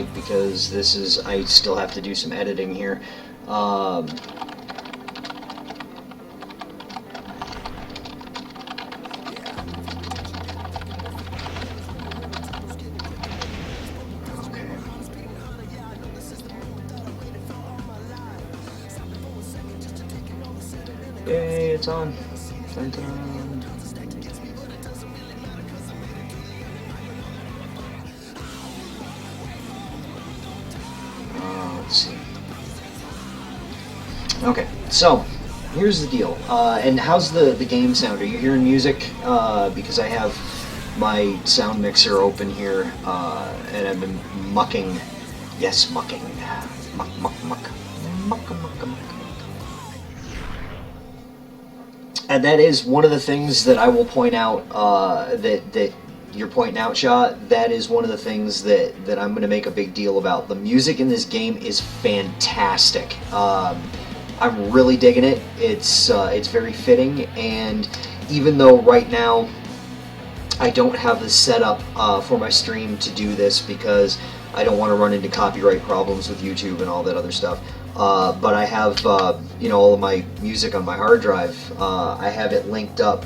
mic because I still have to do some editing here. Yay, it's on. Dun, dun. Let's see. Okay, so here's the deal. And how's the game sound? Are you hearing music? Because I have my sound mixer open here, and I've been mucking. Yes, mucking. Muck, muck, muck. Muck, muck, muck. And that is one of the things that I will point out, that you're pointing out, Shaw. That is one of the things that I'm going to make a big deal about. The music in this game is fantastic. I'm really digging it. It's very fitting, and even though right now I don't have the setup for my stream to do this because I don't want to run into copyright problems with YouTube and all that other stuff. But I have, all of my music on my hard drive. I have it linked up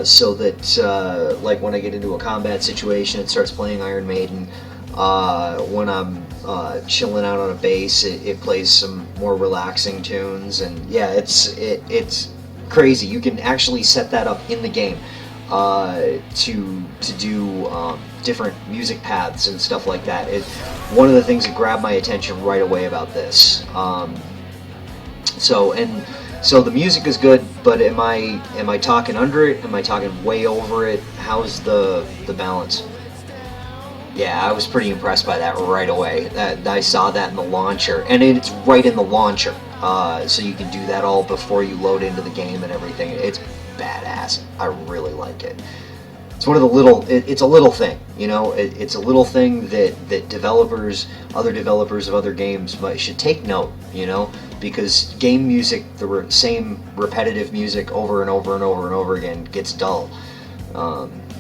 so that, like, when I get into a combat situation, it starts playing Iron Maiden. When I'm chilling out on a base, it plays some more relaxing tunes. And yeah, it's crazy. You can actually set that up in the game to do different music paths and stuff like that. One of the things that grabbed my attention right away about this. So the music is good, but am I talking under it? Am I talking way over it? How's the balance? Yeah, I was pretty impressed by that right away. I saw that in the launcher, and it's right in the launcher. So you can do that all before you load into the game and everything. It's badass. I really like it. It's one of the little. It's a little thing, It's a little thing that other developers of other games should take note, because game music, the same repetitive music over and over and over and over again, gets dull.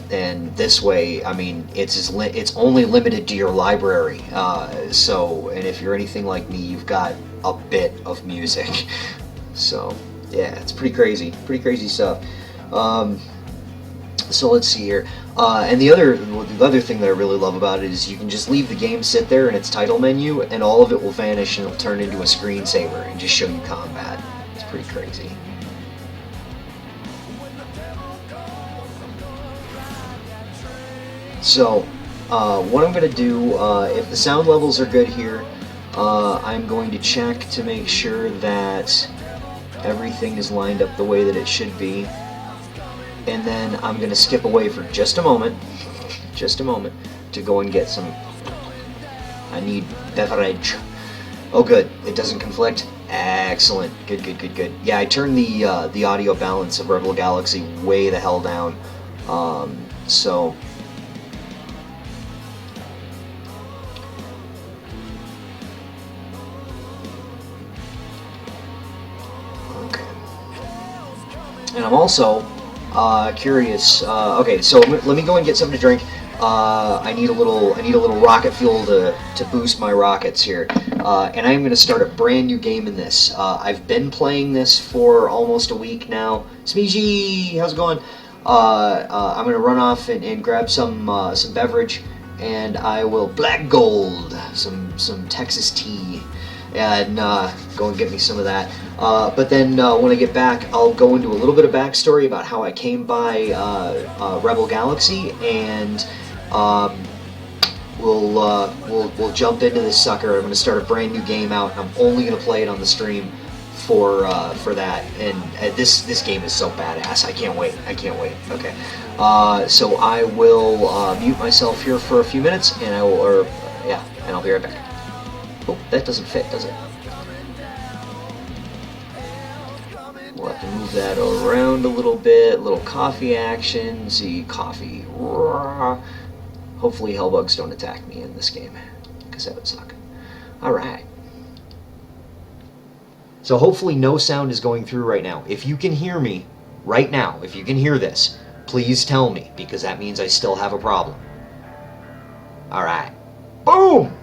And this way, I mean, it's only limited to your library. And if you're anything like me, you've got a bit of music. So yeah, it's pretty crazy stuff. So let's see here. And the other thing that I really love about it is you can just leave the game sit there in its title menu, and all of it will vanish, and it'll turn into a screensaver and just show you combat. It's pretty crazy. So, what I'm going to do, if the sound levels are good here, I'm going to check to make sure that everything is lined up the way that it should be. And then I'm going to skip away for just a moment, to go and get some. I need beverage. Oh, good. It doesn't conflict. Excellent. Good. Yeah, I turned the audio balance of Rebel Galaxy way the hell down. So. Okay. And I'm also curious. Okay, so let me go and get something to drink. I need a little rocket fuel to boost my rockets here, and I'm going to start a brand new game in this. I've been playing this for almost a week now. Smeegee, how's it going? I'm going to run off and grab some beverage, and I will Black Gold, some Texas tea, and go and get me some of that. But then when I get back, I'll go into a little bit of backstory about how I came by Rebel Galaxy, and we'll jump into this sucker. I'm going to start a brand new game out, and I'm only going to play it on the stream for that. And this game is so badass. I can't wait. Okay. So I will mute myself here for a few minutes, and I'll be right back. Oh, that doesn't fit, does it? We'll have to move that around a little bit. Little coffee action. See, coffee. Hopefully hellbugs don't attack me in this game, because that would suck. Alright. So hopefully no sound is going through right now. If you can hear me right now, if you can hear this, please tell me, because that means I still have a problem. Alright. Boom!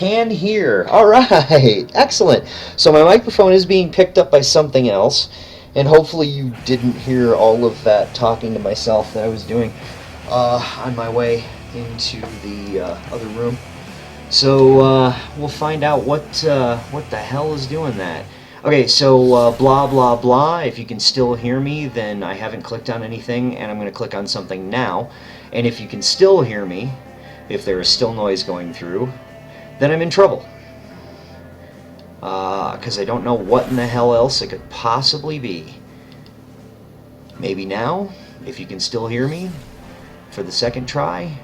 can hear. All right, excellent. So my microphone is being picked up by something else, and hopefully you didn't hear all of that talking to myself that I was doing on my way into the other room. So we'll find out what the hell is doing that. Okay, so blah blah blah. If you can still hear me, then I haven't clicked on anything, and I'm going to click on something now. And if you can still hear me, if there is still noise going through, then I'm in trouble. Because I don't know what in the hell else it could possibly be. Maybe now, if you can still hear me, for the second try,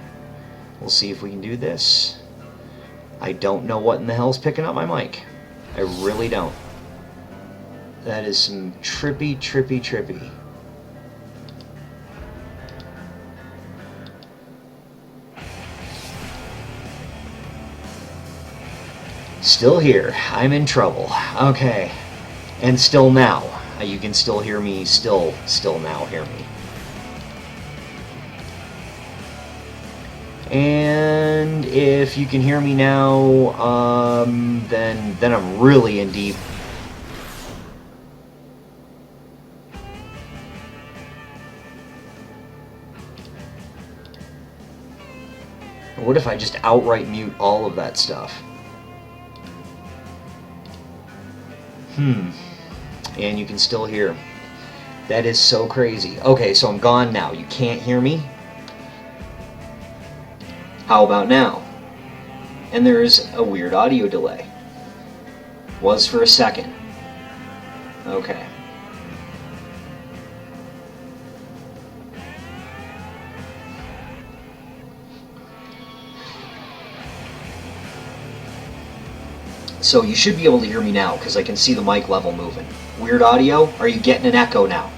we'll see if we can do this. I don't know what in the hell's picking up my mic. I really don't. That is some trippy. Still here. I'm in trouble. Okay. And still now. You can still hear me. Still now hear me. And if you can hear me now, then I'm really in deep. What if I just outright mute all of that stuff? And you can still hear. That is so crazy. Okay, so I'm gone now. You can't hear me? How about now? And there's a weird audio delay. Was for a second. Okay. So you should be able to hear me now because I can see the mic level moving. Weird audio? Are you getting an echo now?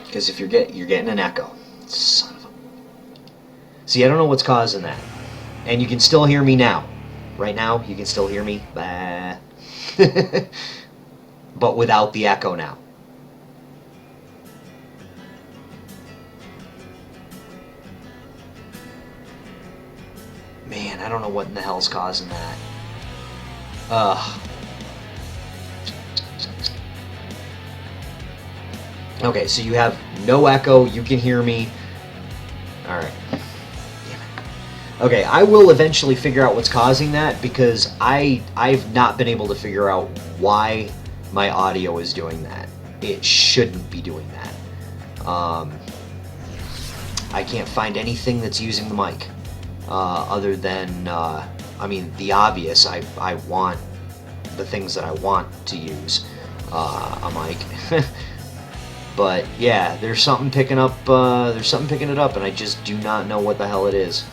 Because if you're getting an echo. Son of a... See, I don't know what's causing that. And you can still hear me now. Right now, you can still hear me. Bah. But without the echo now. Man, I don't know what in the hell's causing that. Ugh. Okay, so you have no echo, you can hear me. Alright. Damn it. Okay, I will eventually figure out what's causing that because I've not been able to figure out why my audio is doing that. It shouldn't be doing that. I can't find anything that's using the mic. Other than, I mean, the obvious. I want the things that I want to use a mic. But yeah, there's something picking up. There's something picking it up, and I just do not know what the hell it is.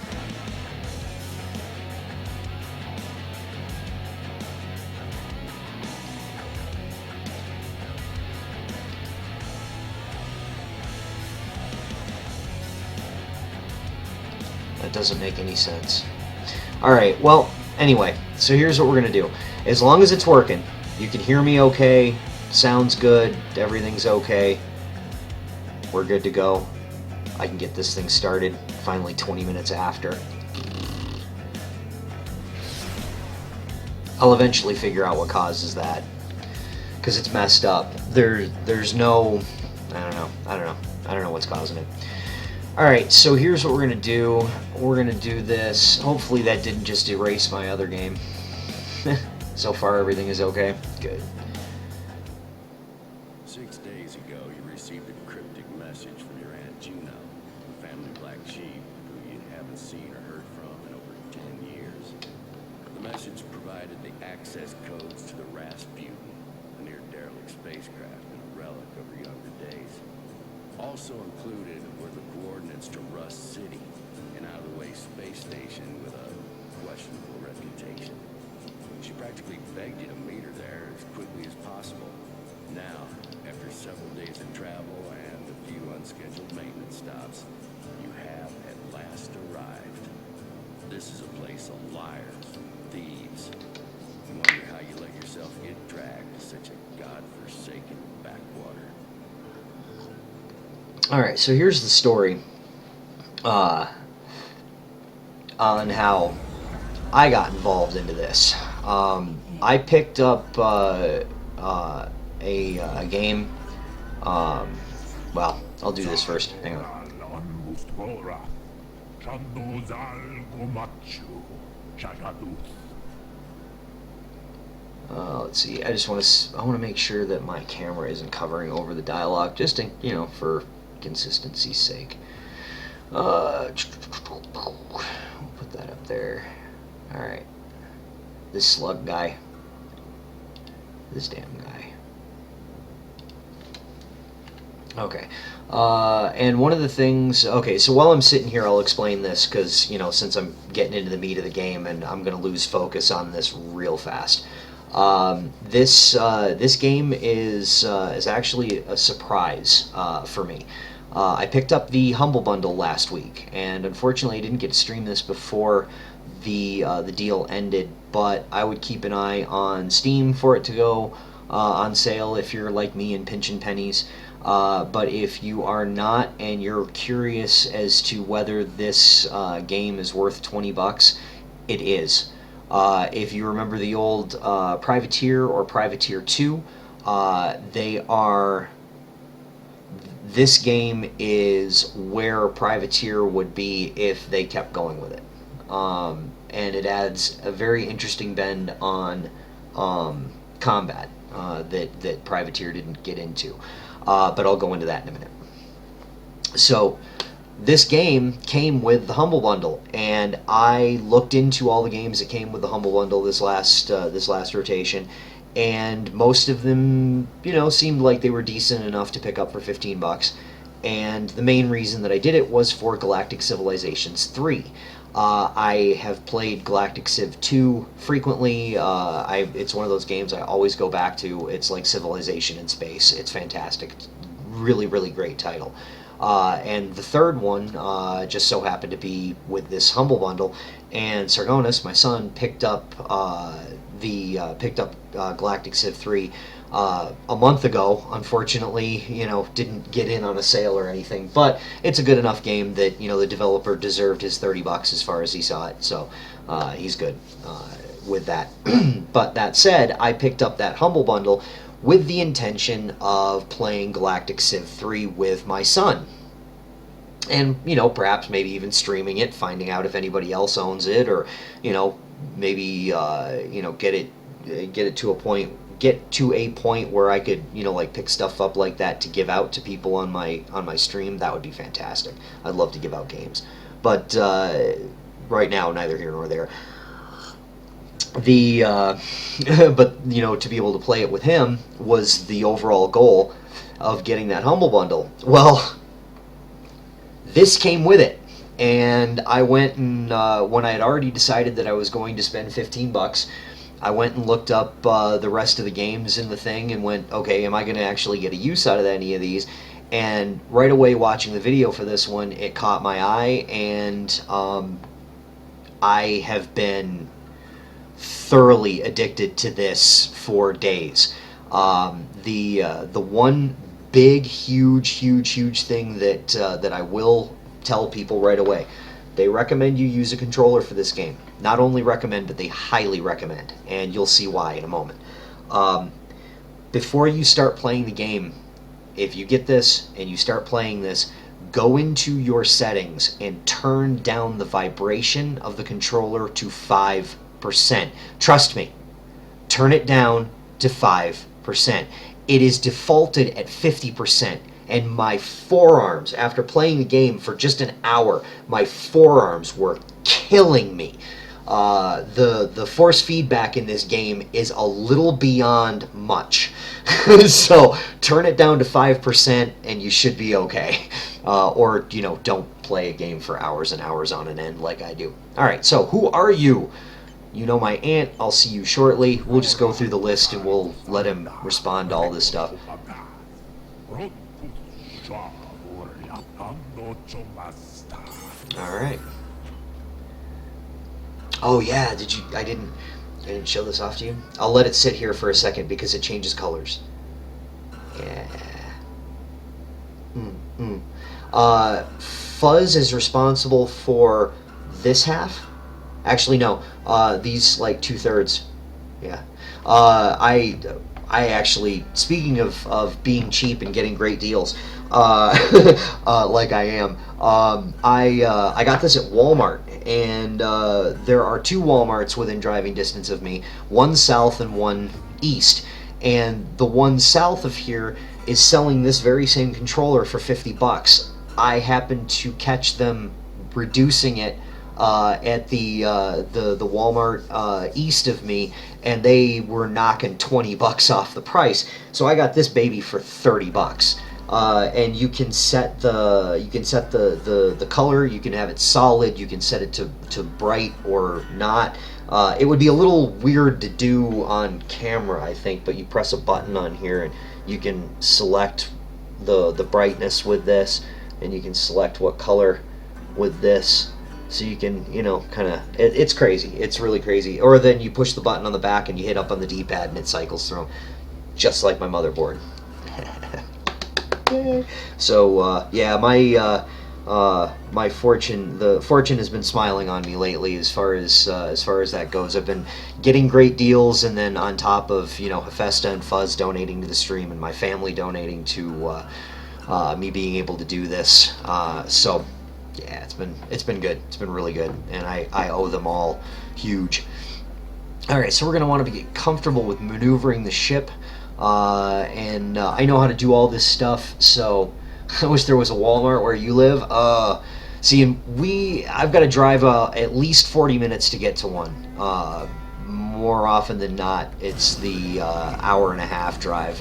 That doesn't make any sense. Alright, well, anyway, so here's what we're going to do. As long as it's working, you can hear me okay, sounds good, everything's okay, we're good to go. I can get this thing started finally 20 minutes after. I'll eventually figure out what causes that, because it's messed up. There's no, I don't know what's causing it. Alright, so here's what we're going to do. We're going to do this. Hopefully that didn't just erase my other game. So far everything is okay. Good. 6 days ago, you received a cryptic message from your Aunt Gina, the family black sheep, who you haven't seen or heard from in over 10 years. The message provided the access codes to the Rasputin, a near-derelict spacecraft and a relic of her younger days. Also included were the coordinates to Rust City, an out-of-the-way space station with a questionable reputation. She practically begged you to meet her there as quickly as possible. Now, after several days of travel and a few unscheduled maintenance stops, you have at last arrived. This is a place of liars, thieves. You wonder how you let yourself get dragged to such a godforsaken backwater? Alright, so here's the story on how I got involved into this. I picked up a game. Well, I'll do this first. Hang on. Let's see. I want to make sure that my camera isn't covering over the dialogue, just in, for consistency's sake. We'll put that up there. All right. This slug guy. This damn guy. Okay. And one of the things... Okay, so while I'm sitting here, I'll explain this, because, since I'm getting into the meat of the game, and I'm going to lose focus on this real fast. This game is actually a surprise for me. I picked up the Humble Bundle last week, and unfortunately I didn't get to stream this before the deal ended, but I would keep an eye on Steam for it to go on sale if you're like me and pinching pennies. But if you are not and you're curious as to whether this game is worth $20, it is. If you remember the old Privateer or Privateer 2, this game is where Privateer would be if they kept going with it. And it adds a very interesting bend on combat that Privateer didn't get into. But I'll go into that in a minute. So, this game came with the Humble Bundle, and I looked into all the games that came with the Humble Bundle this last rotation, and most of them, seemed like they were decent enough to pick up for $15. And the main reason that I did it was for Galactic Civilizations 3. I have played Galactic Civ 2 frequently. It's one of those games I always go back to. It's like Civilization in space. It's fantastic. It's really, really great title. And the third one just so happened to be with this Humble Bundle, and Sargonis, my son, picked up Galactic Civ 3 a month ago. Unfortunately, didn't get in on a sale or anything, but it's a good enough game that the developer deserved his $30 as far as he saw it, so he's good with that. But that said, I picked up that Humble Bundle with the intention of playing Galactic Civ 3 with my son. And, perhaps maybe even streaming it, finding out if anybody else owns it, or, maybe, get it to a point where I could, like pick stuff up like that to give out to people on my stream. That would be fantastic. I'd love to give out games. But right now, neither here nor there. But to be able to play it with him was the overall goal of getting that Humble Bundle. Well, this came with it, and I went and when I had already decided that I was going to spend $15, I went and looked up the rest of the games in the thing and went, okay, am I going to actually get a use out of any of these? And right away, watching the video for this one, it caught my eye, and I have been thoroughly addicted to this for days. The one big, huge thing that I will tell people right away: they recommend you use a controller for this game. Not only recommend, but they highly recommend, and you'll see why in a moment. Before you start playing the game, if you get this and you start playing this, go into your settings and turn down the vibration of the controller to 5%. Trust me, turn it down to 5%. It is defaulted at 50%, and my forearms, after playing the game for just an hour, my forearms were killing me. The force feedback in this game is a little beyond much. So turn it down to 5% and you should be okay. Or, don't play a game for hours and hours on an end like I do. Alright, so who are you? You know my aunt. I'll see you shortly. We'll just go through the list and we'll let him respond to all this stuff. Alright. Oh yeah, I didn't show this off to you. I'll let it sit here for a second because it changes colors. Yeah. Fuzz is responsible for this half. Actually, no. These like 2/3. Yeah. I actually, speaking of being cheap and getting great deals, like I am, I got this at Walmart, and there are 2 Walmarts within driving distance of me, one south and one east, and the one south of here is selling this very same controller for $50. I happened to catch them reducing it at the Walmart east of me, and they were knocking $20 off the price. So I got this baby for $30. And you can set the color. You can have it solid. You can set it to bright or not. It would be a little weird to do on camera, I think, but you press a button on here and you can select the brightness with this, and you can select what color with this. So you can, kind of, it's crazy. It's really crazy. Or then you push the button on the back and you hit up on the D-pad and it cycles through them, just like my motherboard. So yeah, my fortune, the fortune has been smiling on me lately as far as that goes. I've been getting great deals, and then on top of Hephaestus and Fuzz donating to the stream and my family donating to me being able to do this. So yeah, it's been good. It's been really good, and I owe them all huge. All right, so we're gonna want to get comfortable with maneuvering the ship. And I know how to do all this stuff, so I wish there was a Walmart where you live. See, I've got to drive at least 40 minutes to get to one. More often than not, it's the hour and a half drive.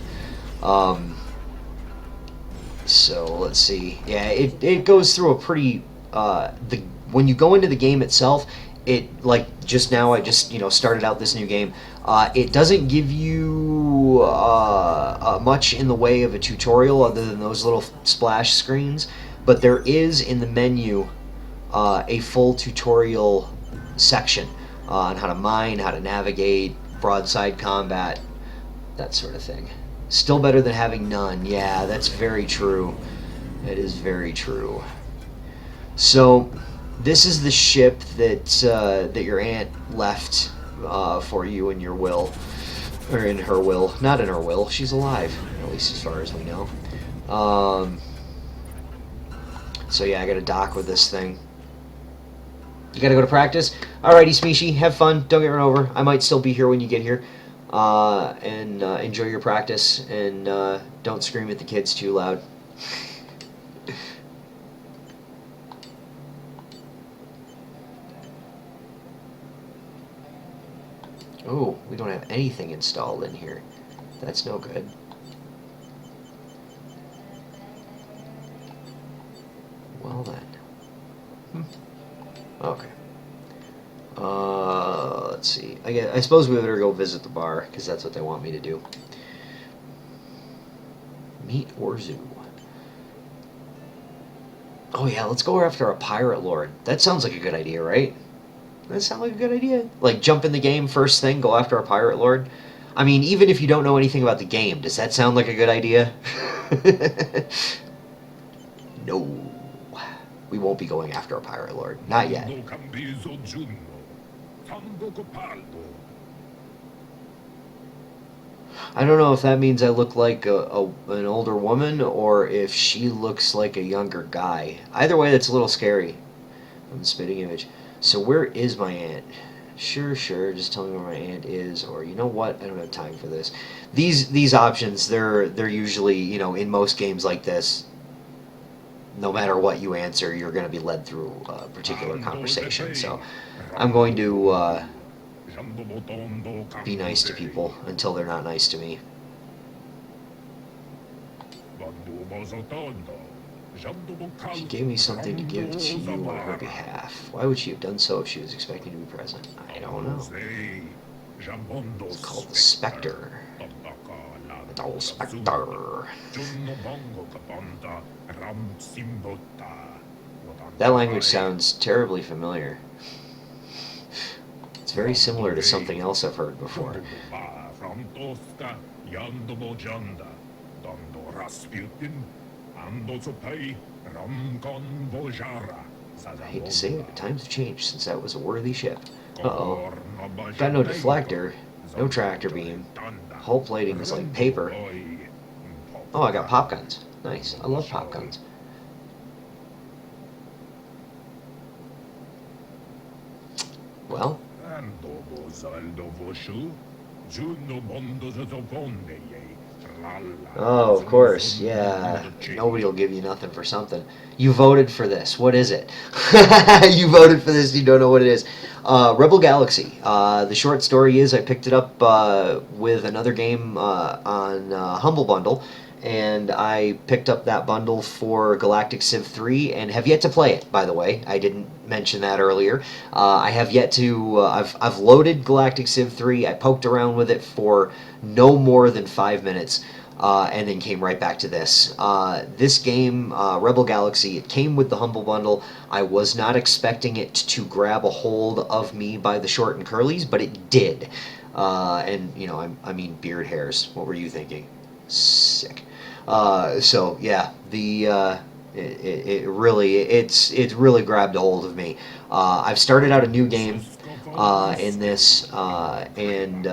So let's see. Yeah, it goes through a pretty when you go into the game itself, it, like just now, I just started out this new game. It doesn't give you much in the way of a tutorial other than those little splash screens, but there is in the menu a full tutorial section on how to mine, how to navigate, broadside combat, that sort of thing. Still better than having none. Yeah, that's very true. It is very true. So this is the ship that your aunt left for you in your will, or in her will. Not in her will. She's alive, at least as far as we know. So yeah, I gotta dock with this thing. You gotta go to practice? Alrighty, Smeeshi, have fun. Don't get run over. I might still be here when you get here. And enjoy your practice, and don't scream at the kids too loud. Oh, we don't have anything installed in here. That's no good. Well then. Okay. Let's see. I suppose we better go visit the bar, because that's what they want me to do. Meet Orzu. Oh yeah, let's go after a pirate lord. That sounds like a good idea, right? That sound like a good idea? Like, jump in the game first thing, go after a pirate lord? I mean, even if you don't know anything about the game, does that sound like a good idea? No. We won't be going after a pirate lord. Not yet. I don't know if that means I look like an older woman, or if she looks like a younger guy. Either way, that's a little scary on the spitting image. So where is my aunt? Sure, just tell me where my aunt is, or you know what? I don't have time for this. These options, they're usually, in most games like this, no matter what you answer, you're going to be led through a particular conversation. So I'm going to be nice to people until they're not nice to me. She gave me something to give to you on her behalf. Why would she have done so if she was expecting to be present? I don't know. It's called the Spectre. The Spectre. That language sounds terribly familiar. It's very similar to something else I've heard before. I hate to say it, but times have changed since that was a worthy ship. Uh-oh. Got no deflector, no tractor beam. Hull plating is like paper. Oh, I got pop guns. Nice. I love pop guns. Well. Oh, of course. Yeah. Nobody will give you nothing for something. You voted for this. What is it? You voted for this. You don't know what it is. Rebel Galaxy. The short story is I picked it up with another game on Humble Bundle, and I picked up that bundle for Galactic Civ 3 and have yet to play it, by the way. I didn't mention that earlier. I have yet to... I've loaded Galactic Civ 3. I poked around with it for no more than 5 minutes. And then came right back to this. This game, Rebel Galaxy, it came with the Humble Bundle. I was not expecting it to grab a hold of me by the short and curlies, but it did. And, you know, I mean beard hairs. What were you thinking? Sick. So, yeah, it really grabbed a hold of me. I've started out a new game in this, and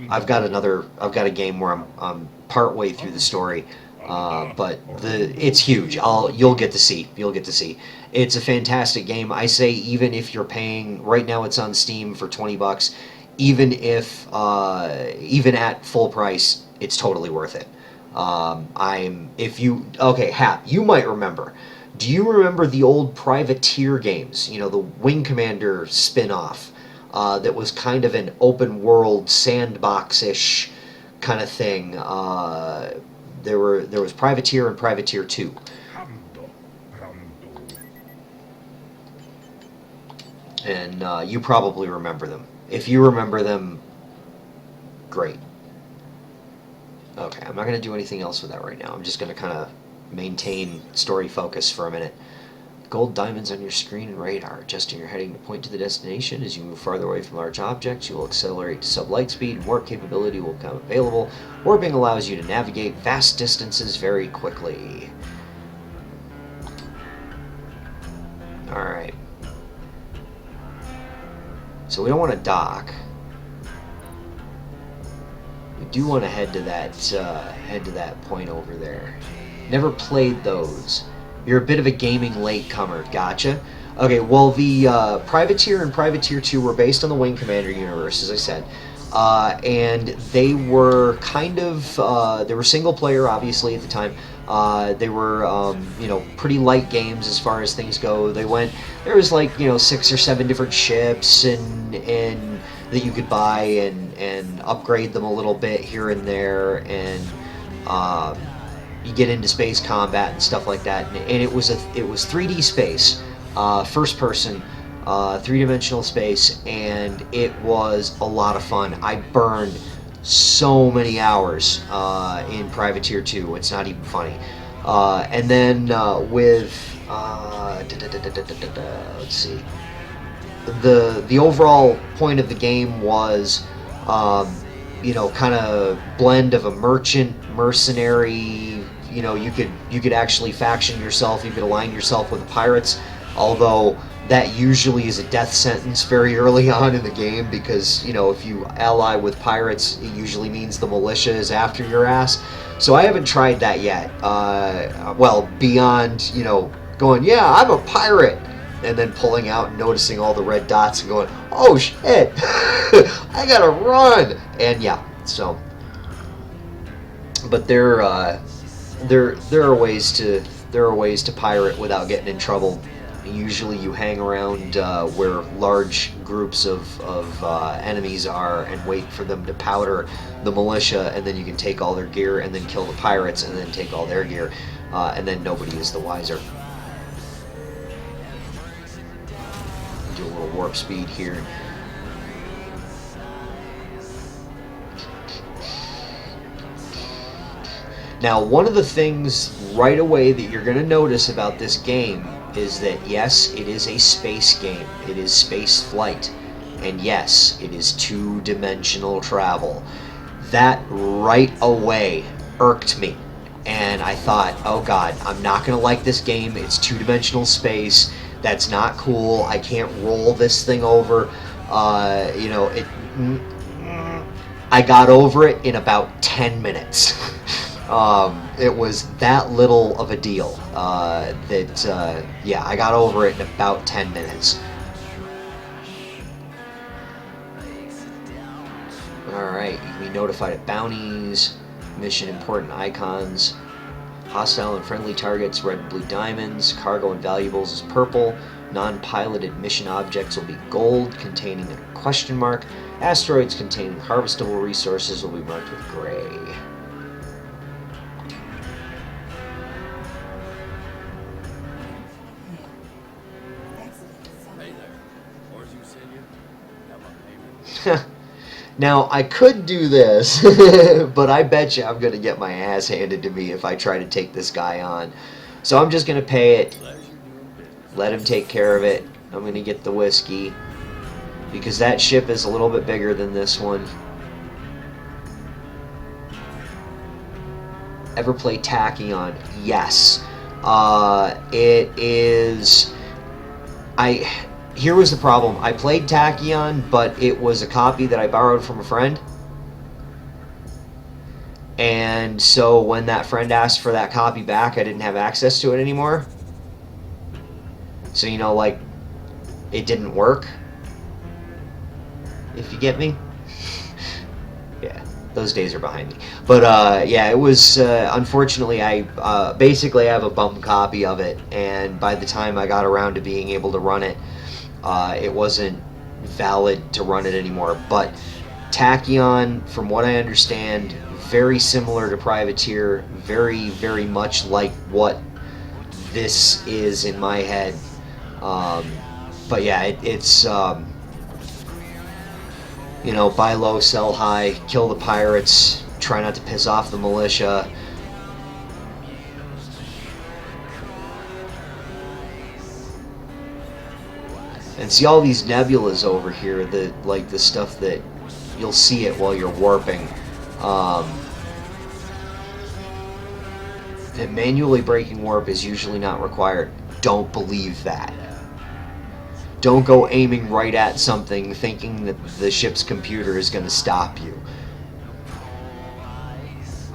I've got a game where I'm partway through the story, but it's huge. You'll get to see. It's a fantastic game. I say even if you're paying right now, it's on Steam for $20. Even even at full price, it's totally worth it. Hap, you might remember. Do you remember the old Privateer games? You know, the Wing Commander spin-off. That was kind of an open world sandbox-ish kind of thing. There was Privateer and Privateer 2. And you probably remember them. If you remember them, great. Okay, I'm not going to do anything else with that right now. I'm just going to kind of maintain story focus for a minute. Gold diamonds on your screen and radar. Adjusting your heading to point to the destination. As you move farther away from large objects, you will accelerate to sub-light speed, and warp capability will become available. Warping allows you to navigate vast distances very quickly. Alright. So we don't want to dock. We do want to head to that point over there. Never played those. You're a bit of a gaming latecomer. Gotcha. Okay, well, the Privateer and Privateer 2 were based on the Wing Commander universe, as I said. And they were kind of... they were single-player, obviously, at the time. They were, you know, pretty light games as far as things go. There was, like, you know, 6 or 7 different ships and that you could buy and upgrade them a little bit here and there. And... you get into space combat and stuff like that, and it was 3D space, first person, 3-dimensional space, and it was a lot of fun. I burned so many hours in Privateer 2. It's not even funny. And then with let's see, the overall point of the game was you know, kind of blend of a merchant, mercenary. You know, you could actually faction yourself. You could align yourself with the pirates, although that usually is a death sentence very early on in the game, because, you know, if you ally with pirates, it usually means the militia is after your ass. So I haven't tried that yet. Well, beyond, you know, going, yeah, I'm a pirate, and then pulling out and noticing all the red dots and going, oh shit, I gotta run. And yeah, so, but there are ways to pirate without getting in trouble. Usually you hang around where large groups of enemies are and wait for them to powder the militia, and then you can take all their gear and then kill the pirates and then take all their gear, and then nobody is the wiser. Do a little warp speed here. Now, one of the things right away that you're going to notice about this game is that, yes, it is a space game. It is space flight. and yes, it is two-dimensional travel. That right away irked me. And I thought, oh god, I'm not going to like this game. It's two-dimensional space. That's not cool. I can't roll this thing over. I got over it in about 10 minutes. It was that little of a deal I got over it in about 10 minutes. Alright, you can be notified of bounties, mission important icons, hostile and friendly targets, red and blue diamonds, cargo and valuables is purple, non-piloted mission objects will be gold, containing a question mark, asteroids containing harvestable resources will be marked with gray. Hey there. Or as you said, you have a payment. Now, I could do this, but I bet you I'm going to get my ass handed to me if I try to take this guy on. So I'm just going to pay it, Pleasure doing business. let him take care of it. I'm going to get the whiskey, because that ship is a little bit bigger than this one. Ever play Tachyon? Yes. It is... Here was the problem. I played Tachyon, but it was a copy that I borrowed from a friend. And so when that friend asked for that copy back, I didn't have access to it anymore. So, it didn't work. If you get me? Yeah, those days are behind me. But, it was, unfortunately, I basically have a bum copy of it. And by the time I got around to being able to run it, it wasn't valid to run it anymore. But Tachyon, from what I understand, very similar to Privateer, very, very much like what this is in my head. But yeah, it's buy low, sell high, kill the pirates, try not to piss off the militia. And see all these nebulas over here, the stuff that you'll see it while you're warping. And manually breaking warp is usually not required. Don't believe that. Don't go aiming right at something thinking that the ship's computer is going to stop you.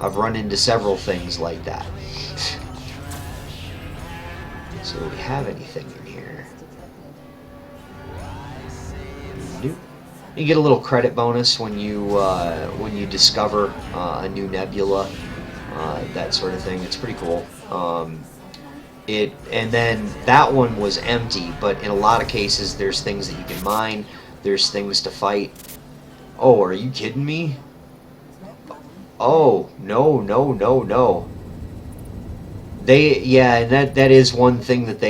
I've run into several things like that. So do we have anything in here? Nope. You get a little credit bonus when you discover a new nebula, that sort of thing. It's pretty cool. And then that one was empty, but in a lot of cases there's things that you can mine, there's things to fight. Oh, are you kidding me? Oh, no. And that is one thing that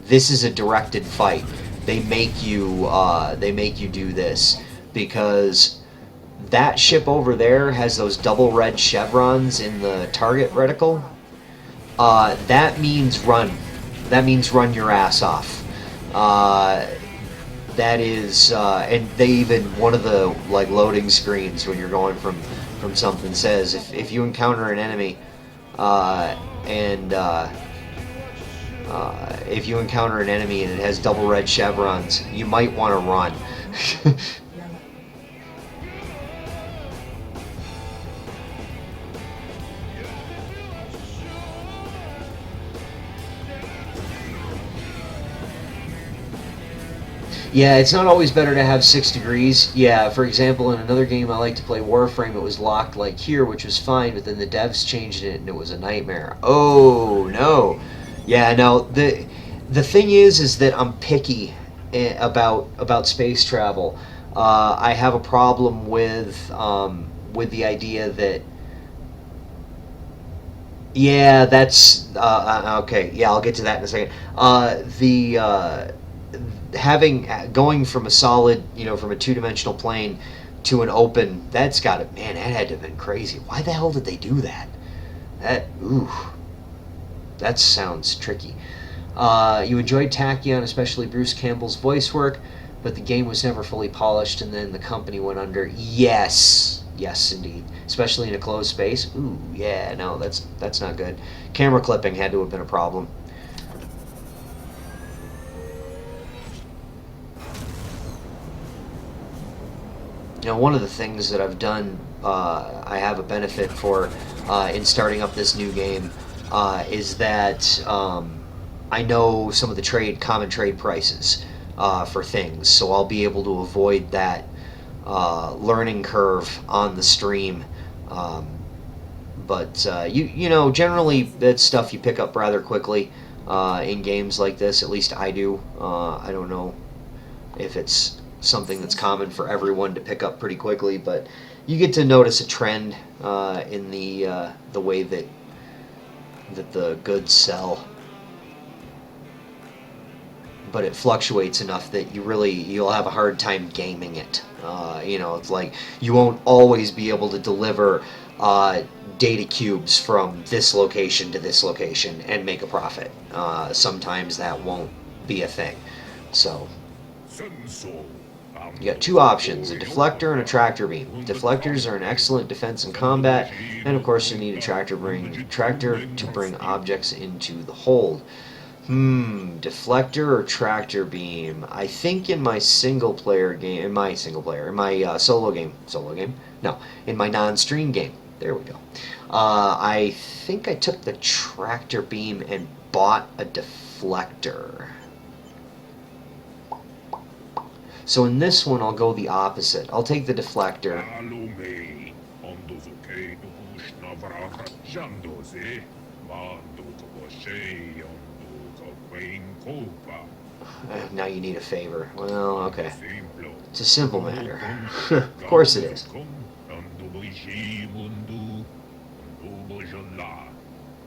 this is a directed fight. They make you do this because that ship over there has those double red chevrons in the target reticle. That means run. That means run your ass off. That is, and they even, one of the loading screens when you're going from something says if you encounter an enemy, if you encounter an enemy and it has double red chevrons, you might want to run. Yeah, it's not always better to have 6 degrees. Yeah, for example, in another game I like to play, Warframe, it was locked like here, which was fine, but then the devs changed it and it was a nightmare. Oh, no. Yeah, no, the thing is that I'm picky about space travel. I have a problem with the idea that... Yeah, that's... okay, yeah, I'll get to that in a second. Going from a solid, from a two-dimensional plane to an open, that had to have been crazy. Why the hell did they do that? That sounds tricky. You enjoyed Tachyon, especially Bruce Campbell's voice work. but the game was never fully polished, and then the company went under. Yes, yes, indeed. Especially in a closed space. Ooh, yeah, no, that's not good. Camera clipping had to have been a problem. You know, one of the things that I've done, I have a benefit for in starting up this new game, is that I know some of the common trade prices for things, so I'll be able to avoid that learning curve on the stream. But you know, generally that's stuff you pick up rather quickly in games like this. At least I do. I don't know if it's something that's common for everyone to pick up pretty quickly, but you get to notice a trend in the way that the goods sell. But it fluctuates enough that you'll have a hard time gaming it. You know, it's like you won't always be able to deliver data cubes from this location to this location and make a profit. Sometimes that won't be a thing. So you got two options, a deflector and a tractor beam. Deflectors are an excellent defense in combat, and of course you need a tractor to bring objects into the hold. Deflector or tractor beam? I think in my solo game? No, in my non-stream game. There we go. I think I took the tractor beam and bought a deflector. So in this one, I'll go the opposite. I'll take the deflector. Now you need a favor. Well, okay. It's a simple matter. Of course it is.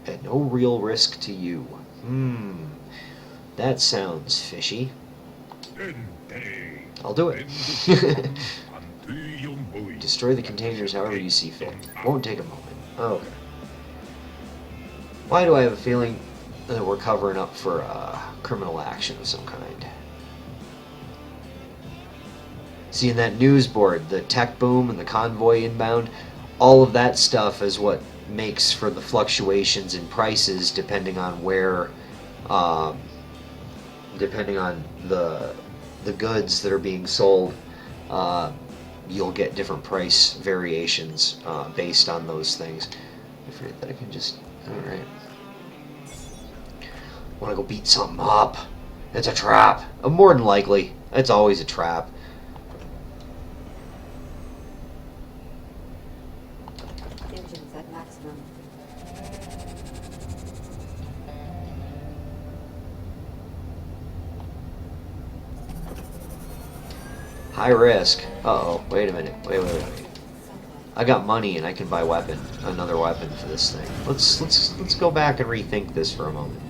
At no real risk to you. That sounds fishy. I'll do it. Destroy the containers however you see fit. Won't take a moment. Okay. Why do I have a feeling that we're covering up for criminal action of some kind? See, in that news board, the tech boom and the convoy inbound, all of that stuff is what makes for the fluctuations in prices depending on where, depending on the goods that are being sold. You'll get different price variations based on those things. I forget that I can just... Alright. Want to go beat something up? It's a trap. More than likely. It's always a trap. Engines at maximum. High risk. Uh-oh. Wait a minute. Wait. I got money and I can buy another weapon for this thing. Let's go back and rethink this for a moment.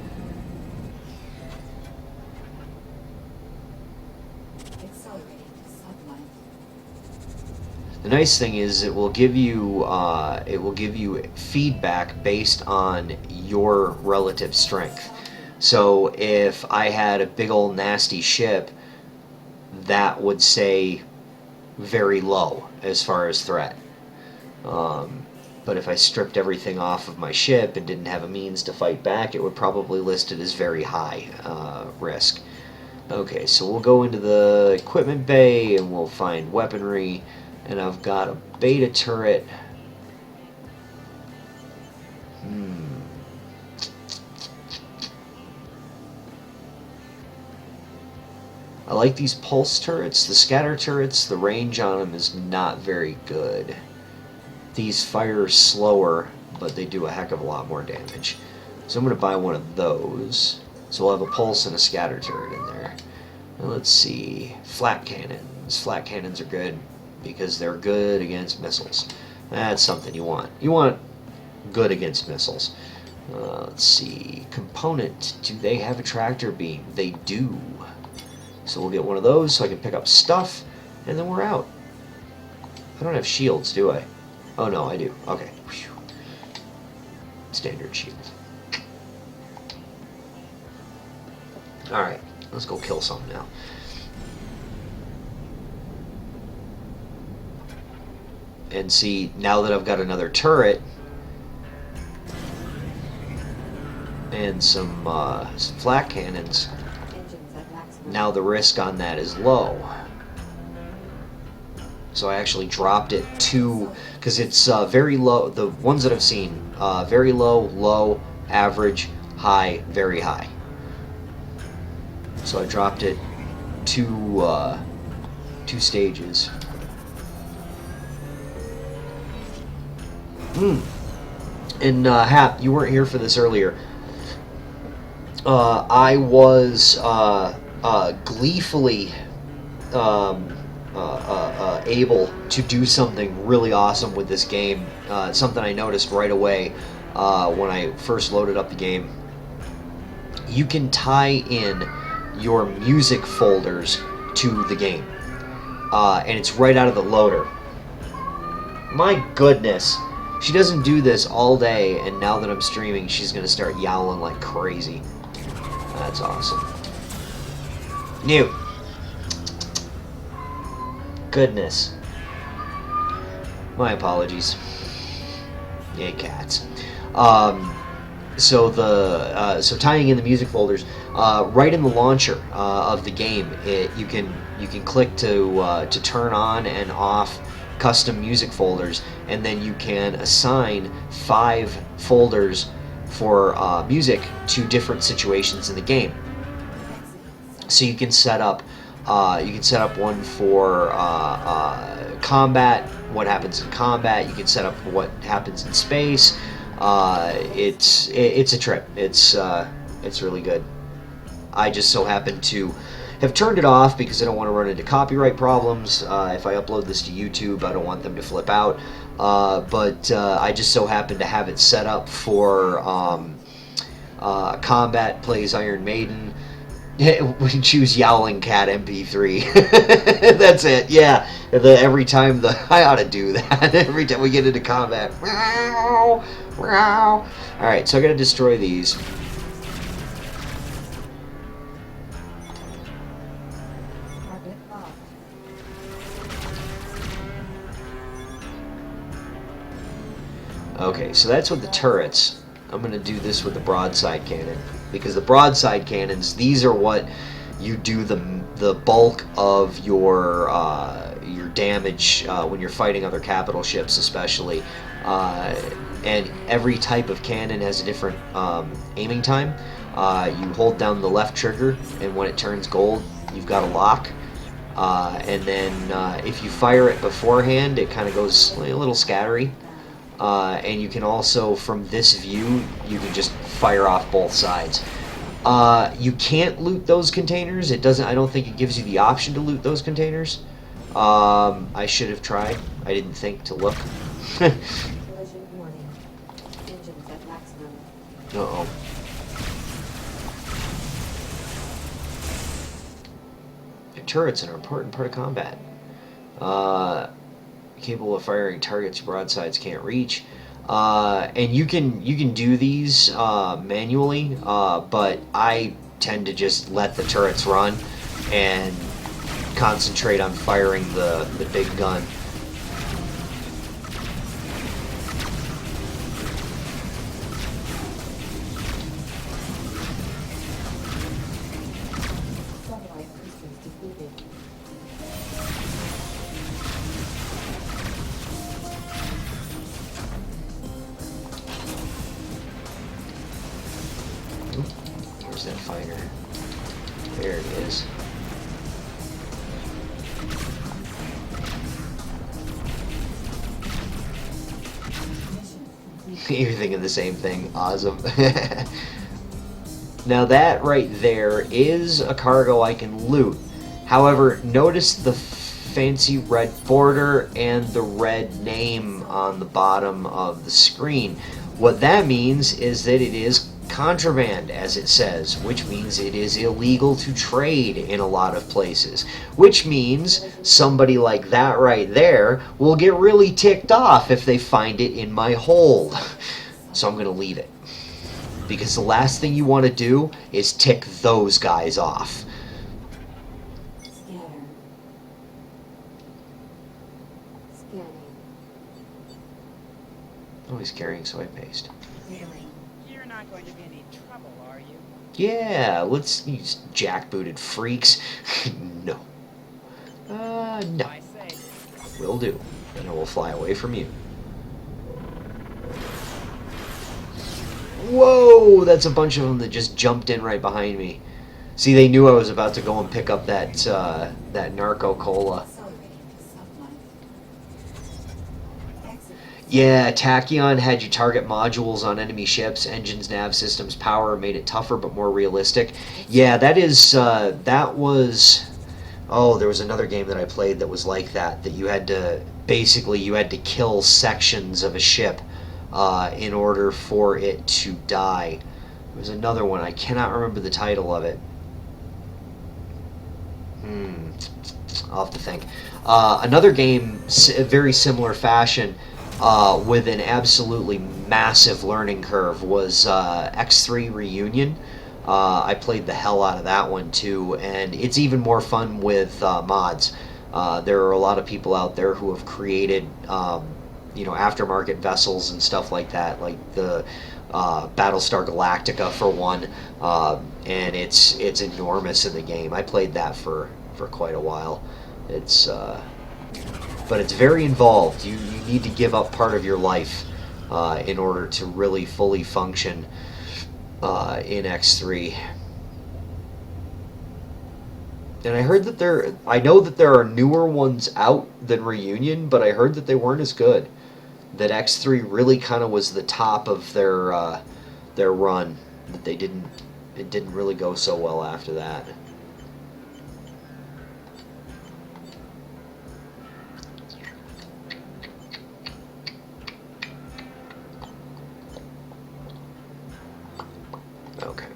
The nice thing is it will give you feedback based on your relative strength. So if I had a big old nasty ship, that would say very low as far as threat. But if I stripped everything off of my ship and didn't have a means to fight back, it would probably list it as very high risk. Okay, so we'll go into the equipment bay and we'll find weaponry. And I've got a beta turret. I like these pulse turrets. The scatter turrets, the range on them is not very good. These fire slower, but they do a heck of a lot more damage. So I'm going to buy one of those. So we'll have a pulse and a scatter turret in there. Now let's see. Flat cannons. Flat cannons are good because they're good against missiles. That's something you want. You want good against missiles. Let's see. Component. Do they have a tractor beam? They do. So we'll get one of those so I can pick up stuff, and then we're out. I don't have shields, do I? Oh no, I do. Okay. Whew. Standard shield. Alright, let's go kill some now. And see, now that I've got another turret and some flak cannons, Engines at maximum. now the risk on that is low. So I actually dropped it to, because it's very low. The ones that I've seen, very low, low, average, high, very high. So I dropped it to 2 stages. And Hap, you weren't here for this earlier. I was gleefully able to do something really awesome with this game. Something I noticed right away when I first loaded up the game. You can tie in your music folders to the game, and it's right out of the loader. My goodness. She doesn't do this all day, and now that I'm streaming, she's going to start yowling like crazy. That's awesome. New. Goodness. My apologies. Yay, cats. So tying in the music folders, right in the launcher of the game, you can click to turn on and off custom music folders, and then you can assign 5 folders for music to different situations in the game. So you can set up one for combat, what happens in combat. You can set up what happens in space. It's a trip. It's really good. I just so happen to have turned it off because I don't want to run into copyright problems. If I upload this to YouTube, I don't want them to flip out. But I just so happen to have it set up for combat, plays Iron Maiden. We choose Yowling Cat MP3. That's it. Yeah. Every time I ought to do that. Every time we get into combat. All right. So I got to destroy these. Target locked. Okay, so that's with the turrets. I'm going to do this with the broadside cannon, because the broadside cannons, these are what you do the bulk of your damage when you're fighting other capital ships, especially. And every type of cannon has a different aiming time. You hold down the left trigger, and when it turns gold, you've got a lock. And then if you fire it beforehand, it kind of goes a little scattery. And you can also, from this view, you can just fire off both sides. You can't loot those containers. It doesn't. I don't think it gives you the option to loot those containers. I should have tried. I didn't think to look. Collision warning. Engines at maximum. Uh-oh. The turrets are an important part of combat. Capable of firing targets broadsides can't reach. And you can do these manually, but I tend to just let the turrets run and concentrate on firing the big gun. Satellite systems defeated. Where's that fighter? There it is. You're thinking the same thing. Awesome. Now that right there is a cargo I can loot. However, notice the fancy red border and the red name on the bottom of the screen. What that means is that it is contraband, as it says, which means it is illegal to trade in a lot of places, which means somebody like that right there will get really ticked off if they find it in my hold. So I'm going to leave it, because the last thing you want to do is tick those guys off. Scanner. Scanning. Oh, he's carrying soy paste. Really? You're not going to be any trouble, are you? Yeah, let's use jackbooted freaks. No. No. I say, Will do. Then I will fly away from you. Whoa! That's a bunch of them that just jumped in right behind me. See, they knew I was about to go and pick up that that Narco Cola. Accelerating to sublight. Exit. Yeah, Tachyon had you target modules on enemy ships, engines, nav systems, power, made it tougher but more realistic. Yeah, that is, that was... Oh, there was another game that I played that was like that, that you had to, basically, you had to kill sections of a ship in order for it to die. There was another one, I cannot remember the title of it. I'll have to think. Another game, very similar fashion, with an absolutely massive learning curve, was X3 Reunion. I played the hell out of that one too, and it's even more fun with mods. There are a lot of people out there who have created, aftermarket vessels and stuff like that, like the Battlestar Galactica for one, and it's enormous in the game. I played that for quite a while. It's but it's very involved. You need to give up part of your life in order to really fully function in X3. And I heard that I know that there are newer ones out than Reunion, but I heard that they weren't as good. That X3 really kind of was the top of their run. That it didn't really go so well after that. Okay.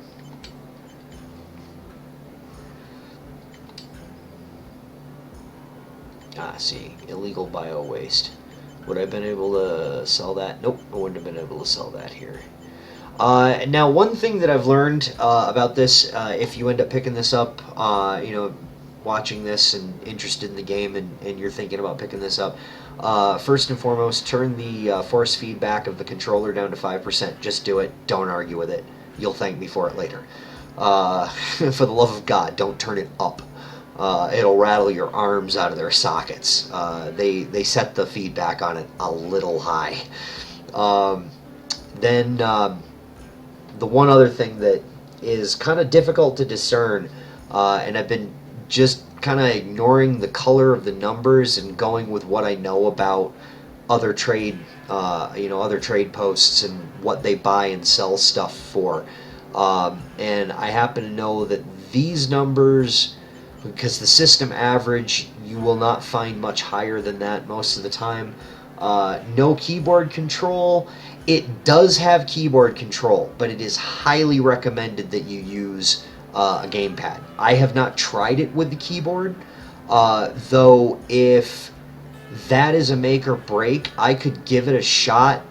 See, illegal bio waste. Would I have been able to sell that? Nope, I wouldn't have been able to sell that here. Now, one thing that I've learned about this, if you end up picking this up, watching this and interested in the game, and you're thinking about picking this up, first and foremost, turn the force feedback of the controller down to 5%. Just do it. Don't argue with it. You'll thank me for it later. For the love of God, don't turn it up. It'll rattle your arms out of their sockets. They set the feedback on it a little high. Then the one other thing that is kind of difficult to discern, and I've been just kind of ignoring the color of the numbers and going with what I know about other trade, other trade posts and what they buy and sell stuff for. And I happen to know that these numbers, because the system average, you will not find much higher than that most of the time. No keyboard control. It does have keyboard control, but it is highly recommended that you use a gamepad. I have not tried it with the keyboard, though if that is a make or break, I could give it a shot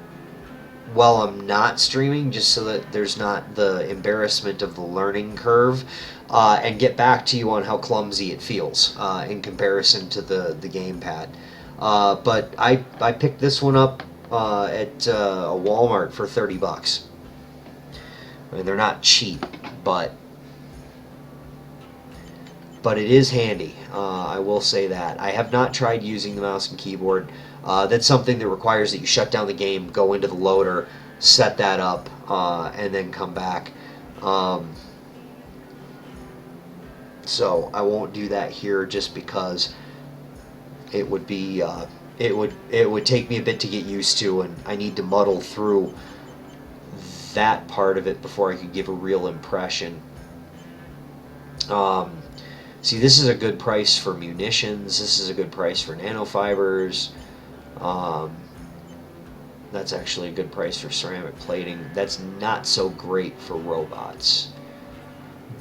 while I'm not streaming, just so that there's not the embarrassment of the learning curve, and get back to you on how clumsy it feels in comparison to the gamepad. But I picked this one up at a Walmart for $30. I mean, they're not cheap, but it is handy. I will say that. I have not tried using the mouse and keyboard. That's something that requires that you shut down the game, go into the loader, set that up, and then come back. So I won't do that here just because it would be it would take me a bit to get used to, and I need to muddle through that part of it before I could give a real impression. See, this is a good price for munitions. This is a good price for nanofibers. That's actually a good price for ceramic plating. That's not so great for robots.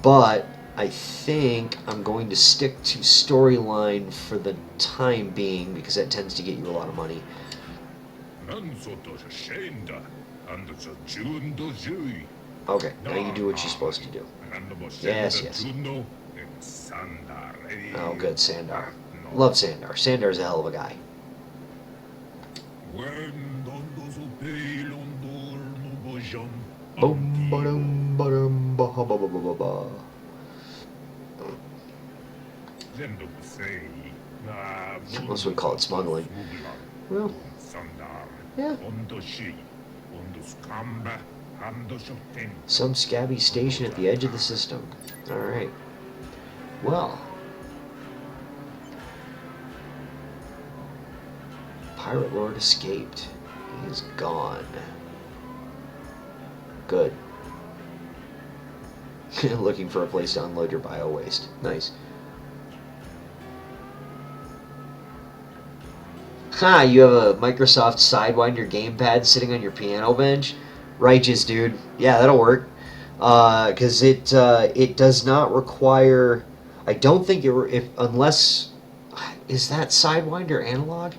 But I think I'm going to stick to storyline for the time being, because that tends to get you a lot of money. Okay, now you do what you're supposed to do. Yes, yes. Oh, good, Sandar. Love Sandar. Sandar's a hell of a guy. vision Boom, ba-dum, ba-dum, ba-ha-ba-ba-ba-ba. Unless we call it smuggling. Well, yeah. Some scabby station at the edge of the system. Alright. Well. Pirate Lord escaped. He is gone. Good. Looking for a place to unload your bio waste. Nice. Ha! You have a Microsoft Sidewinder gamepad sitting on your piano bench? Righteous, dude. Yeah, that'll work. Because it does not require... I don't think unless... Is that Sidewinder analog?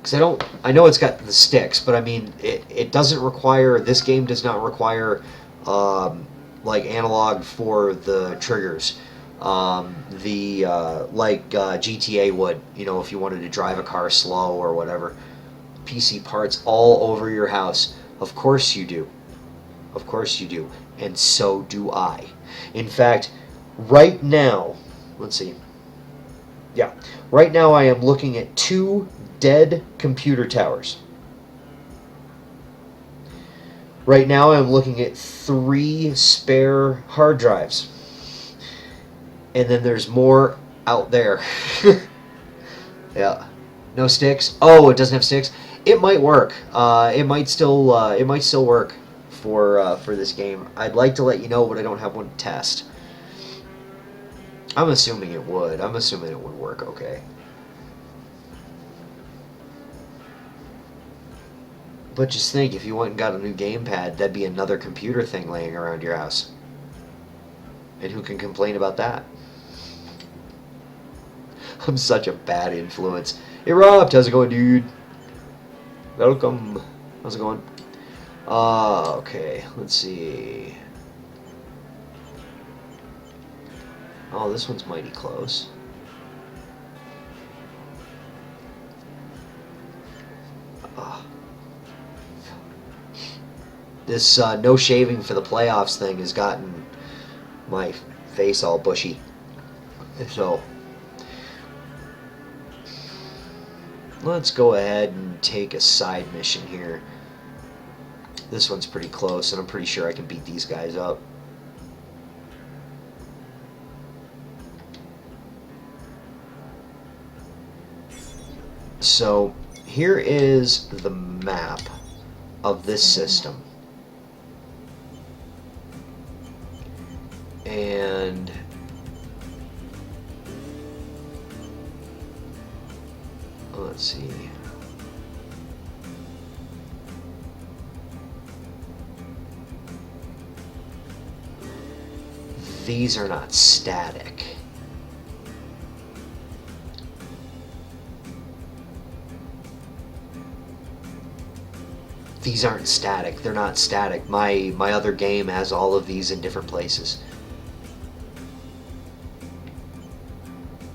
Because I know it's got the sticks, but I mean, it doesn't require... This game does not require, like, analog for the triggers. Like GTA would, you know, if you wanted to drive a car slow or whatever. PC parts all over your house. Of course you do. Of course you do. And so do I. In fact, right now, let's see. Yeah. Right now I am looking at 2 dead computer towers. Right now I'm looking at 3 spare hard drives. And then there's more out there. Yeah. No sticks. Oh, it doesn't have sticks. It might work. It might still work for this game. I'd like to let you know, but I don't have one to test. I'm assuming it would. I'm assuming it would work okay. But just think, if you went and got a new gamepad, that'd be another computer thing laying around your house. And who can complain about that? I'm such a bad influence. Hey Rob, how's it going, dude? Welcome. How's it going? Okay, let's see. Oh, this one's mighty close. This no shaving for the playoffs thing has gotten my face all bushy. So, let's go ahead and take a side mission here. This one's pretty close, and I'm pretty sure I can beat these guys up. So, here is the map of this system. And let's see. These are not static. These aren't static. They're not static. My other game has all of these in different places.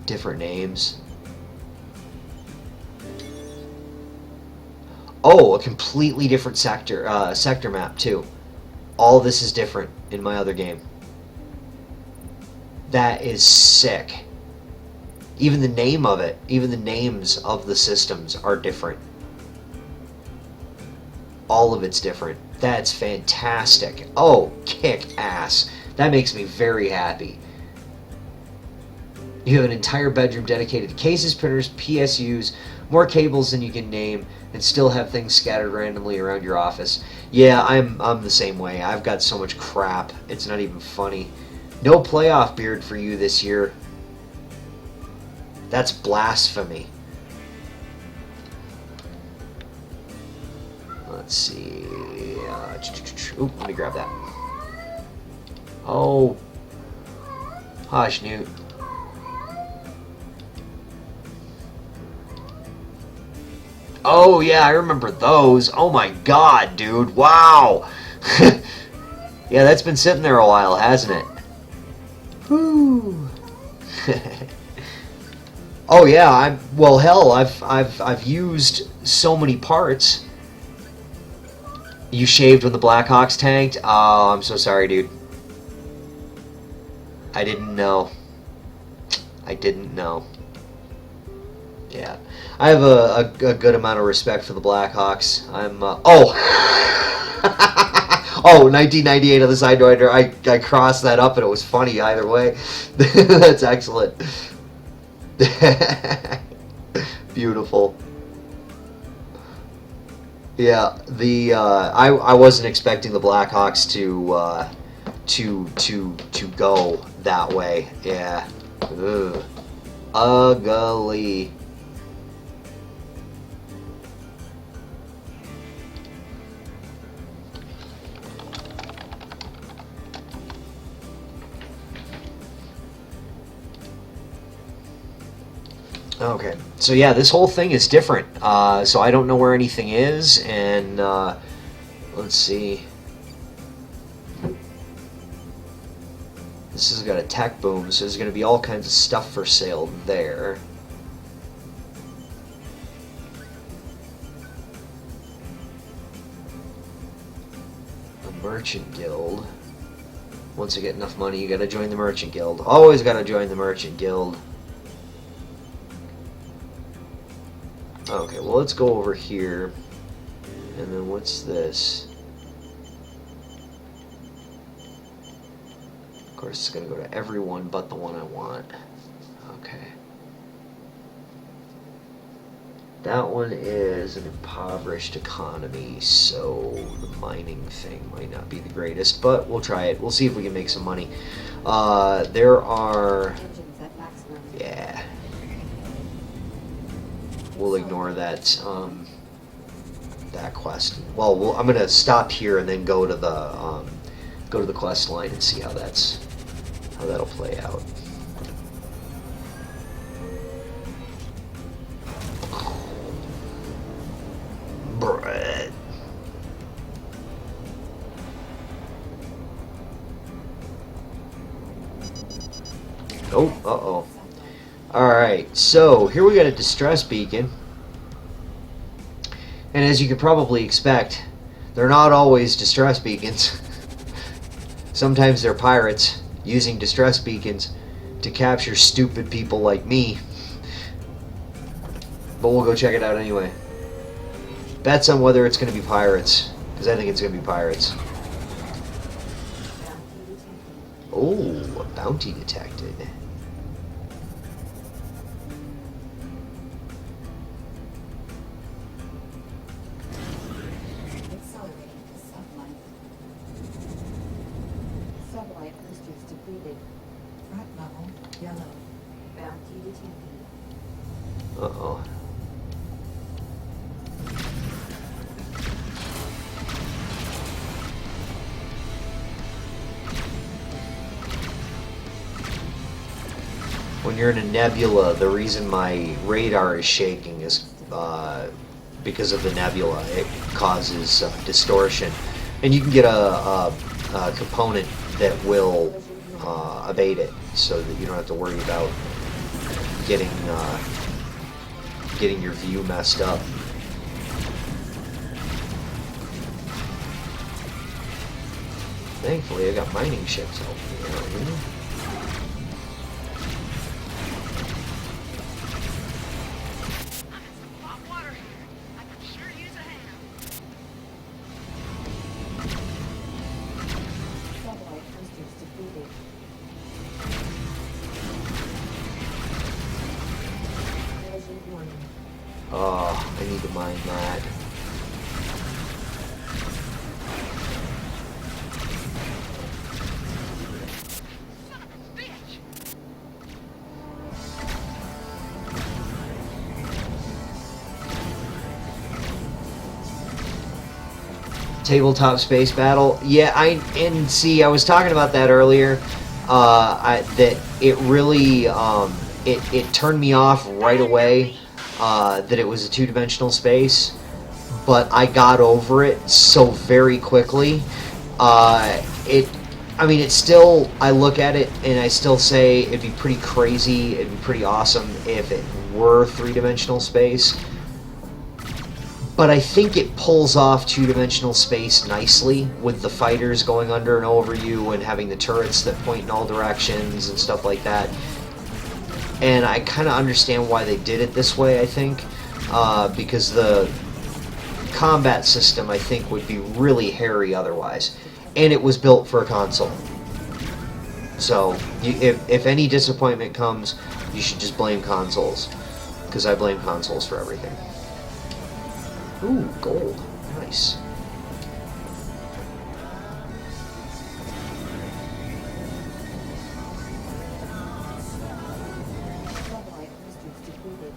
Different names. Oh, a completely different sector map too. All this is different in my other game. That is sick. Even the name of it, even the names of the systems are different. All of it's different. That's fantastic. Oh, kick ass. That makes me very happy. You have an entire bedroom dedicated to cases, printers, PSUs, more cables than you can name, and still have things scattered randomly around your office. Yeah, I'm the same way. I've got so much crap. It's not even funny. No playoff beard for you this year. That's blasphemy. Let's see. Oop, let me grab that. Oh. Hush, Newt. Oh, yeah, I remember those. Oh my god, dude. Wow. Yeah, that's been sitting there a while, hasn't it? Whew. Oh yeah, well hell, I've used so many parts. You shaved when the Blackhawks tanked? Oh, I'm so sorry, dude. I didn't know. I didn't know. Yeah. I have a good amount of respect for the Blackhawks. I'm, oh! Oh, 1998 on the Sidewinder. I crossed that up and it was funny either way. That's excellent. Beautiful. Yeah, the I wasn't expecting the Blackhawks to go that way. Yeah. Ugh. Ugly. Okay, so yeah, this whole thing is different. So I don't know where anything is, and let's see. This has got a tech boom, so there's going to be all kinds of stuff for sale there. The Merchant Guild. Once you get enough money, you got to join the Merchant Guild. Always got to join the Merchant Guild. Okay, well, let's go over here. And then what's this? Of course, it's going to go to everyone but the one I want. Okay. That one is an impoverished economy, so the mining thing might not be the greatest, but we'll try it. We'll see if we can make some money. There are... Engines at maximum. Yeah. We'll ignore that that quest. Well, I'm gonna stop here and then go to the quest line and see how that'll play out. Bread. Oh, uh-oh. Alright, so here we got a distress beacon. And as you could probably expect, they're not always distress beacons. Sometimes they're pirates using distress beacons to capture stupid people like me. But we'll go check it out anyway. Bets on whether it's going to be pirates, because I think it's going to be pirates. Oh, a bounty detected. Accelerating to sublight. Sublight boosters depleted. Threat level yellow. Bounty detected. Uh-oh. When you're in a nebula, the reason my radar is shaking is because of the nebula. It causes distortion. And you can get a component that will abate it so that you don't have to worry about getting your view messed up. Thankfully, I got mining ships helping me out here. Sublight boosters depleted. Collision warning. Oh, I need to mine that. Tabletop space battle. Yeah, and see, I was talking about that earlier. That it really it turned me off right away. That it was a two-dimensional space, but I got over it so very quickly. I mean, it's still, I look at it and I still say it'd be pretty crazy, it'd be pretty awesome if it were three-dimensional space. but I think it pulls off two-dimensional space nicely with the fighters going under and over you and having the turrets that point in all directions and stuff like that. And I kind of understand why they did it this way, I think, because the combat system, I think, would be really hairy otherwise. And it was built for a console. So, if any disappointment comes, you should just blame consoles. Because I blame consoles for everything. Ooh, gold. Nice. Satellite boosters depleted.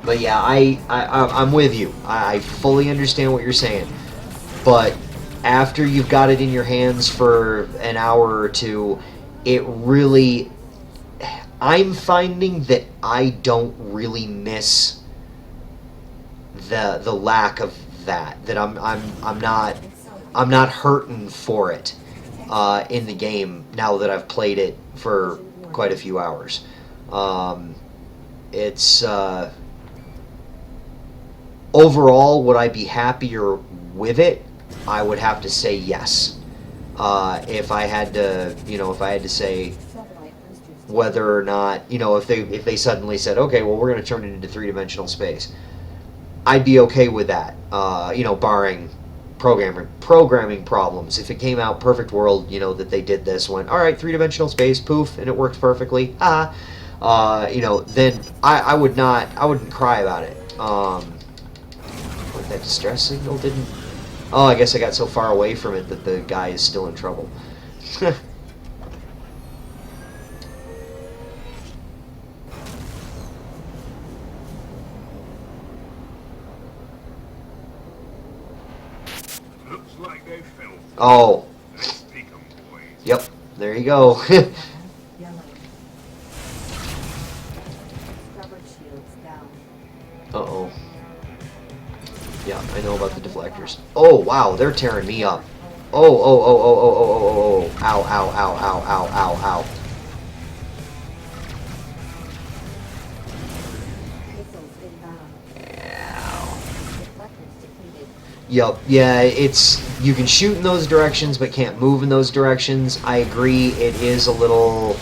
But yeah, I'm with you. I fully understand what you're saying. But after you've got it in your hands for an hour or two, it really... I'm finding that I don't really miss the lack of that. That I'm not hurting for it in the game now that I've played it for quite a few hours. It's overall, would I be happier with it? I would have to say yes. If I had to, if I had to say Satellite boosters whether or not, if they suddenly said, okay, well, we're going to turn it into three-dimensional space, I'd be okay with that. Barring programming problems. If it came out perfect world, that they did this, went, all right, three-dimensional space, poof, and it worked perfectly, then I wouldn't cry about it. That distress signal didn't... Oh, I guess I got so far away from it that the guy is still in trouble. Looks like they fell. Oh, Let's pick 'em, boys. yep, there you go. yellow. Scrubber shields down. Uh-oh. Yeah, I know about the deflectors. Oh, wow, they're tearing me up. Oh, oh, oh, oh, oh, oh, oh, oh, oh. Ow, ow, ow, ow, ow, ow, ow. Missiles inbound. Ow. Deflectors depleted. Yep, yeah, you can shoot in those directions, but can't move in those directions. I agree, it is a little...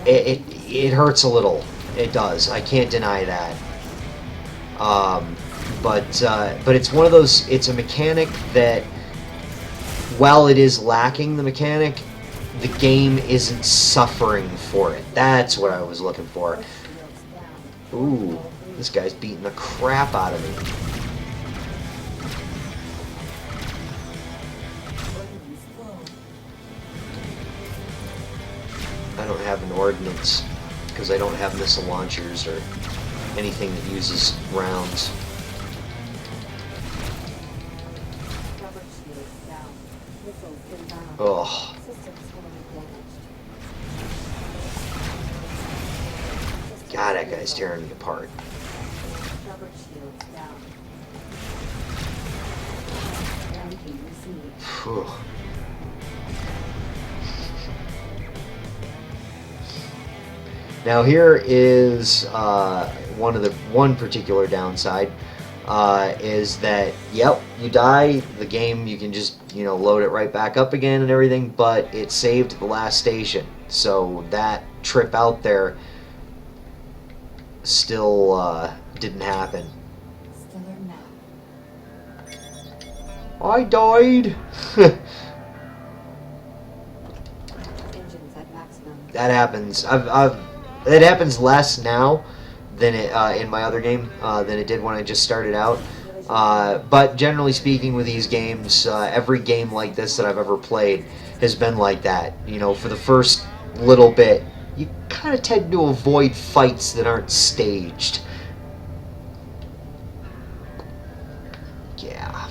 It hurts a little. It does. I can't deny that. But it's one of those... It's a mechanic that, while it is lacking the mechanic, the game isn't suffering for it. That's what I was looking for. Shields down. Ooh, this guy's beating the crap out of me. Ordnance full. I don't have an ordnance because I don't have missile launchers or anything that uses rounds. Scrubber shields down. Missiles inbound. Ugh. Systems heavily damaged. Systems God, that heavily guy's tearing me apart. Scrubber shields down. Ranking received. Phew. Now here is one particular downside is that, yep, you die, the game, you can just load it right back up again and everything, but it saved at the last station, so that trip out there still didn't happen. Stellar map. I died. Engines at maximum. That happens. It happens less now than it in my other game than it did when I just started out. But generally speaking, with these games, every game like this that I've ever played has been like that. For the first little bit, you kind of tend to avoid fights that aren't staged. Yeah.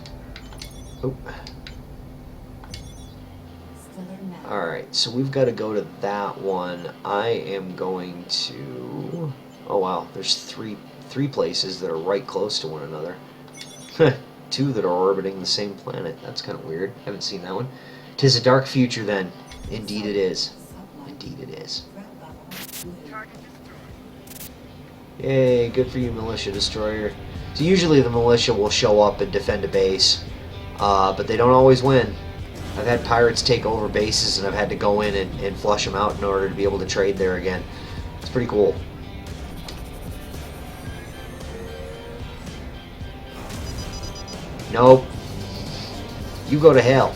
Oop. Stellar Met. Alright, so we've got to go to that one. I am going to... Oh wow, there's three places that are right close to one another. Two that are orbiting the same planet. That's kind of weird. Haven't seen that one. 'Tis a dark future then. Indeed it is. Indeed it is. Red level. Blue. Target destroyed. Yay, good for you, Militia Destroyer. So usually the Militia will show up and defend a base, but they don't always win. I've had pirates take over bases and I've had to go in and flush them out in order to be able to trade there again. It's pretty cool. Nope. You go to hell.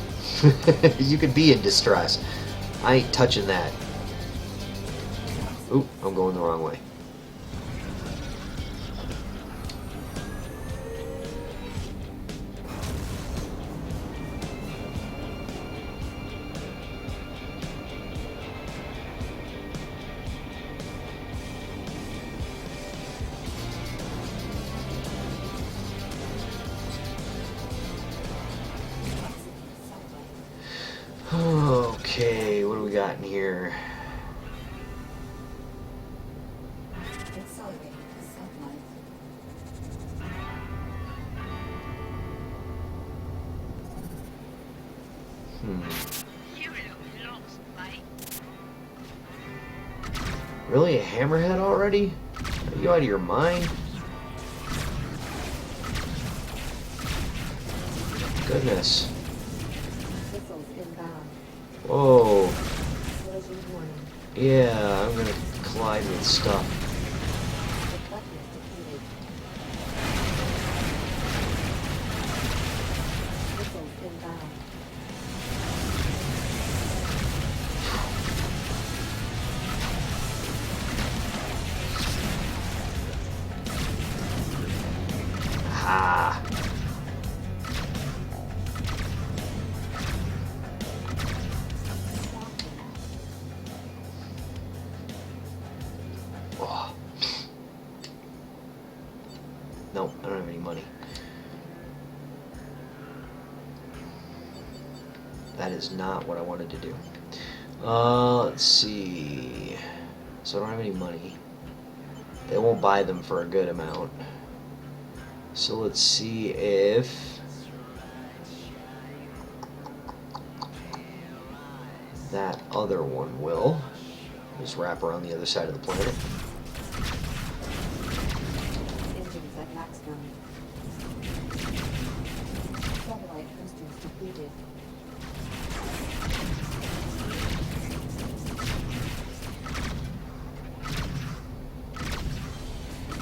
You could be in distress. I ain't touching that. Oop, I'm going the wrong way. Okay, what do we got in here? Accelerating to sunlight. You look lost, mate. Really, a hammerhead already? Are you out of your mind? Goodness. Missiles inbound. Whoa. Collision warning. Yeah, I'm gonna collide with stuff. Deflector depleted. Missiles inbound. Ah. Oh. Nope, I don't have any money. That is not what I wanted to do. Let's see. So I don't have any money. They won't buy them for a good amount. So let's see if that other one will. Just wrap around the other side of the planet. Engines at maximum. Satellite boosters depleted.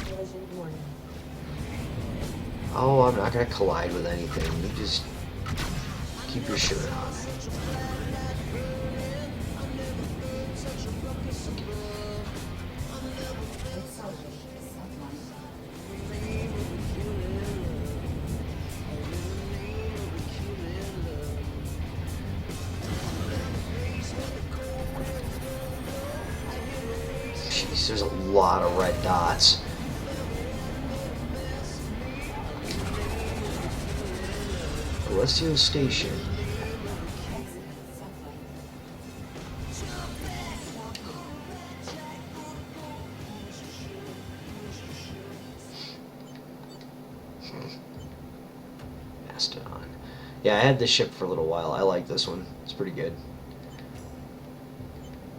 Collision warning. Oh, I'm not gonna collide with anything. You just keep your shirt on. Accelerating to sunlight. Jeez, there's a lot of red dots. Alessio Station. Exit satellite. Mastodon. Yeah, I had this ship for a little while. I like this one. It's pretty good.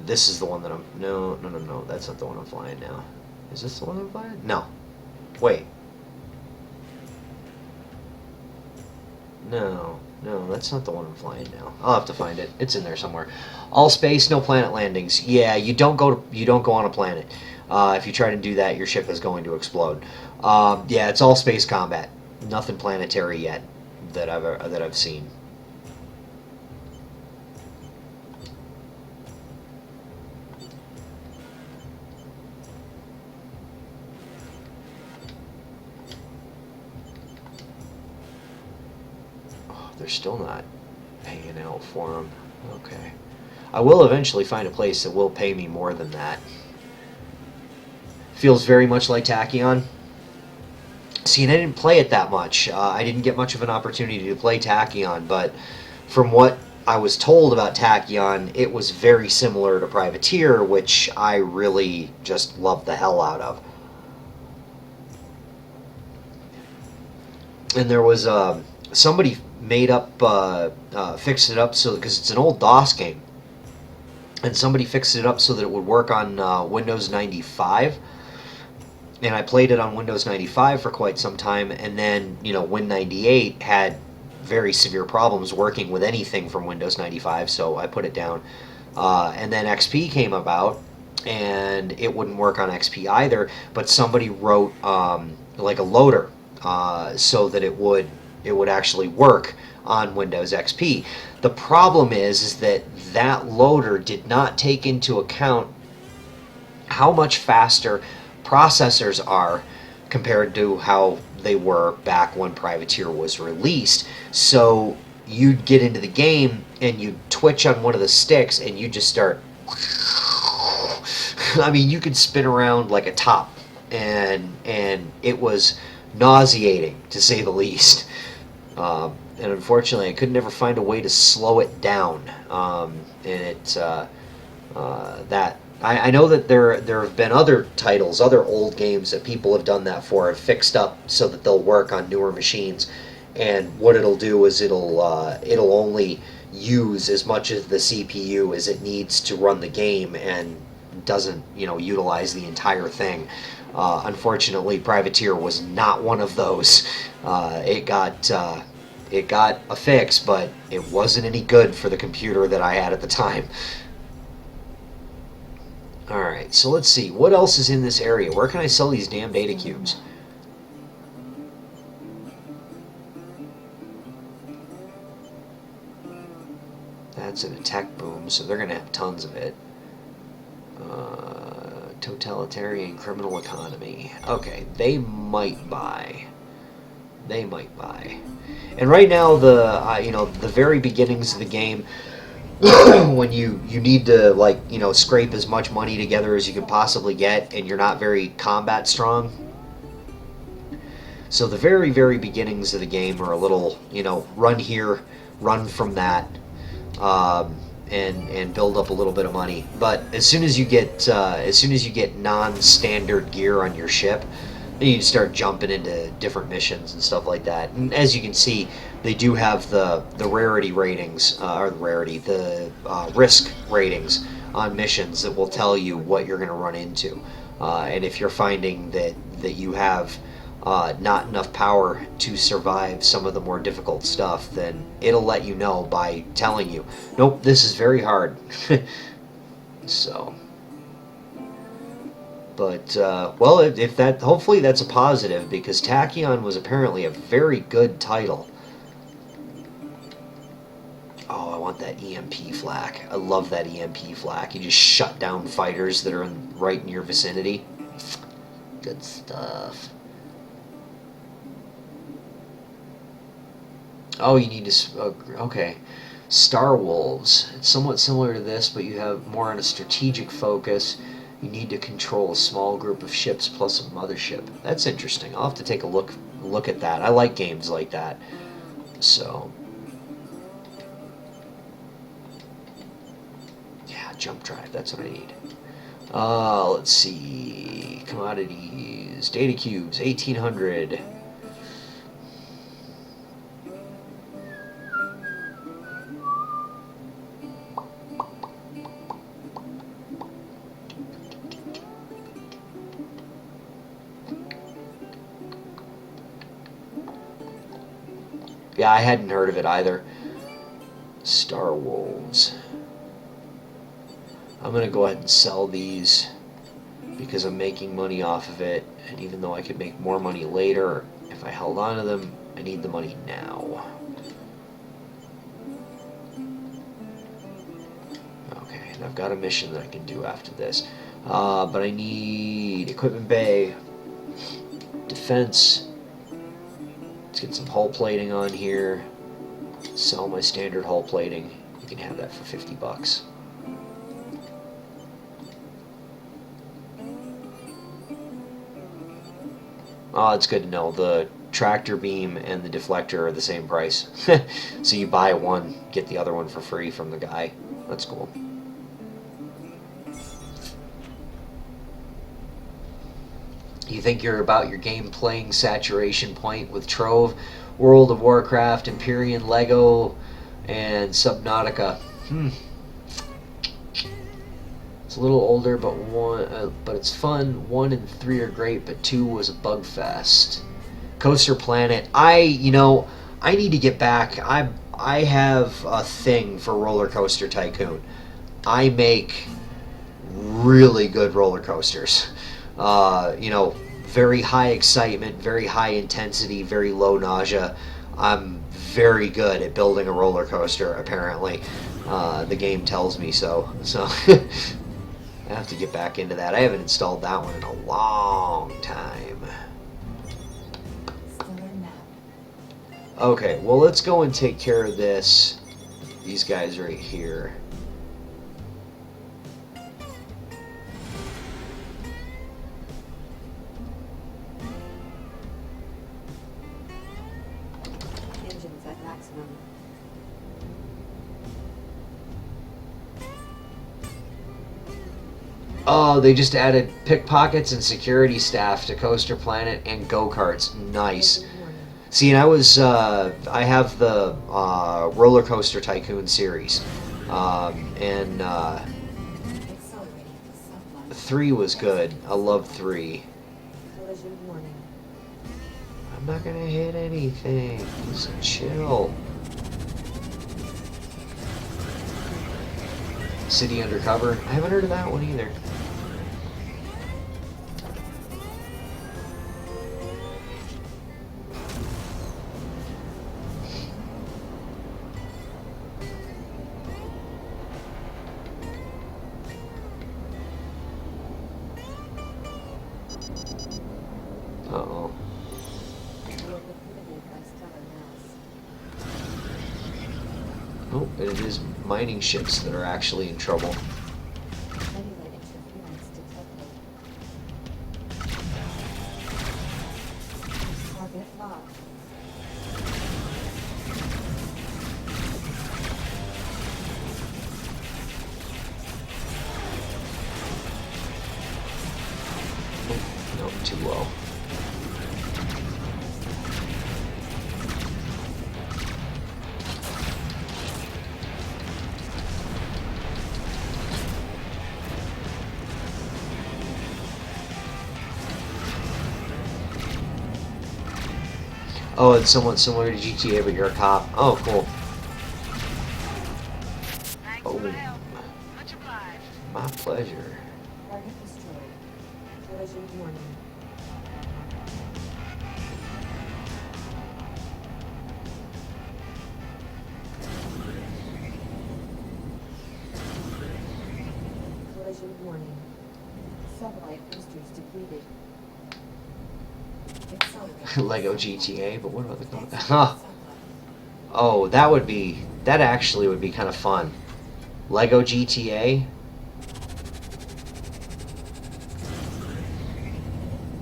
This is the one that I'm... No. That's not the one I'm flying now. Is this the one I'm flying? No. Wait. No, that's not the one I'm flying now. I'll have to find it. It's in there somewhere. All space, no planet landings. Yeah, you don't go on a planet. If you try to do that, your ship is going to explode. Yeah, it's all space combat. Nothing planetary yet that I've seen. They're still not paying out for them. Okay. I will eventually find a place that will pay me more than that. Feels very much like Tachyon. See, and I didn't play it that much. I didn't get much of an opportunity to play Tachyon, but from what I was told about Tachyon, it was very similar to Privateer, which I really just loved the hell out of. And there was somebody made up, fixed it up so, because it's an old DOS game, and somebody fixed it up so that it would work on Windows 95. And I played it on Windows 95 for quite some time, and then, you know, Win 98 had very severe problems working with anything from Windows 95, so I put it down. And then XP came about, and it wouldn't work on XP either, but somebody wrote like a loader so that it would actually work on Windows XP. The problem is that that loader did not take into account how much faster processors are compared to how they were back when Privateer was released. So you'd get into the game and you'd twitch on one of the sticks and you just start I mean, you could spin around like a top, and it was nauseating, to say the least. And unfortunately, I could never find a way to slow it down. I know that there have been other titles, other old games that people have done that for, have fixed up so that they'll work on newer machines. And what it'll do is it'll only use as much of the CPU as it needs to run the game, and doesn't, you know, utilize the entire thing. Unfortunately, Privateer was not one of those. It got a fix, but it wasn't any good for the computer that I had at the time. Alright, so let's see. What else is in this area? Where can I sell these damn data cubes? That's an attack boom, so they're going to have tons of it. Totalitarian criminal economy. Okay, they might buy. They might buy. And right now, the very beginnings of the game, when you need to, like, you know, scrape as much money together as you can possibly get, and you're not very combat strong. So the very, very beginnings of the game are a little, you know, run here, run from that, and build up a little bit of money. But as soon as you get non-standard gear on your ship, then you start jumping into different missions and stuff like that. And as you can see, they do have the rarity ratings, the risk ratings on missions that will tell you what you're going to run into. And if you're finding that you have not enough power to survive some of the more difficult stuff, then it'll let you know by telling you, nope, this is very hard. So, but well, if that, hopefully that's a positive, because Tachyon was apparently a very good title. Oh, I want that EMP flak. I love that EMP flak. You just shut down fighters that are right in your vicinity. Good stuff. Oh, you need to... okay. Star Wolves. It's somewhat similar to this, but you have more on a strategic focus. You need to control a small group of ships plus a mothership. That's interesting. I'll have to take a look at that. I like games like that. So... yeah, jump drive. That's what I need. Let's see. Commodities. Data cubes. 1800. Yeah, I hadn't heard of it either. Star Wolves. I'm going to go ahead and sell these because I'm making money off of it, and even though I could make more money later, if I held on to them, I need the money now. Okay, and I've got a mission that I can do after this. But I need equipment bay, defense. Let's get some hull plating on here. Sell my standard hull plating. You can have that for 50 bucks. Oh, it's good to know. The tractor beam and the deflector are the same price. So you buy one, get the other one for free from the guy. That's cool. You think you're about your game playing saturation point with Trove, World of Warcraft, Empyrean, Lego, and Subnautica. It's a little older, but it's fun. 1 and 3 are great, but 2 was a bug fest. Coaster Planet. I need to get back. I have a thing for Roller Coaster Tycoon. I make really good roller coasters. Very high excitement, very high intensity, very low nausea. I'm very good at building a roller coaster, apparently. The game tells me so. So I have to get back into that. I haven't installed that one in a long time. Stellar map. Okay, well, let's go and take care of this. These guys right here. Engines at maximum. Oh, they just added pickpockets and security staff to Coaster Planet and go-karts. Nice. Collision warning. See, and I have the Roller Coaster Tycoon series. And Accelerating to sublight. 3 was good. I love 3. Collision warning. I'm not gonna hit anything. Just chill. City Undercover. I haven't heard of that one either. Uh-oh. You are liquidated by stellar mass. Oh, and it is mining ships that are actually in trouble. Cellular interference detected. Target locked. No, too low. Oh, it's somewhat similar to GTA, but you're a cop. Oh, cool. Thanks Oh. for the help. Much obliged. My pleasure. Target destroyed. Collision warning. Collision warning. Sublight boosters depleted. Accelerating. Lego GTA, but what about the... Huh. Oh, that actually would be kind of fun. Lego GTA?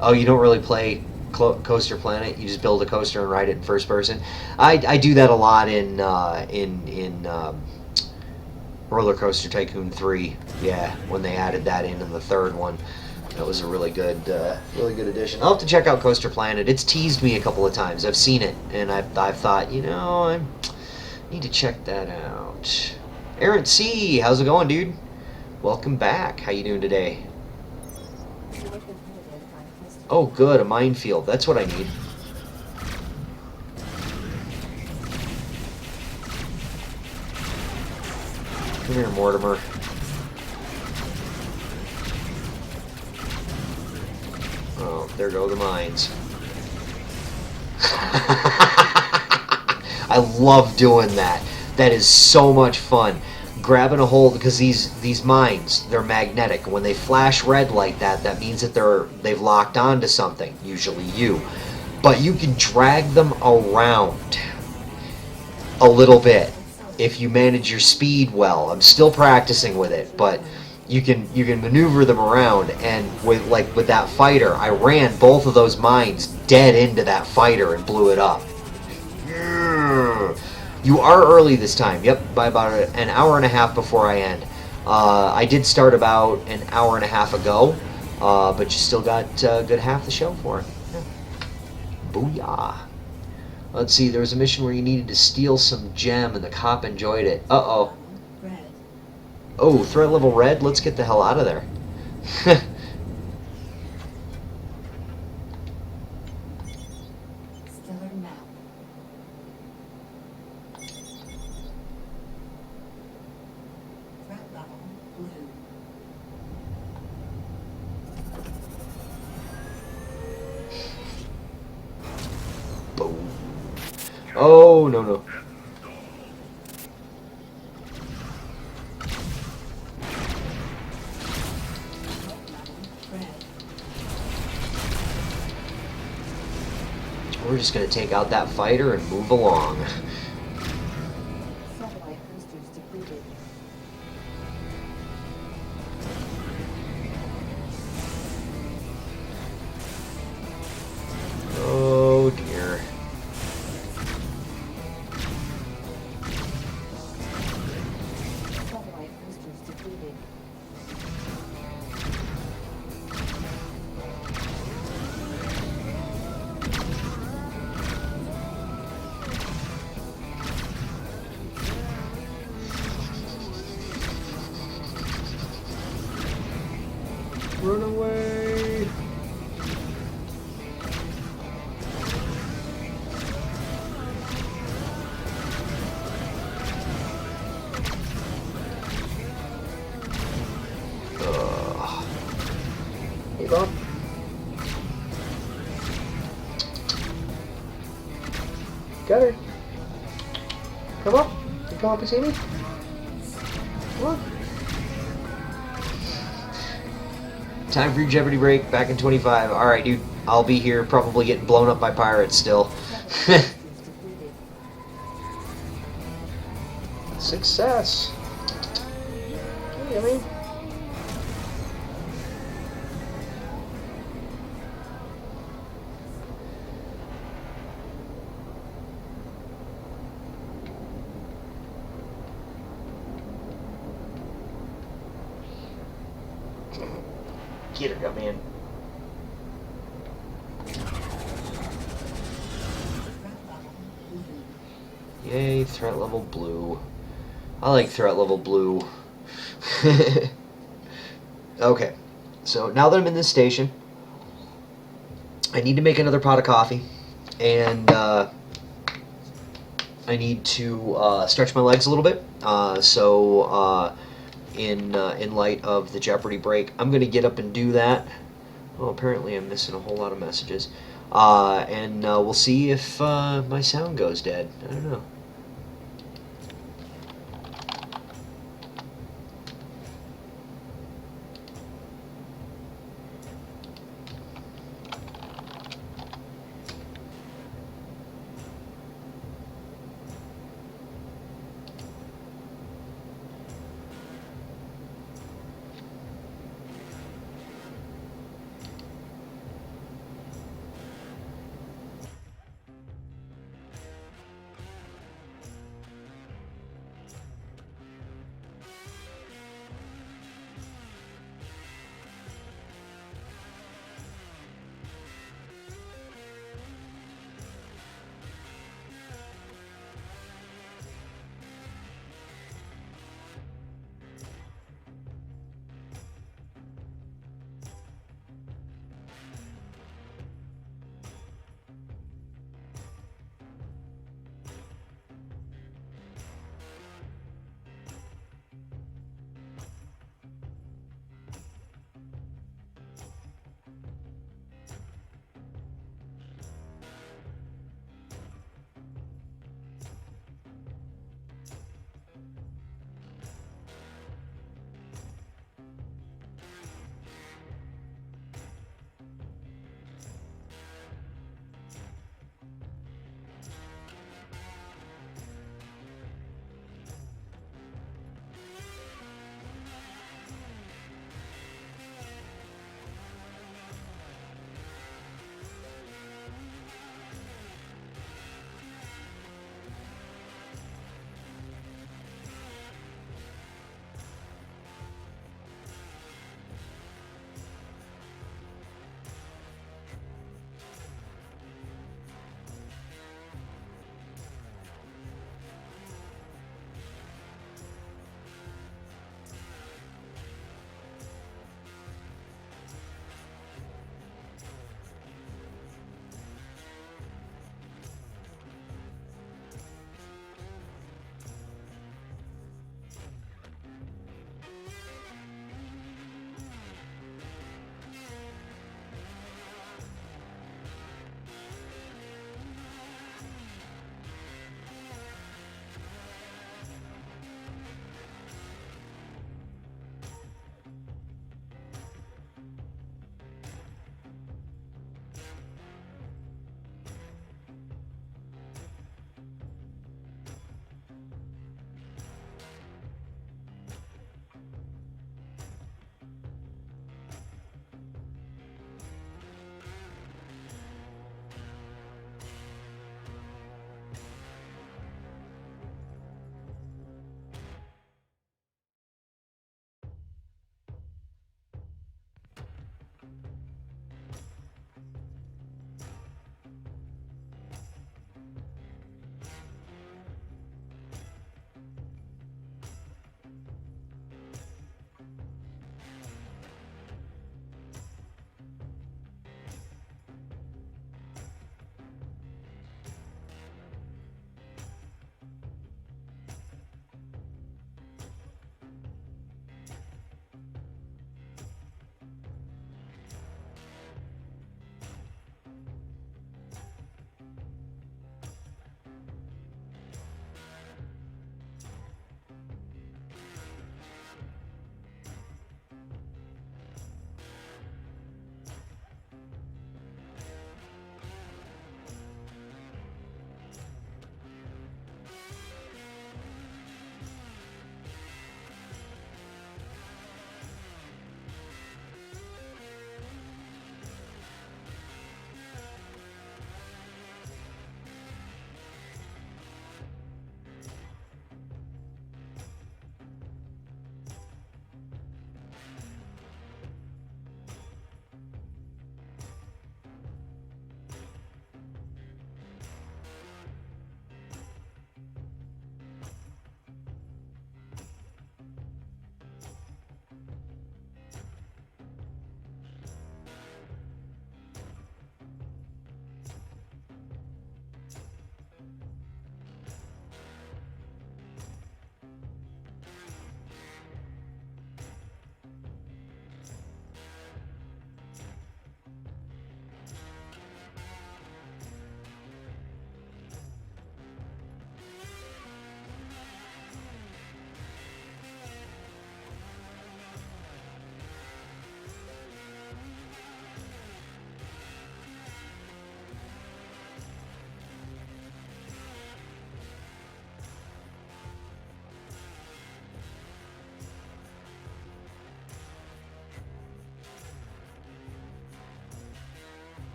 Oh, you don't really play Coaster Planet? You just build a coaster and ride it in first person? I do that a lot in Roller Coaster Tycoon 3. Yeah, when they added that in the third one. That was a really good addition. I'll have to check out Coaster Planet. It's teased me a couple of times. I've seen it, and I've thought, I need to check that out. Aaron C, how's it going, dude? Welcome back. How you doing today? You are competitive by customer. Oh, good, a minefield. That's what I need. Come here, Mortimer. Oh, there go the mines. I love doing that. That is so much fun. Grabbing a hold, because these mines, they're magnetic. When they flash red like that, that means that they've locked onto something, usually you. But you can drag them around a little bit if you manage your speed well. I'm still practicing with it, but you can maneuver them around, and with that fighter, I ran both of those mines dead into that fighter and blew it up. You are early this time. Yep, by about an hour and a half before I end. I did start about an hour and a half ago, but you still got a good half the show for it. Yeah. Booyah. Let's see, there was a mission where you needed to steal some gem and the cop enjoyed it. Uh-oh. Red. Oh, threat level red? Let's get the hell out of there. Stellar map. Threat level blue. Boom. Oh, no, no. Red. We're just going to take out that fighter and move along. Satellite boosters depleted. Oh, dear. Satellite boosters depleted. Run away! Hey, Bob. Got her. Come up. You come up and see me? Come on. Time for your Jeopardy break. Back in 25. Alright, dude. I'll be here probably getting blown up by pirates still. Satellite boosters depleted. Success. I mean... Get her, got man. Threat level blue. Yay, threat level blue. I like threat level blue. Okay, so now that I'm in this station, I need to make another pot of coffee, and I need to stretch my legs a little bit. In light of the Jeopardy break, I'm going to get up and do that. Oh, apparently I'm missing a whole lot of messages. And we'll see if my sound goes dead. I don't know.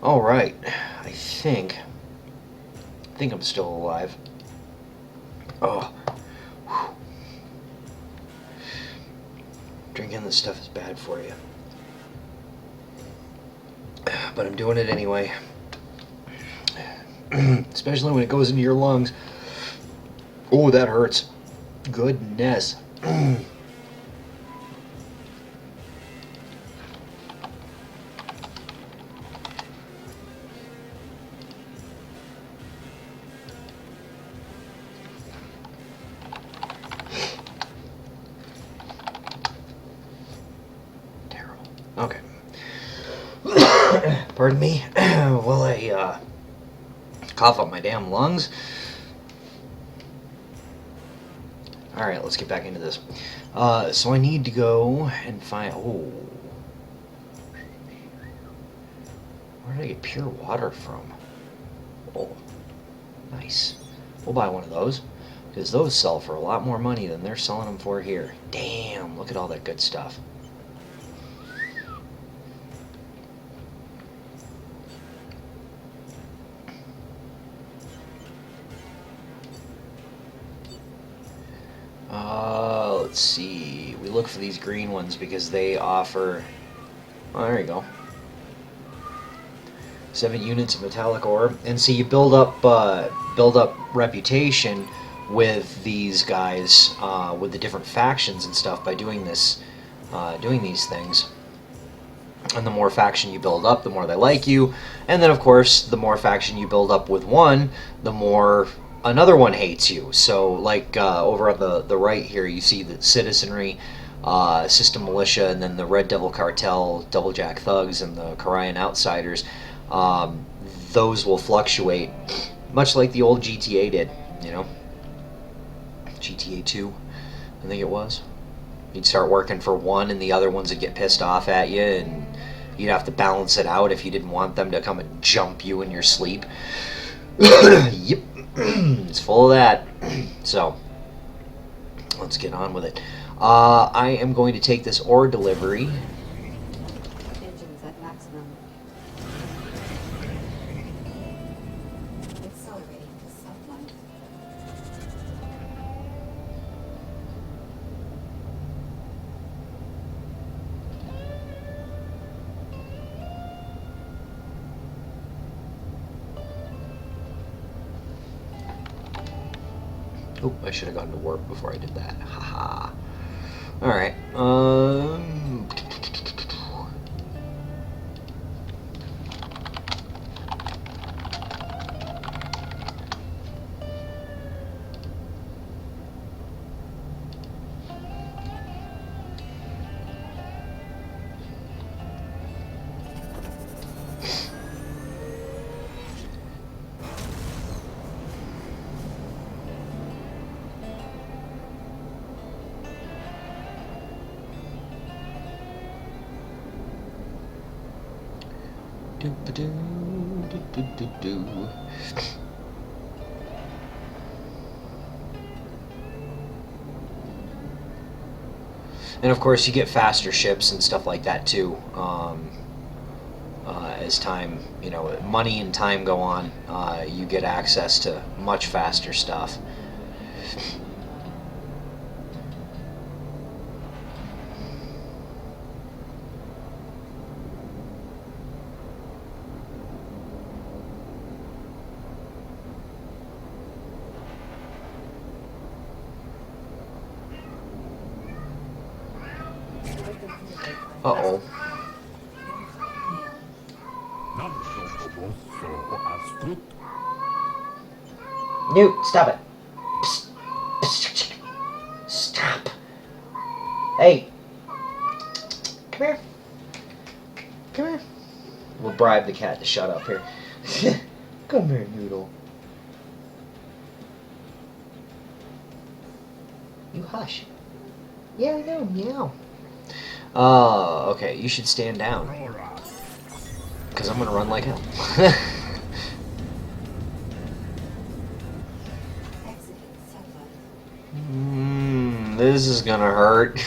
All right, I think I'm still alive. Oh, whew. Drinking this stuff is bad for you, but I'm doing it anyway. Especially when it goes into your lungs. Oh, that hurts. Goodness. Terrible. Okay. Pardon me. Well, I cough up my damn lungs. Alright, let's get back into this. So I need to go and find... Oh. Where did I get pure water from? Oh. Nice. We'll buy one of those. Because those sell for a lot more money than they're selling them for here. Damn, look at all that good stuff. Let's see. We look for these green ones because they offer... Oh, there you go. 7 units of metallic ore, and so you build up reputation with these guys, with the different factions and stuff by doing this, doing these things. And the more faction you build up, the more they like you, and then of course the more faction you build up with one, the more another one hates you. So like over on the right here, you see the Citizenry, System Militia, and then the Red Devil Cartel, Doublejack Thugs, and the Karayan Outsiders. Those will fluctuate, much like the old GTA did, you know? GTA 2, I think it was. You'd start working for one, and the other ones would get pissed off at you, and you'd have to balance it out if you didn't want them to come and jump you in your sleep. Yep, it's full of that. So, let's get on with it. I am going to take this ore delivery. Engines at maximum. Accelerating to sublight. Oh, I should have gone to warp before I did that. Haha. Alright. And of course you get faster ships and stuff like that too, as time, you know, money and time go on, you get access to much faster stuff. Uh-oh. Newt, stop it. Psst. Psst. Stop. Hey. Come here. Come here. We'll bribe the cat to shut up here. Come here, Noodle. You hush. Yeah, I know, meow. Okay, you should stand down. Because I'm gonna run like hell. This is gonna hurt.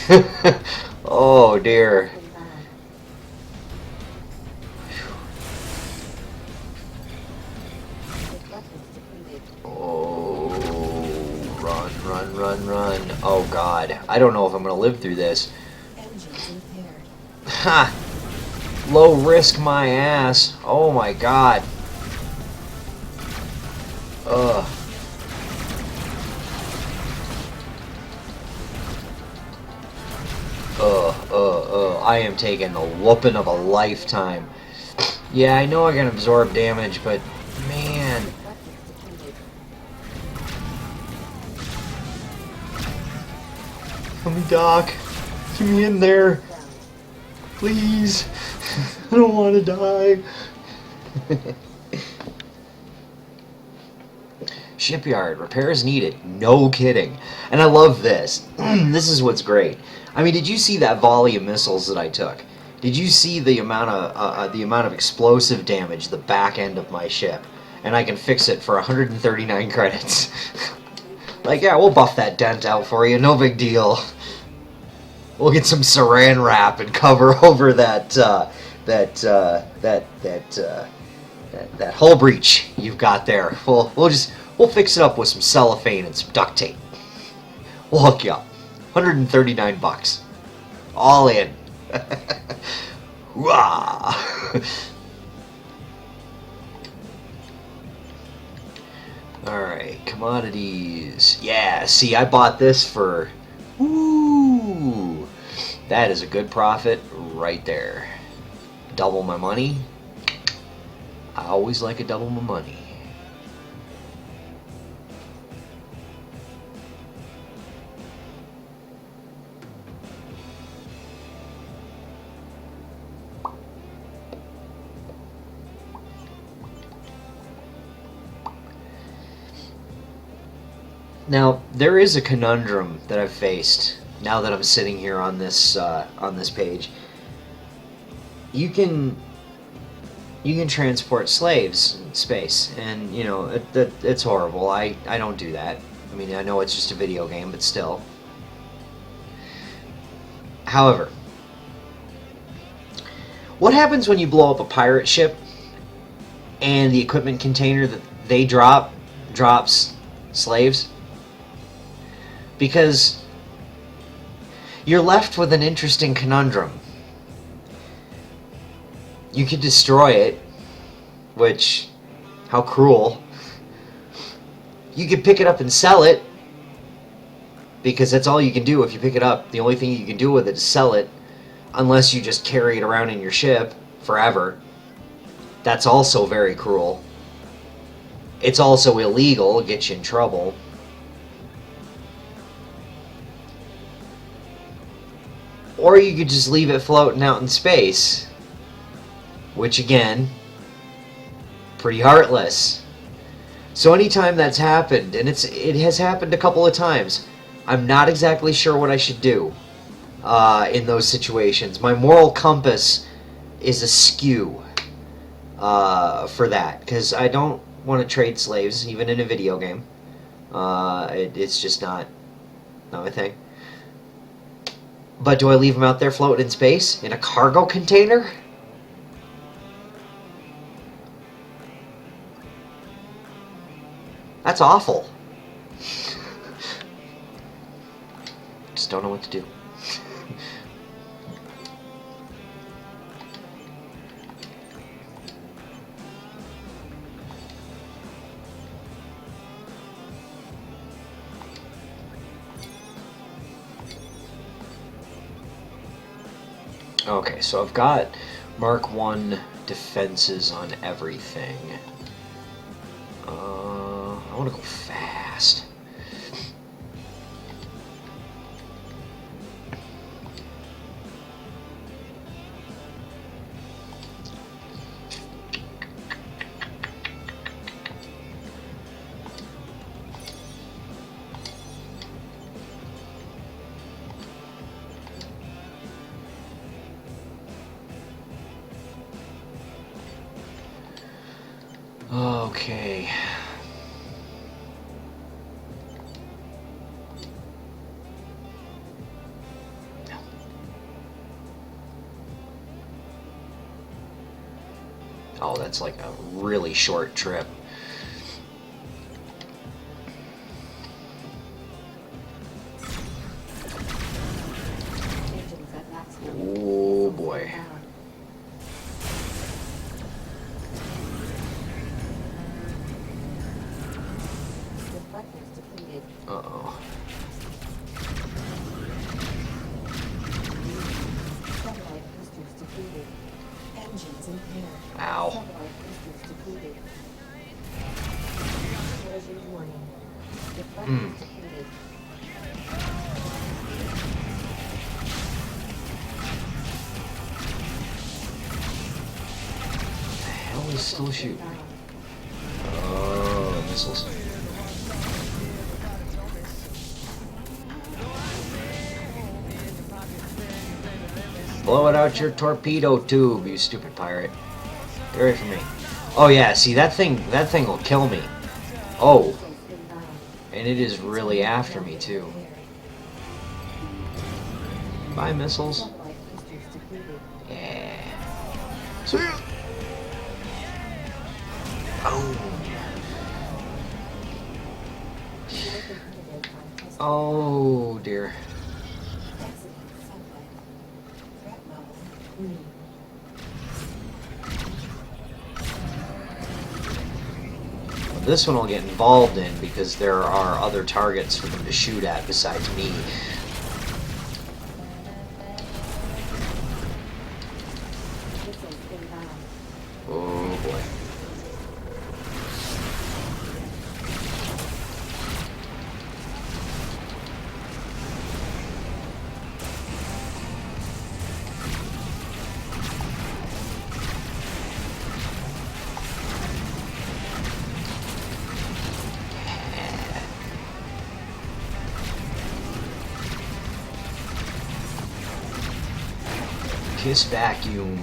Oh dear. run, run. Oh god. I don't know if I'm gonna live through this. Engines impaired. Ha! Low risk my ass. Oh my god. Ugh. I am taking the whooping of a lifetime. Yeah, I know I can absorb damage, but man. Let me, Doc. Get me in there. Please. I don't want to die. Shipyard. Repairs needed. No kidding. And I love this. This is what's great. I mean, did you see that volley of missiles that I took? Did you see the amount of explosive damage the back end of my ship? And I can fix it for 139 credits. Like, yeah, we'll buff that dent out for you. No big deal. We'll get some saran wrap and cover over that hull breach you've got there. We'll fix it up with some cellophane and some duct tape. We'll hook you up. 139 bucks. All in. Wah! Alright, commodities. Yeah, see, I bought this for... Ooh! That is a good profit right there. Double my money. I always like a double my money. Now, there is a conundrum that I've faced now that I'm sitting here on this page. You can transport slaves in space, and you know it's horrible. I don't do that. I mean, I know it's just a video game, but still. However, what happens when you blow up a pirate ship and the equipment container that they drops slaves? Because you're left with an interesting conundrum. You could destroy it, which, how cruel. You could pick it up and sell it, because that's all you can do if you pick it up. The only thing you can do with it is sell it, unless you just carry it around in your ship forever. That's also very cruel. It's also illegal, it gets you in trouble. Or you could just leave it floating out in space, which again, pretty heartless. So anytime that's happened, and it has happened a couple of times, I'm not exactly sure what I should do in those situations. My moral compass is askew for that, because I don't want to trade slaves, even in a video game. It's just not my thing. But do I leave them out there floating in space? In a cargo container? That's awful. Just don't know what to do. Okay, so I've got Mark 1 defenses on everything. I want to go fast. Okay. Oh, that's like a really short trip. Hmm. The hell is still shooting me? Oh, missiles. Blow it out your torpedo tube, you stupid pirate. Get away from me. Oh yeah, see that thing will kill me. Oh. And it is really after me too. Bye, missiles. Yeah. See ya. Oh dear. Well, this one will get involved in because there are other targets for them to shoot at besides me. Oh boy. Kiss vacuum.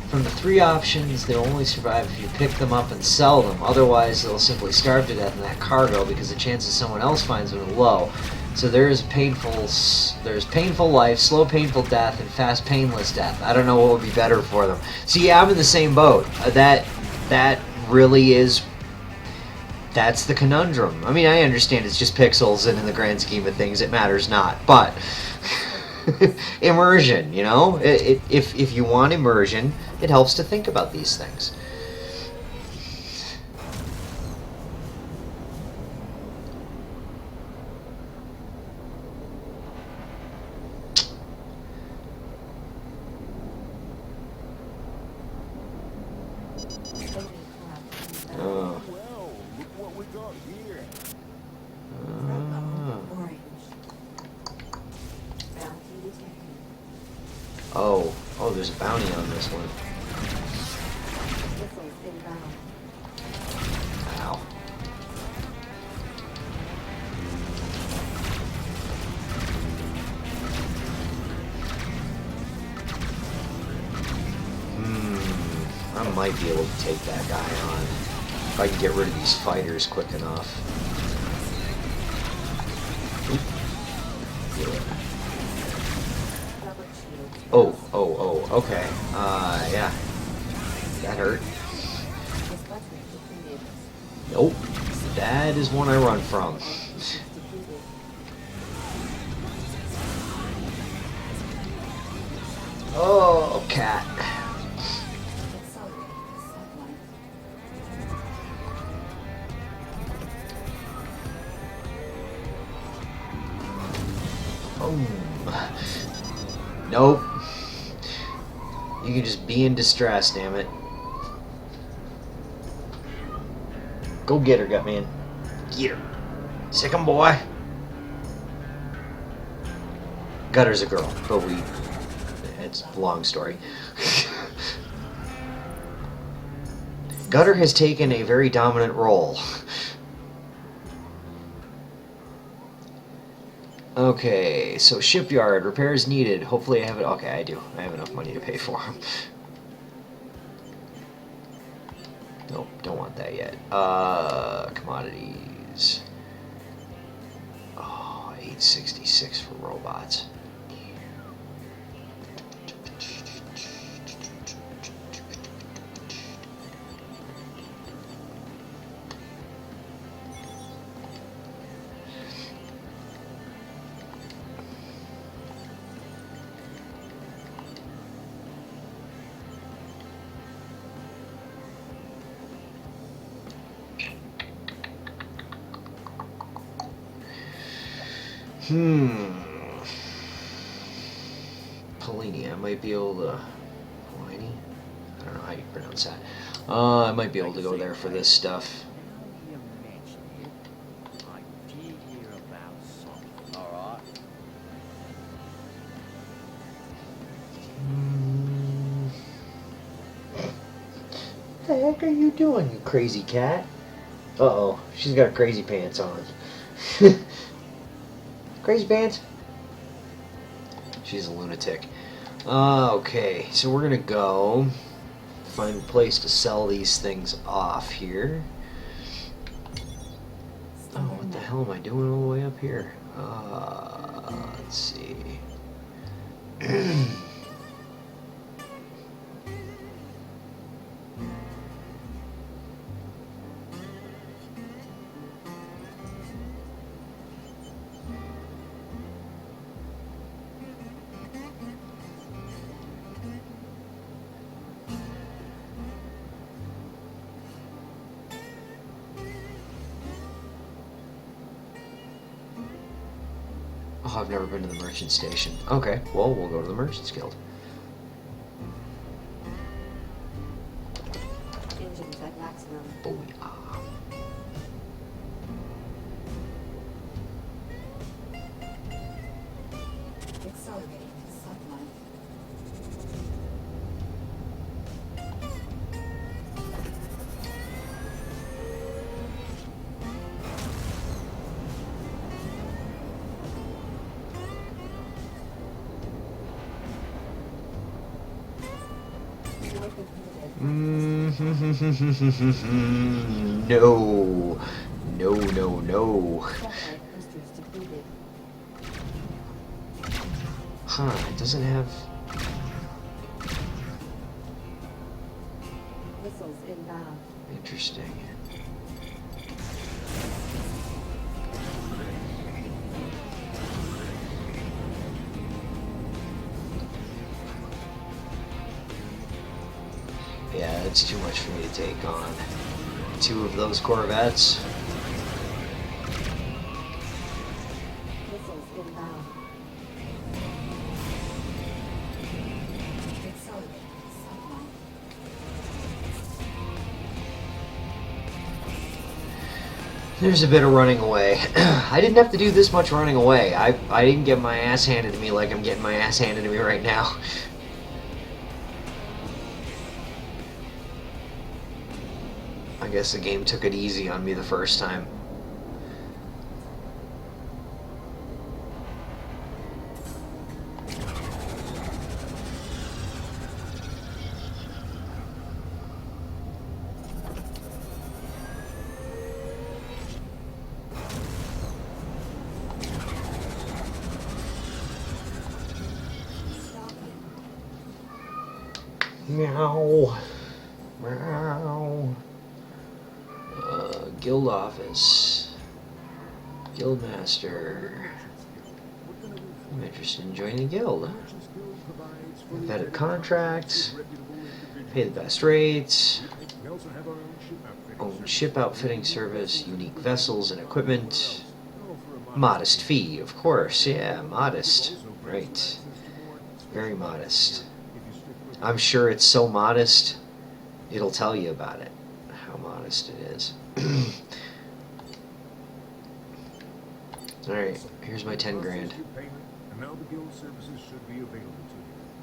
From the 3 options, they'll only survive if you pick them up and sell them. Otherwise, they'll simply starve to death in that cargo because the chances someone else finds them are low. So there's painful life, slow painful death, and fast painless death. I don't know what would be better for them. See, I'm in the same boat. That really is. That's the conundrum. I mean, I understand it's just pixels, and in the grand scheme of things, it matters not. But immersion, you know, if you want immersion, it helps to think about these things. Oh. Oh, there's a bounty on this one. Ow. I might be able to take that guy on if I can get rid of these fighters quick enough. Yeah. Oh, okay. Yeah. That hurt. Nope. That is one I run from. Oh, cat. Nope. You can just be in distress, damn it. Go get her, Gutman. Get her. Sick 'em, boy. Gutter's a girl, but it's a long story. Gutter has taken a very dominant role. Okay, so shipyard, repairs needed. Hopefully I have it. Okay, I do. I have enough money to pay for them. Nope, don't want that yet. Commodities. Oh, 866 for robots. Polini, I might be able to... Polini? I don't know how you pronounce that. I might be able to go there for this stuff. fuck are you doing, you crazy cat? Uh-oh, she's got crazy pants on. Crazy pants? She's a lunatic. Okay, so we're gonna go find a place to sell these things off here. Oh, what the hell am I doing all the way up here? Let's see. Oh, I've never been to the merchant station. Okay, well, we'll go to the Merchants Guild. Engines at maximum. Booyah. Accelerating to sunlight. No. No, no, no. Satellite boosters depleted. Huh, it doesn't have... Missiles inbound. Interesting. Yeah, it's too much for me to take on. 2 of those Corvettes. Missiles inbound. Accelerating to sunlight. There's a bit of running away. I didn't have to do this much running away. I didn't get my ass handed to me like I'm getting my ass handed to me right now. I guess the game took it easy on me the first time. Meow. Meow. Guild office. Guildmaster. I'm interested in joining the guild. Vetted contracts. Pay the best rates. Own ship outfitting service. Unique vessels and equipment. Modest fee, of course. Yeah, modest. Right. Very modest. I'm sure it's so modest, it'll tell you about it. How modest it is. Alright, here's my 10 grand. And now the guild services should be available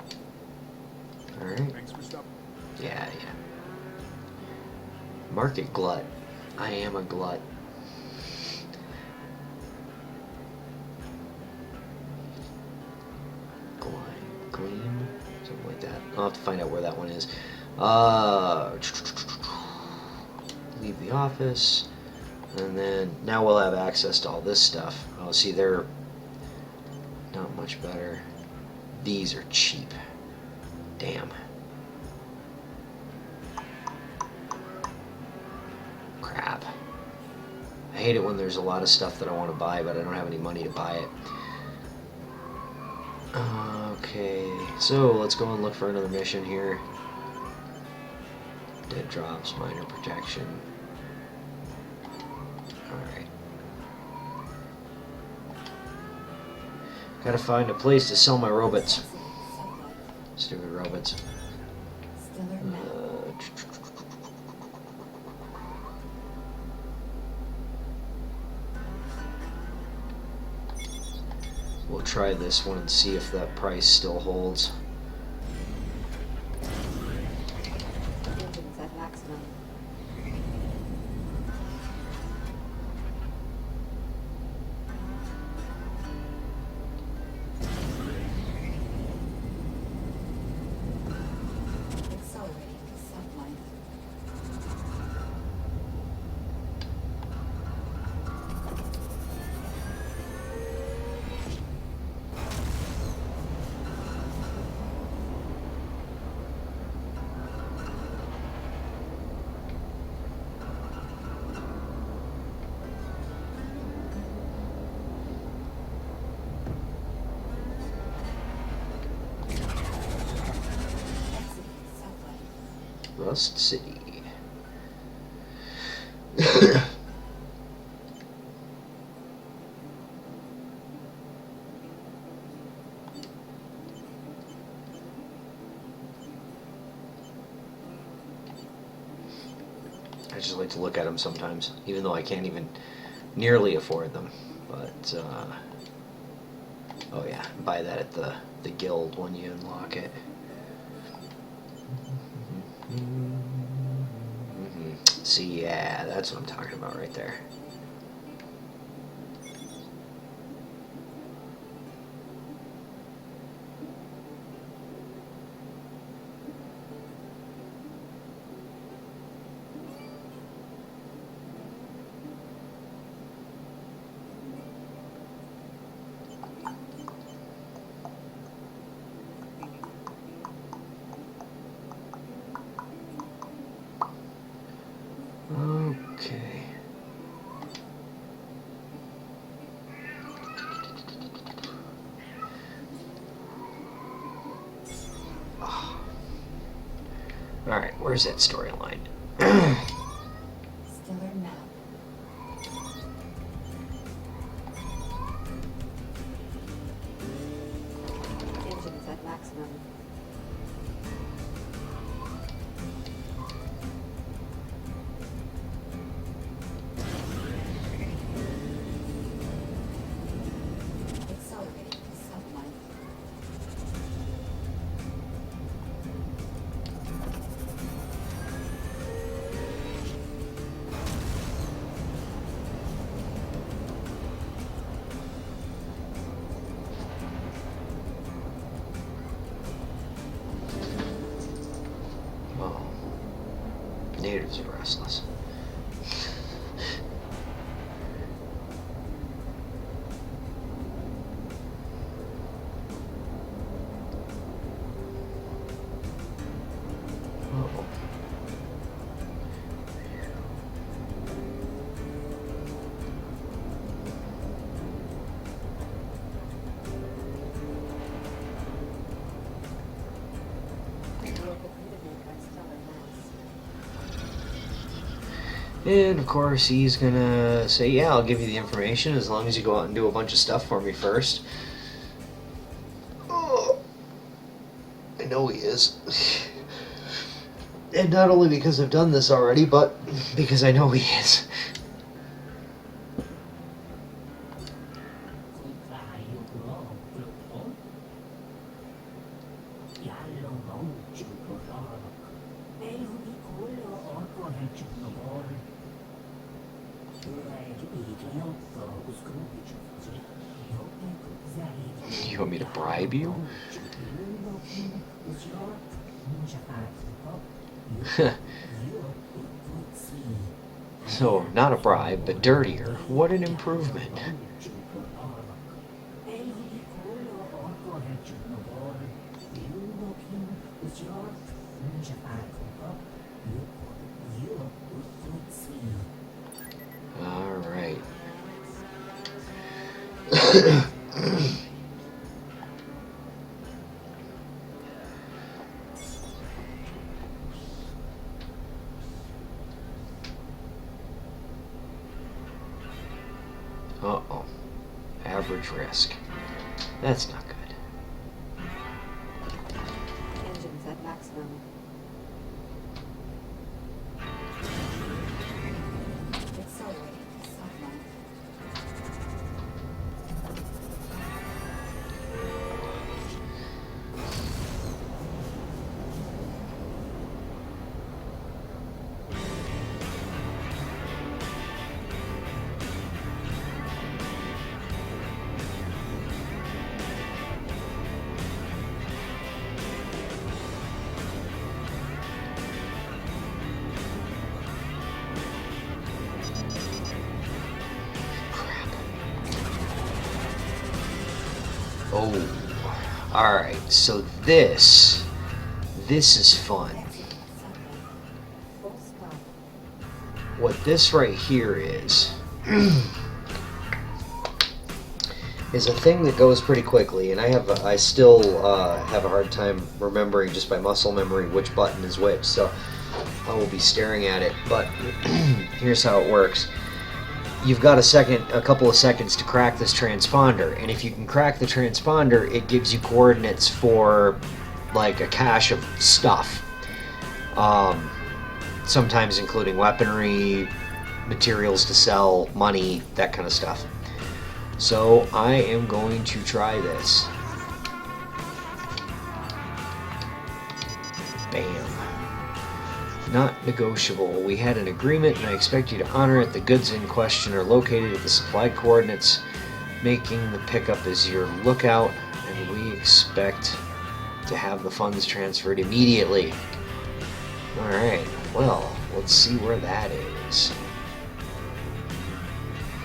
to you. Alright. Thanks for stopping. Yeah. Market glut. I am a glut. Gleam? Something like that. I'll have to find out where that one is. Leave the office. And then, now we'll have access to all this stuff. Oh, see, they're not much better. These are cheap. Damn. Crap. I hate it when there's a lot of stuff that I want to buy, but I don't have any money to buy it. Okay, so let's go and look for another mission here. Dead drops, minor protection. Alright. Gotta find a place to sell my robots. Stupid robots. Stellar map. We'll try this one and see if that price still holds. Engines at maximum. Rust City. I just like to look at them sometimes, even though I can't even nearly afford them. But, oh yeah, buy that at the guild when you unlock it. See, yeah, that's what I'm talking about right there. Okay. Oh. All right, where's that storyline? Stellar map. Engines at maximum. Accelerating to sublight. Oh, natives are restless. Uh-oh. You are defeated by stellar mass. And of course, he's gonna say, "Yeah, I'll give you the information as long as you go out and do a bunch of stuff for me first." Oh, I know he is. And not only because I've done this already, but because I know he is. You want me to bribe you? So, not a bribe, but dirtier. What an improvement. All right. Uh-oh. Average risk. That's not good. Engines at maximum. Accelerating to sublight. Oh. Alright, so this is fun. Exit sublight. Full stop. What this right here is a thing that goes pretty quickly, and I still have a hard time remembering just by muscle memory which button is which. So will be staring at it, but here's how it works. You've got a couple of seconds to crack this transponder, and if you can crack the transponder, it gives you coordinates for like a cache of stuff. Sometimes including weaponry, materials to sell, money, that kind of stuff. So I am going to try this. Bam. Not negotiable. We had an agreement and I expect you to honor it. The goods in question are located at the supplied coordinates, making the pickup as your lookout, and we expect to have the funds transferred immediately. Alright, well, let's see where that is.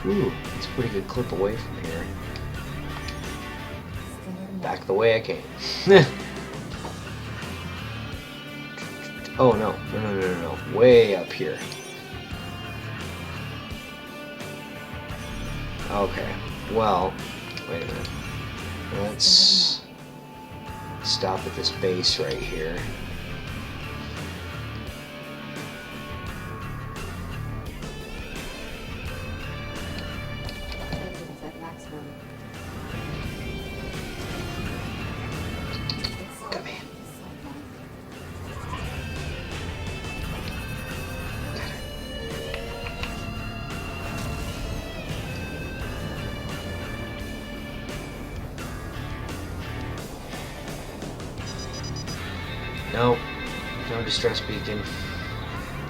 Ooh, it's a pretty good clip away from here. Back the way I came. Oh, no. No. Way up here. Okay. Well, wait a minute. Let's stop at this base right here. Engines at maximum. Come in. No. No distress beacon.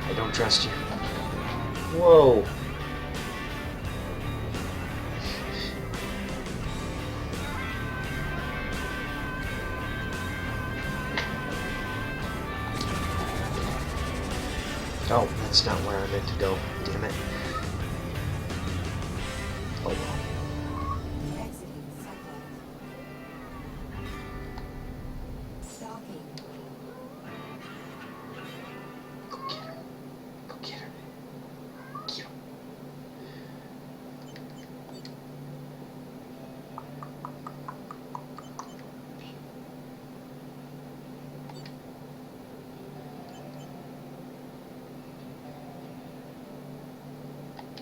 I don't trust you. Whoa. Oh, that's not where I meant to go. Damn it. Oh well. Exiting satellite. Stalking. Go get her. Go get her. Get him.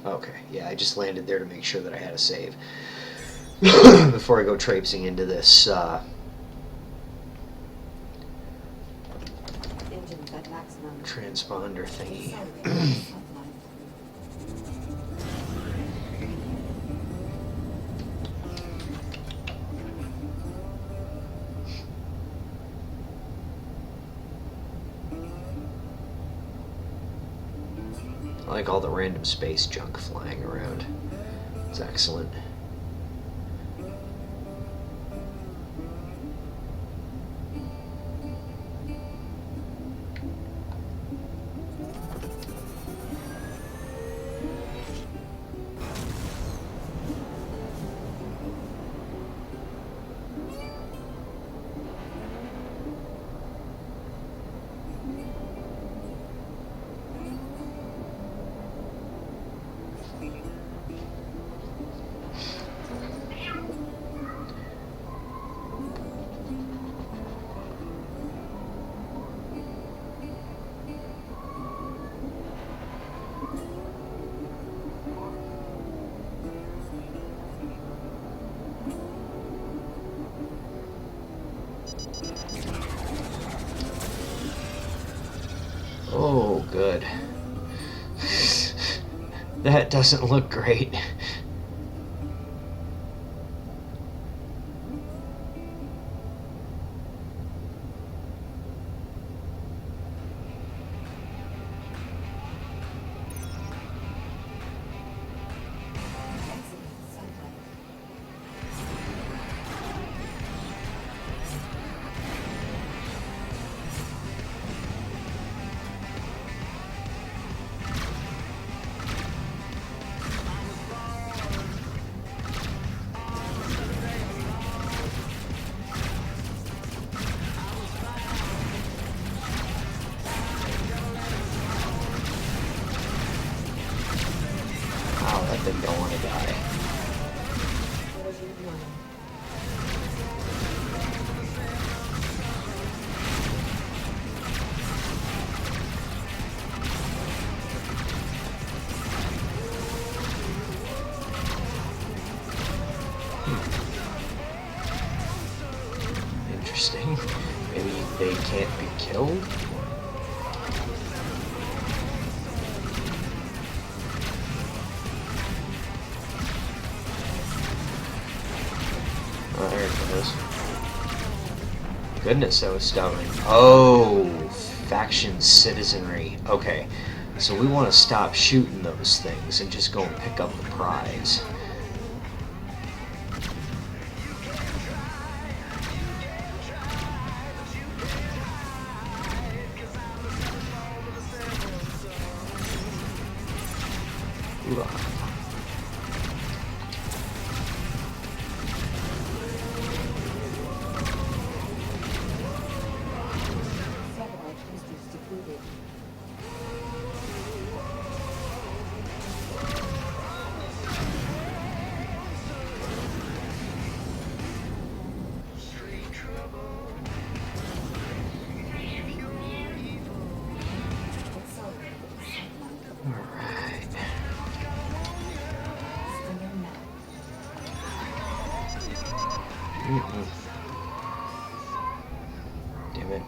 Okay, yeah, I just landed there to make sure that I had a save before I go traipsing into this Engines at maximum. transponder thingy. Accelerating satellite. I like all the random space junk flying around. It's excellent. Oh, good. That doesn't look great. Exiting satellite. Wow, that thing don't want to die. Collision warning. Interesting. Maybe they can't be killed? Oh, there it goes. Goodness, that was stubborn. Oh, faction citizenry. Okay, so we want to stop shooting those things and just go and pick up the prize. Ooh. Satellite boosters depleted. Accelerated satellite. Alright. Stellar map. Damn it.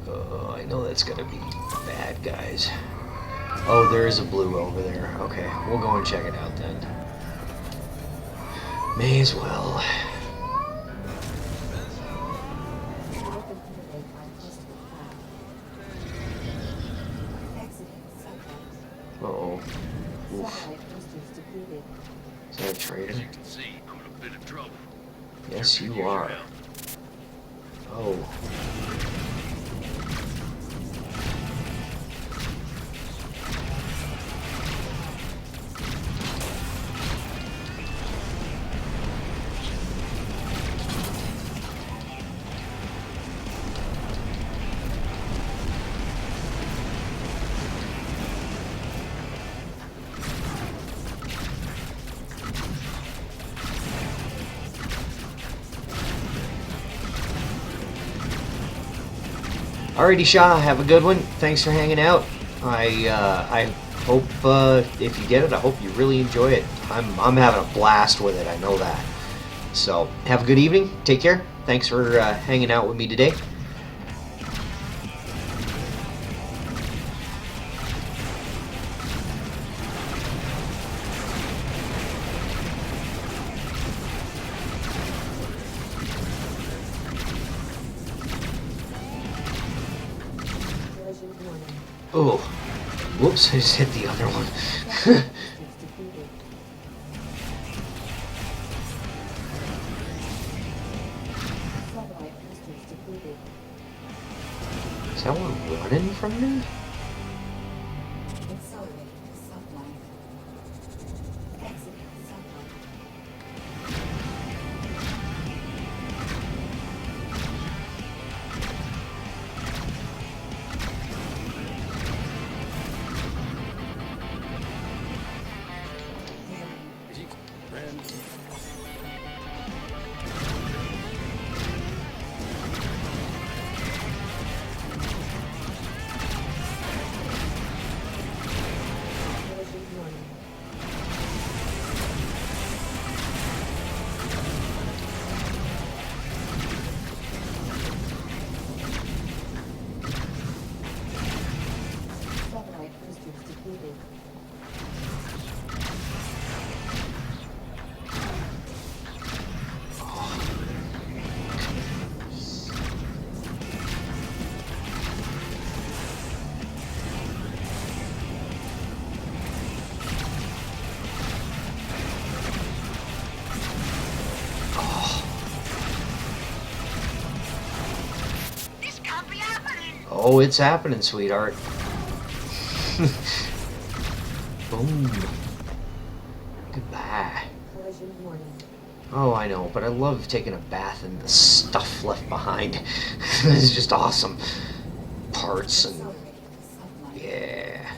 Oh, I know that's gonna be bad guys. Oh, there is a blue over there. Okay, we'll go and check it out then. May as well. Open interlink on cluster cloud. Exiting satellite. Uh-oh. Oof. Satellite boosters depleted. Is that a traitor? As you can see, I'm in a bit of trouble. Yes, you are. Oh. Alrighty, Shaw, have a good one. Thanks for hanging out. I hope if you get it, I hope you really enjoy it. I'm having a blast with it. I know that. So have a good evening. Take care. Thanks for hanging out with me today. Collision warning. Oh, whoops! I just hit the other one. Boosters depleted. Satellite boosters depleted. Is that one running from me? Accelerating satellite. Exiting satellite. Friend, Collision warning. Satellite boosters depleted. This can't be happening. Oh, it's happening, sweetheart. Boom. Goodbye. Collision warning. Oh, I know, but I love taking a bath in the stuff left behind. It's just awesome. Parts and, Accelerating satellite. yeah,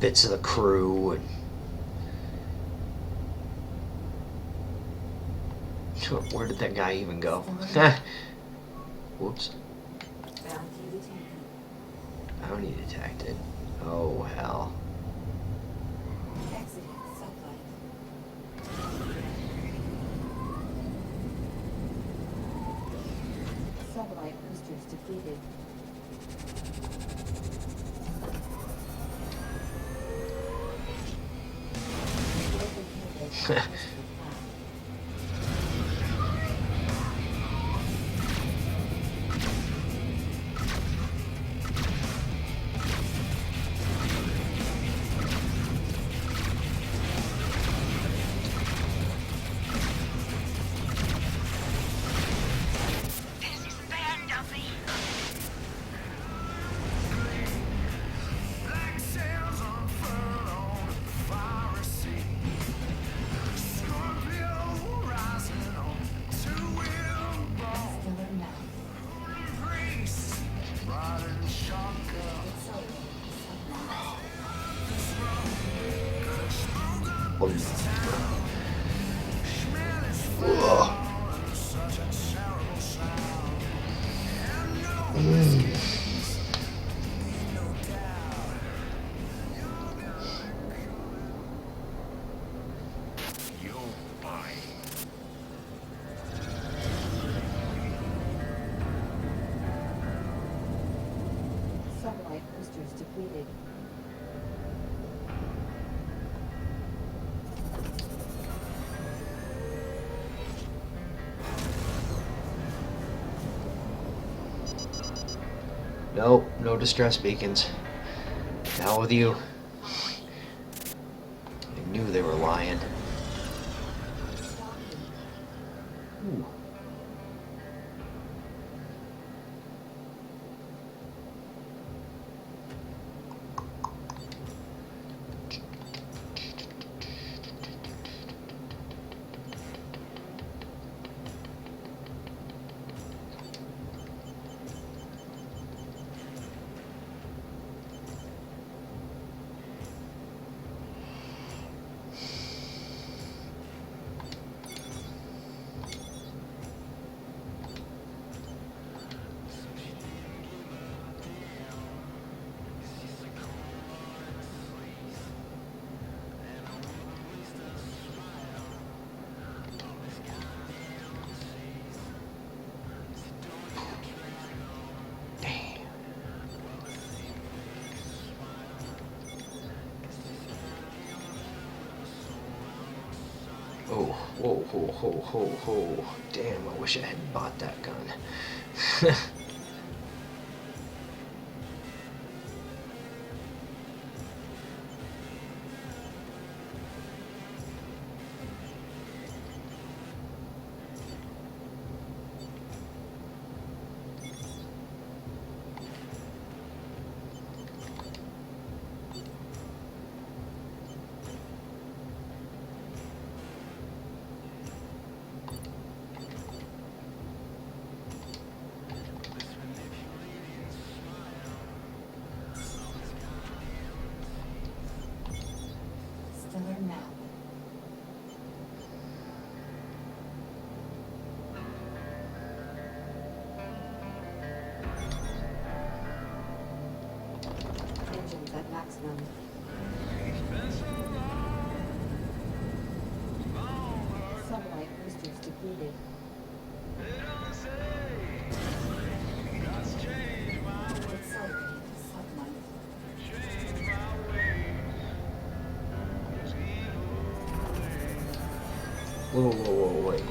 bits of the crew. And where did that guy even go? Whoops. Bounty detected. Bounty detected. Oh, hell. Exiting satellite. the rest of the plan. This isn't the end of me. Black sails unfurled on the fiery sea. Scorpio rising on two-wheel bone. Stellar map. Priest riding shotgun. Accelerate submarine. Smell is full and such a terrible sound. And no escapes, no doubt. You're mine. Satellite boosters depleted. Nope, no distress beacons. Now with you. I knew they were lying. Ooh. Oh, whoa, whoa, whoa, whoa, whoa. Damn, I wish I hadn't bought that gun. Stellar map. Engines at maximum. Satellite boosters depleted. Accelerate submarine. Whoa, whoa, whoa, wait.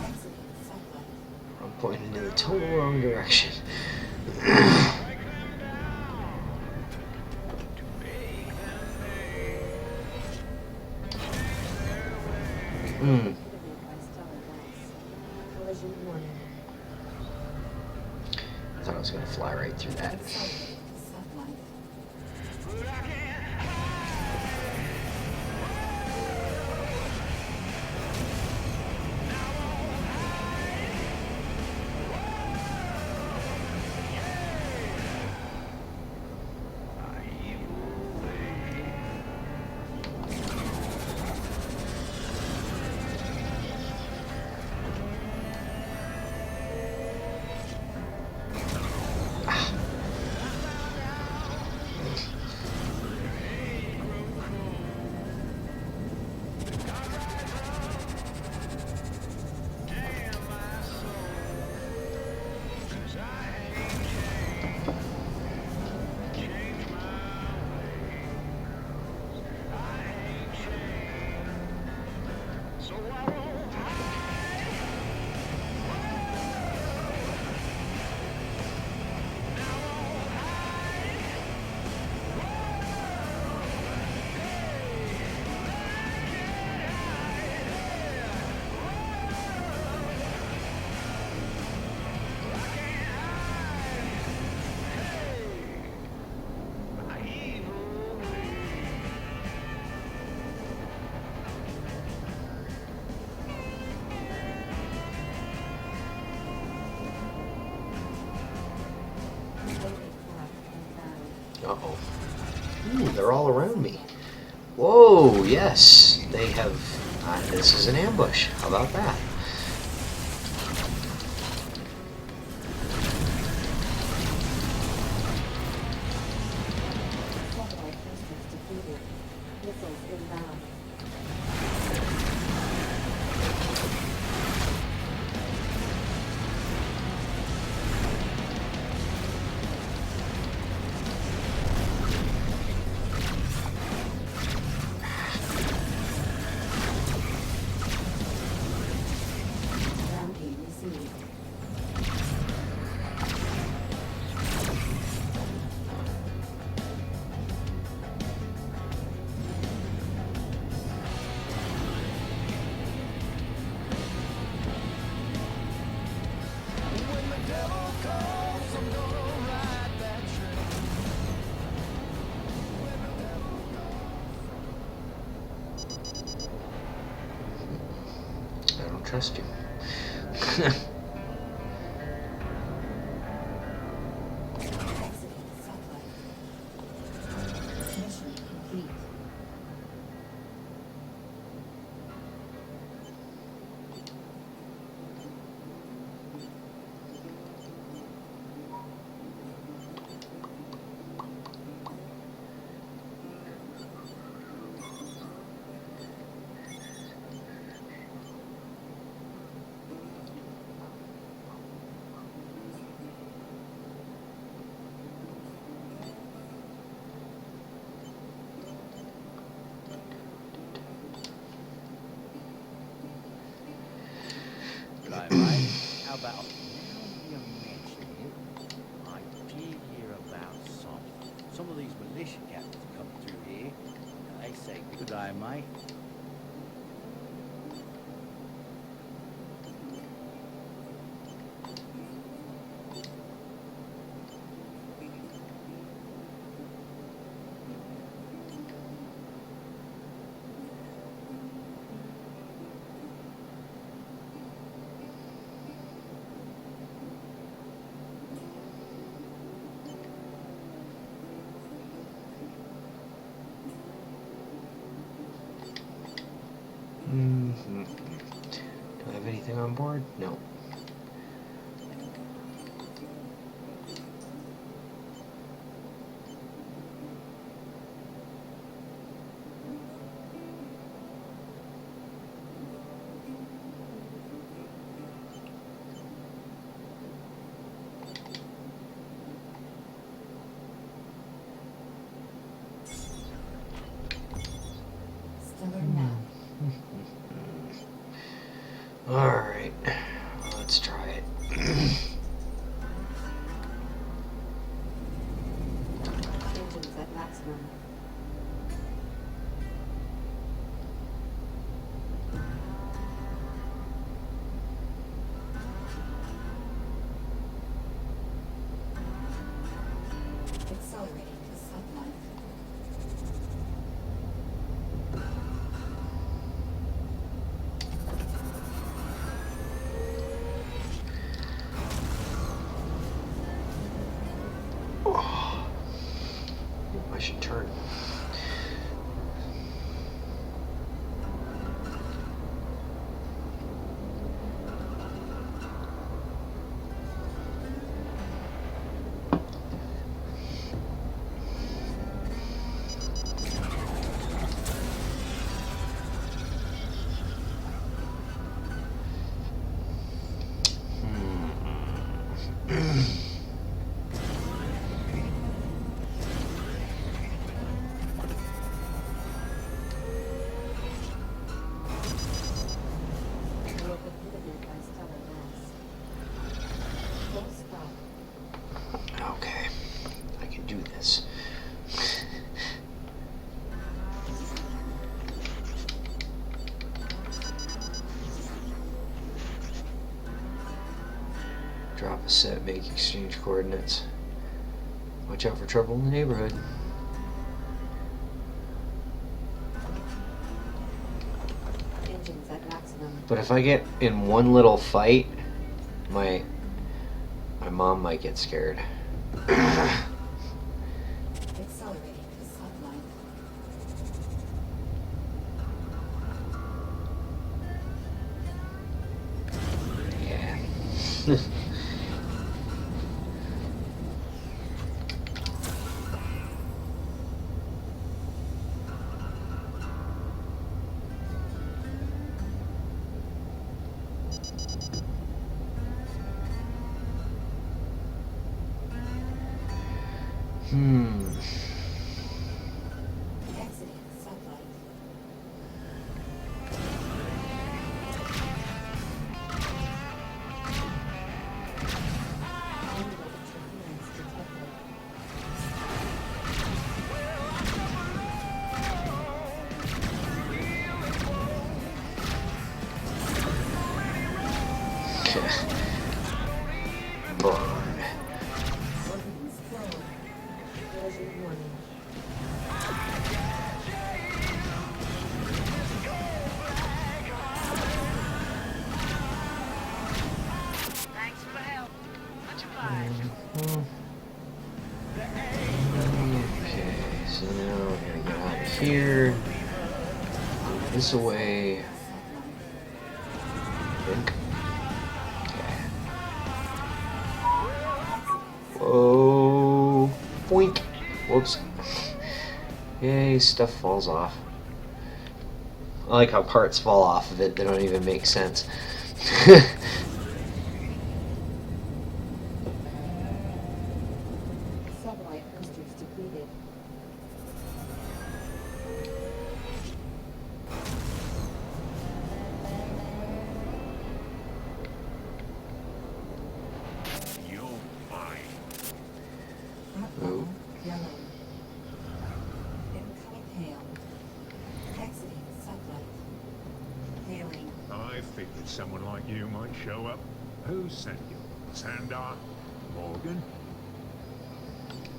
Exiting satellite. I'm pointing in the total wrong direction. Hmm. Activated by stellar gas. Collision warning. I thought I was gonna fly right through that. Accelerate satellite. Uh-oh. Ooh, they're all around me. Whoa, yes. They have... this is an ambush. How about that? Satellite instance defeated. Missiles inbound. Bounty received. I don't trust you. Exiting satellite. Mission complete. Right, mate. How about now you mention it? I did hear about some of these militia captains come through here. They say good day, mate. Mm-hmm. Do I have anything on board? No. Stellar map. Alright. Let's try it. Engines at maximum. Accelerating to satellite. I should turn. You are prohibited by stellar mass. Full stop. Okay. I can do this. Drop a set, make exchange coordinates. Watch out for trouble in the neighborhood. Engines at maximum. But if I get in one little fight, my mom might get scared. Exiting sunlight. Enemy interference detected. Burn. Organs flowing. Collision warning. Thanks for the help. Much obliged. Okay, so now we're gonna get out of here. Move this away. I think. Okay. Whoa. Boink. Whoops. Yay, stuff falls off. I like how parts fall off of it. They don't even make sense. Satellite boosters depleted. You'll find. Front yellow. Incoming hail. Exiting sunlight. Hailing. I figured someone like you might show up. Who sent you? Sandar? Morgan?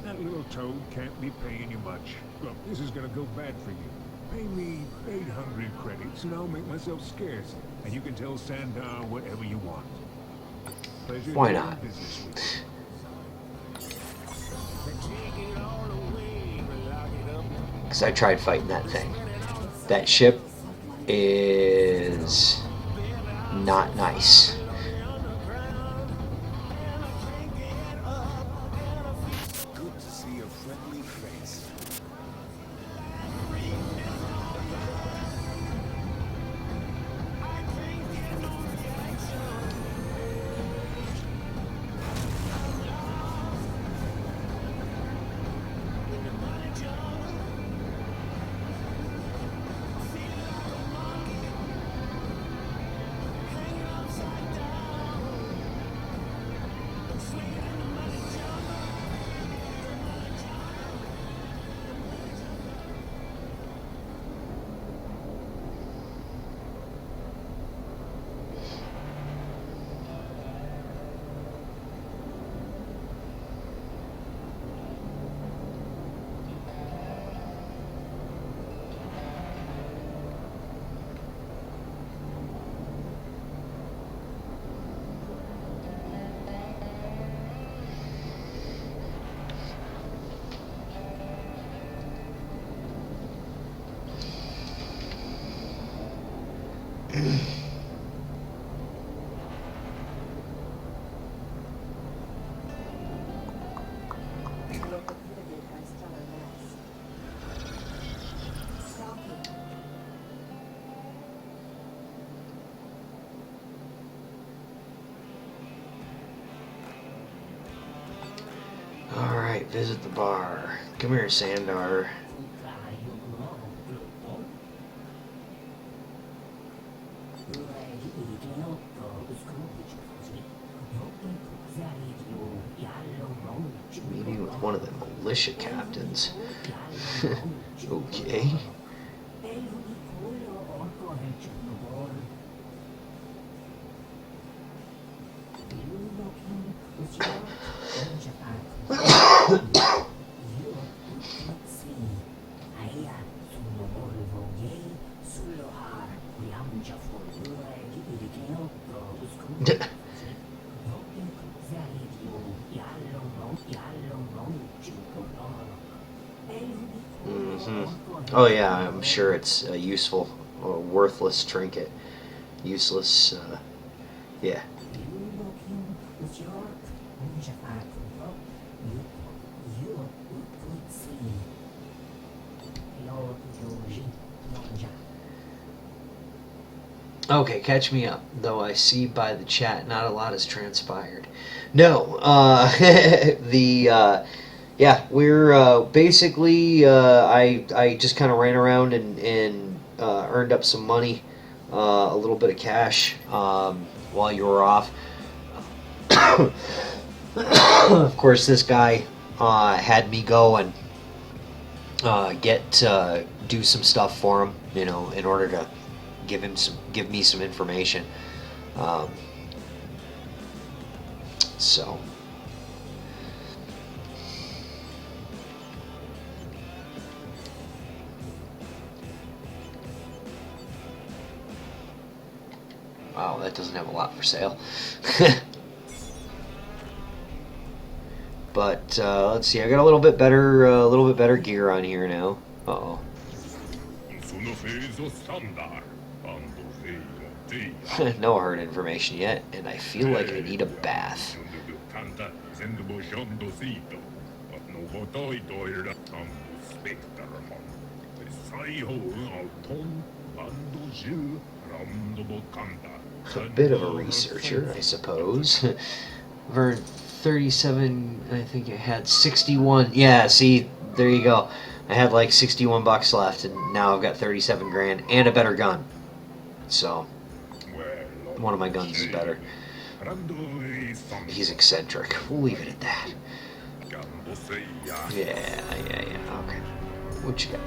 That little toad can't be paying you much. Look, this is gonna go bad for you. Pay me 800 credits and I'll make myself scarce. And you can tell Sandar whatever you want. Pleasure Why doing not? business with you. Because I tried fighting that thing. That ship is not nice. Good to see a friendly face. You are prohibited by stellar mass. Stalking. Alright, visit the bar. Come here, Sandar. Meeting with one of the militia captains. Okay. Oh yeah, I'm sure it's a useful or worthless trinket. Useless, yeah. Okay, catch me up. Though I see by the chat, not a lot has transpired. No, yeah, we're basically I just kind of ran around and earned up some money, a little bit of cash while you were off. Of course, this guy had me go and do some stuff for him, you know, in order to give me some information. So. Wow, that doesn't have a lot for sale. But let's see. I got a little bit better gear on here now. Uh-oh. No herd information yet, and I feel like I need a bath. A bit of a researcher, I suppose. Over 37, I think it had 61. Yeah, see, there you go. I had like 61 bucks left, and now I've got 37 grand and a better gun. So, one of my guns is better. He's eccentric. We'll leave it at that. Yeah, okay. What you got?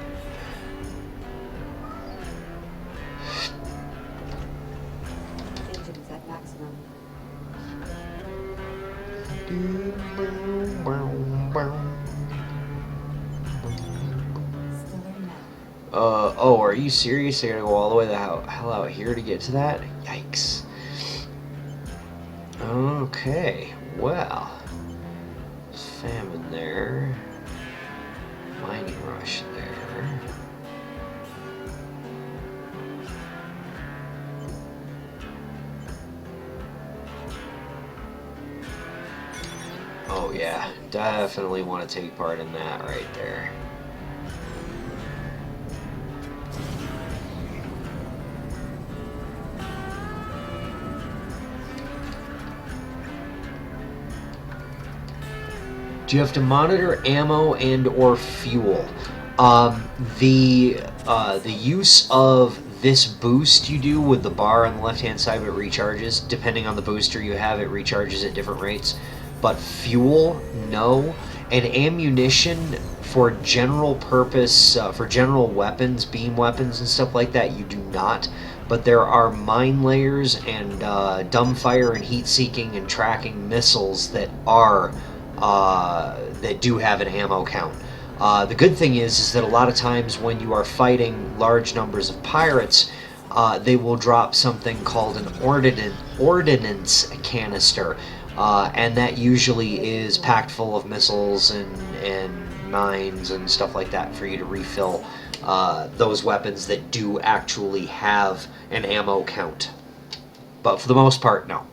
Engines at maximum. Still in now. Oh, are you serious? I gotta go all the way the hell out here to get to that? Yikes. Okay, well. Famine there. Mining rush there. Oh yeah, definitely want to take part in that right there. Do you have to monitor ammo and or fuel? The use of this boost you do with the bar on the left-hand side, it recharges. Depending on the booster you have, it recharges at different rates. But fuel, no. And ammunition for general purpose, for general weapons, beam weapons and stuff like that, you do not. But there are mine layers and dumbfire and heat-seeking and tracking missiles that are that do have an ammo count. The good thing is that a lot of times when you are fighting large numbers of pirates, they will drop something called an ordnance canister, and that usually is packed full of missiles and mines and stuff like that for you to refill those weapons that do actually have an ammo count. But for the most part, no.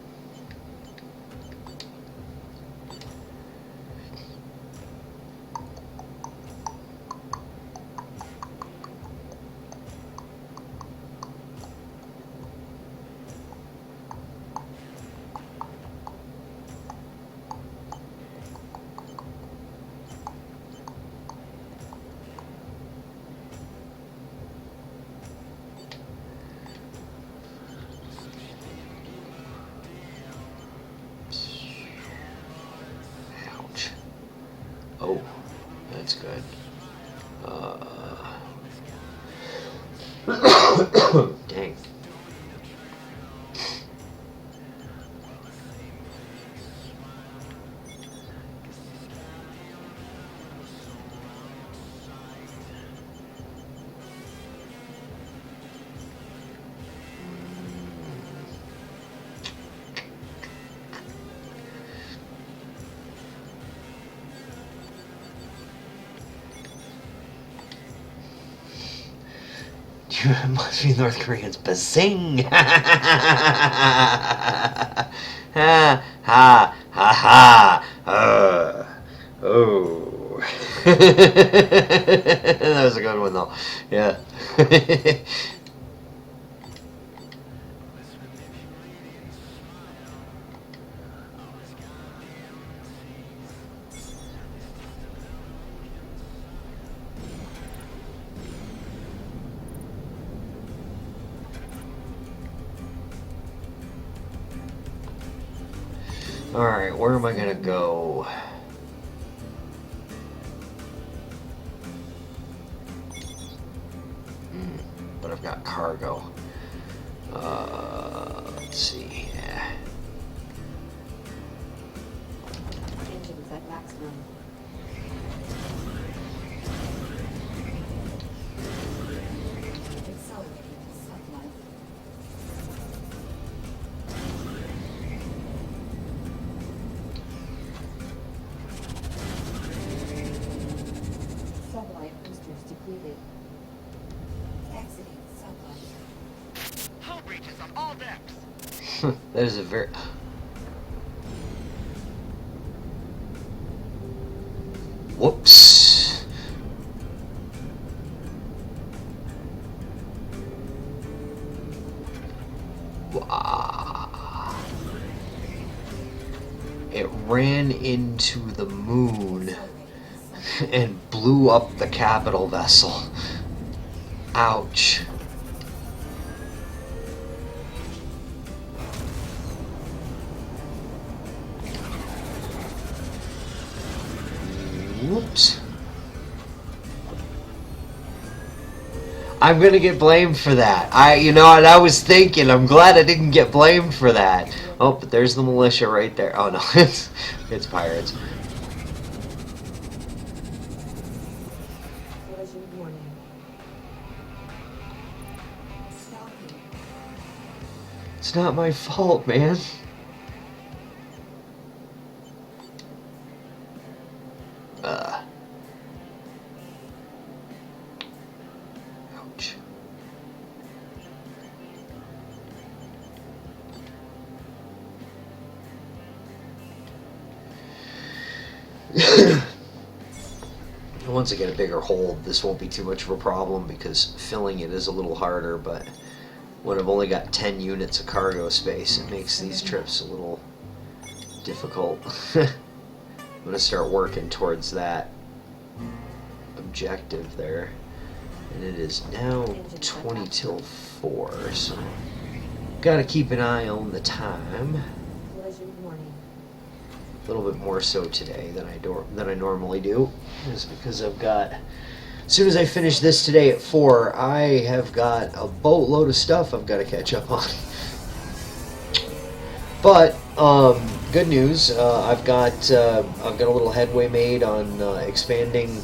Oh, that's good. Dang. It must be North Koreans. Bazing! Ha ha ha ha! Oh. That was a good one though. Yeah. Alright, where am I gonna go? But I've got cargo. Let's see. Yeah. Engines at maximum. Accelerating to sublife. Sublife boosters depleted. Exiting sublife. Hull breaches on all decks. That is a very... Whoops. Wow. It ran into the moon and blew up the capital vessel. Ouch. Whoops. I'm gonna get blamed for that. You know what I was thinking? I'm glad I didn't get blamed for that. Oh, but there's the militia right there. Oh no, it's pirates. Collision warning. Stopping. It's not my fault, man. Ouch. Once I get a bigger hold, this won't be too much of a problem because filling it is a little harder, but when I've only got 10 units of cargo space, it makes these trips a little difficult. I'm going to start working towards that objective there. And it is now 20 till 4, so got to keep an eye on the time. Collision warning. A little bit more so today than I normally do, is because I've got, as soon as I finish this today at 4, I have got a boatload of stuff I've got to catch up on. But good news, I've got a little headway made on expanding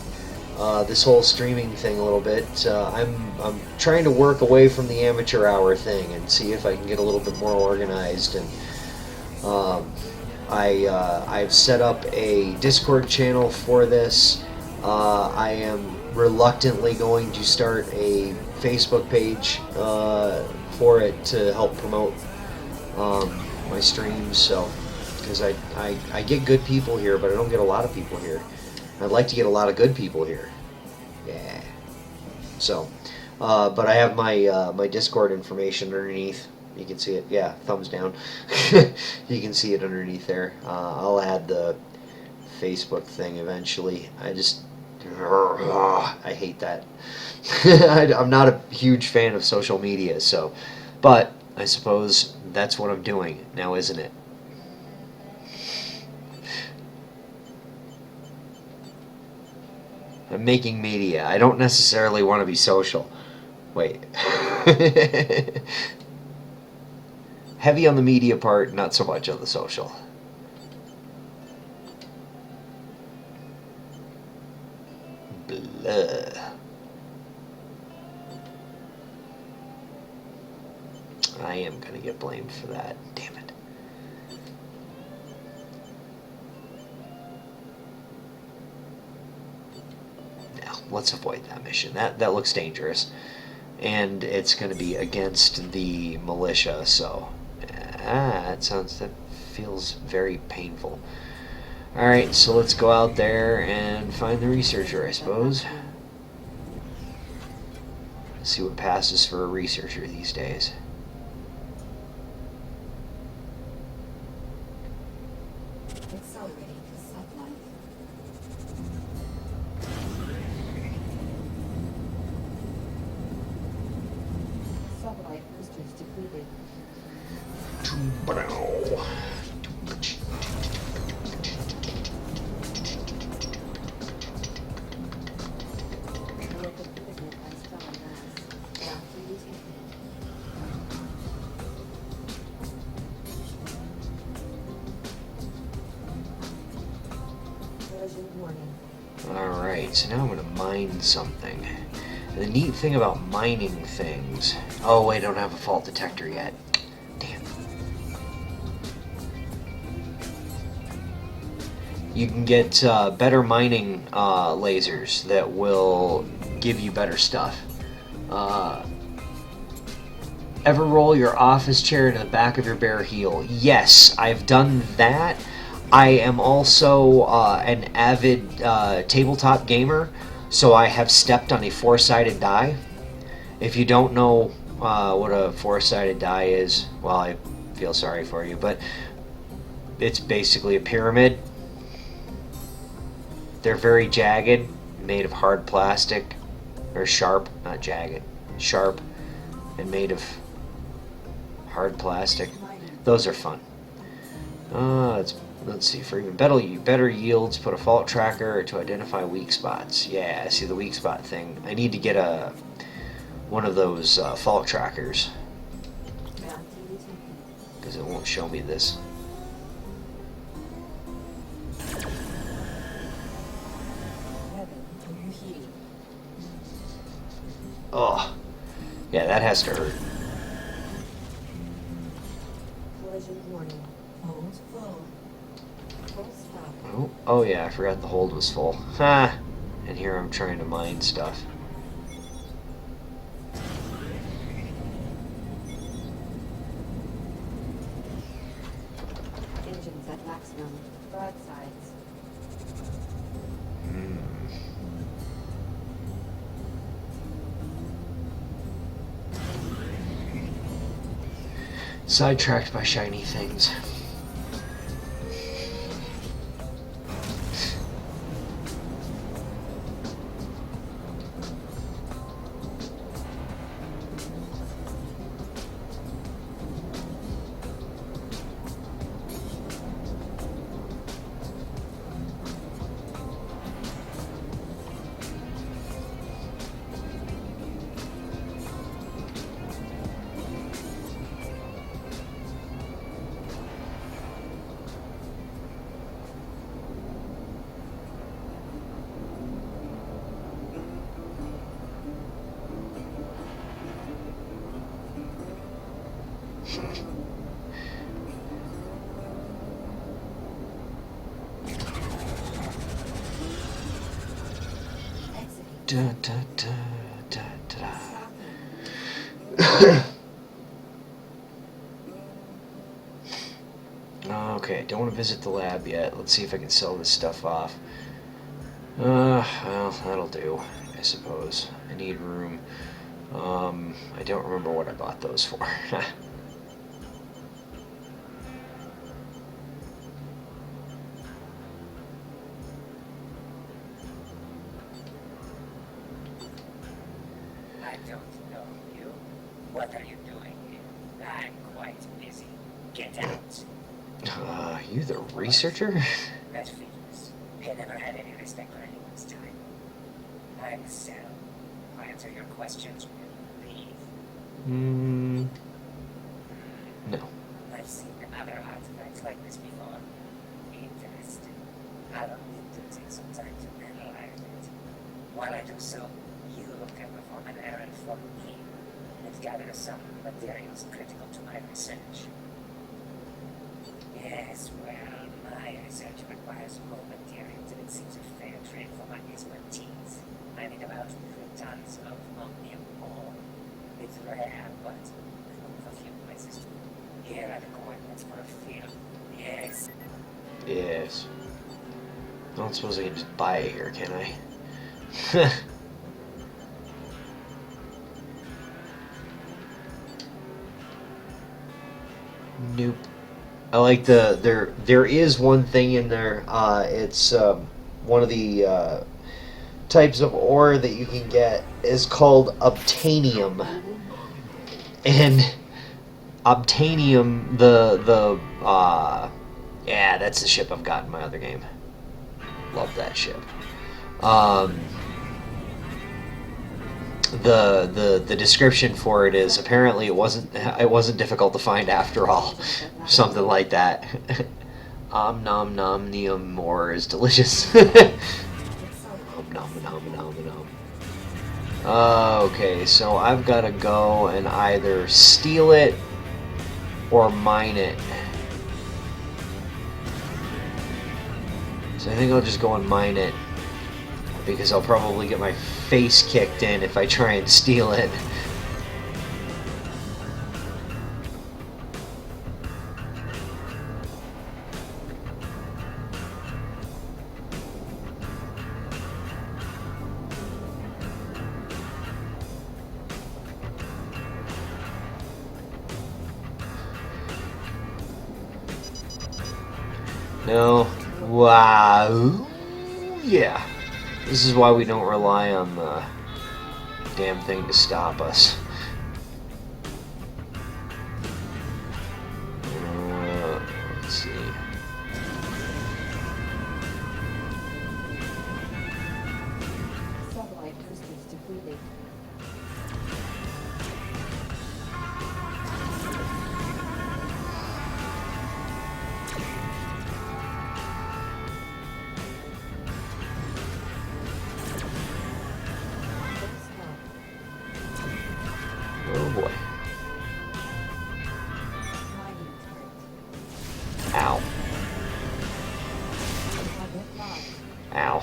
this whole streaming thing a little bit. I'm trying to work away from the amateur hour thing and see if I can get a little bit more organized. And I've set up a Discord channel for this. I am reluctantly going to start a Facebook page for it to help promote my streams. So, because I get good people here, but I don't get a lot of people here. I'd like to get a lot of good people here. Yeah. So, but I have my Discord information underneath. You can see it. Yeah, thumbs down. You can see it underneath there. I'll add the Facebook thing eventually. I hate that. I'm not a huge fan of social media, so, but I suppose that's what I'm doing now, isn't it? I'm making media. I don't necessarily want to be social. Wait. Heavy on the media part, not so much on the social. Blah. I am gonna get blamed for that. Damn it. Now, let's avoid that mission. That looks dangerous. And it's gonna be against the militia, so that feels very painful. Alright, so let's go out there and find the researcher, I suppose. See what passes for a researcher these days. Accelerating to sublife. Sublife boosters depleted. Alright, so now I'm gonna mine something. And the neat thing about mining things... Oh, wait, I don't have a fault detector yet. Damn. You can get better mining lasers that will give you better stuff. Ever roll your office chair into the back of your bare heel? Yes, I've done that. I am also an avid tabletop gamer, so I have stepped on a four-sided die. If you don't know what a four-sided die is, well, I feel sorry for you, but it's basically a pyramid. They're very jagged, made of hard plastic, or sharp, not jagged, sharp, and made of hard plastic. Those are fun. Let's see, for even better yields, put a fault tracker to identify weak spots. Yeah, see the weak spot thing. I need to get one of those fault trackers, because it won't show me this. Oh, yeah, that has to hurt. Collision warning. Hold full. Full stop. Oh yeah, I forgot the hold was full. Ha! And here I'm trying to mine stuff. Engines at maximum. Broadsides. Sidetracked by shiny things. Da, da, da, da, da. Okay, don't want to visit the lab yet. Let's see if I can sell this stuff off. Well, that'll do, I suppose. I need room. I don't remember what I bought those for. I don't know you. What are you doing here? I'm quite busy. Get out. You the researcher? That figures. I never had any respect for anyone's time. I'm Sal. I'll answer your questions and leave. No. I've seen other artifacts like this before. Interesting. I'll need to take some time to analyze it. While I do so, you can perform an errand for me and gather some materials critical to my research. Yes, well, my research requires raw materials and it seems a fair trade for my expertise. I need about 3 tons of omnium ore. It's rare, but I know of a few places. Here are the coordinates for a field. Yes. Yes. I don't suppose I can just buy it here, can I? Nope. I like there is one thing in there. It's one of the types of ore that you can get is called obtainium, and obtainium yeah, that's the ship I've got in my other game. Love that ship. The description for it is apparently it wasn't difficult to find after all, something like that. Om nom nom neum more is delicious. Om nom Okay, so I've got to go and either steal it or mine it. So I think I'll just go and mine it, because I'll probably get my face kicked in if I try and steal it. No. Wow. Yeah. This is why we don't rely on the damn thing to stop us. Let's see. Satellite boosters depleted. Oh boy. Mining turret. Ow. Target locked. Ow.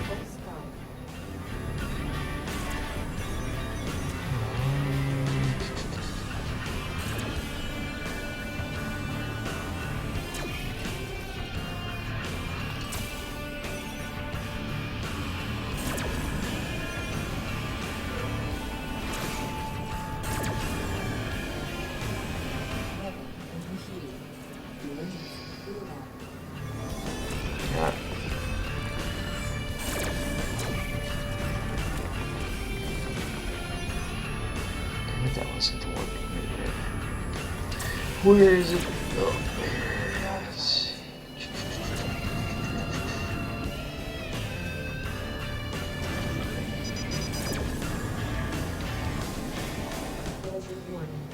Full stop. Heavy overheating. Emergency cool down. God. Damn it, that wasn't the one. Where is it? Oh, there. Let's see. Closure warning.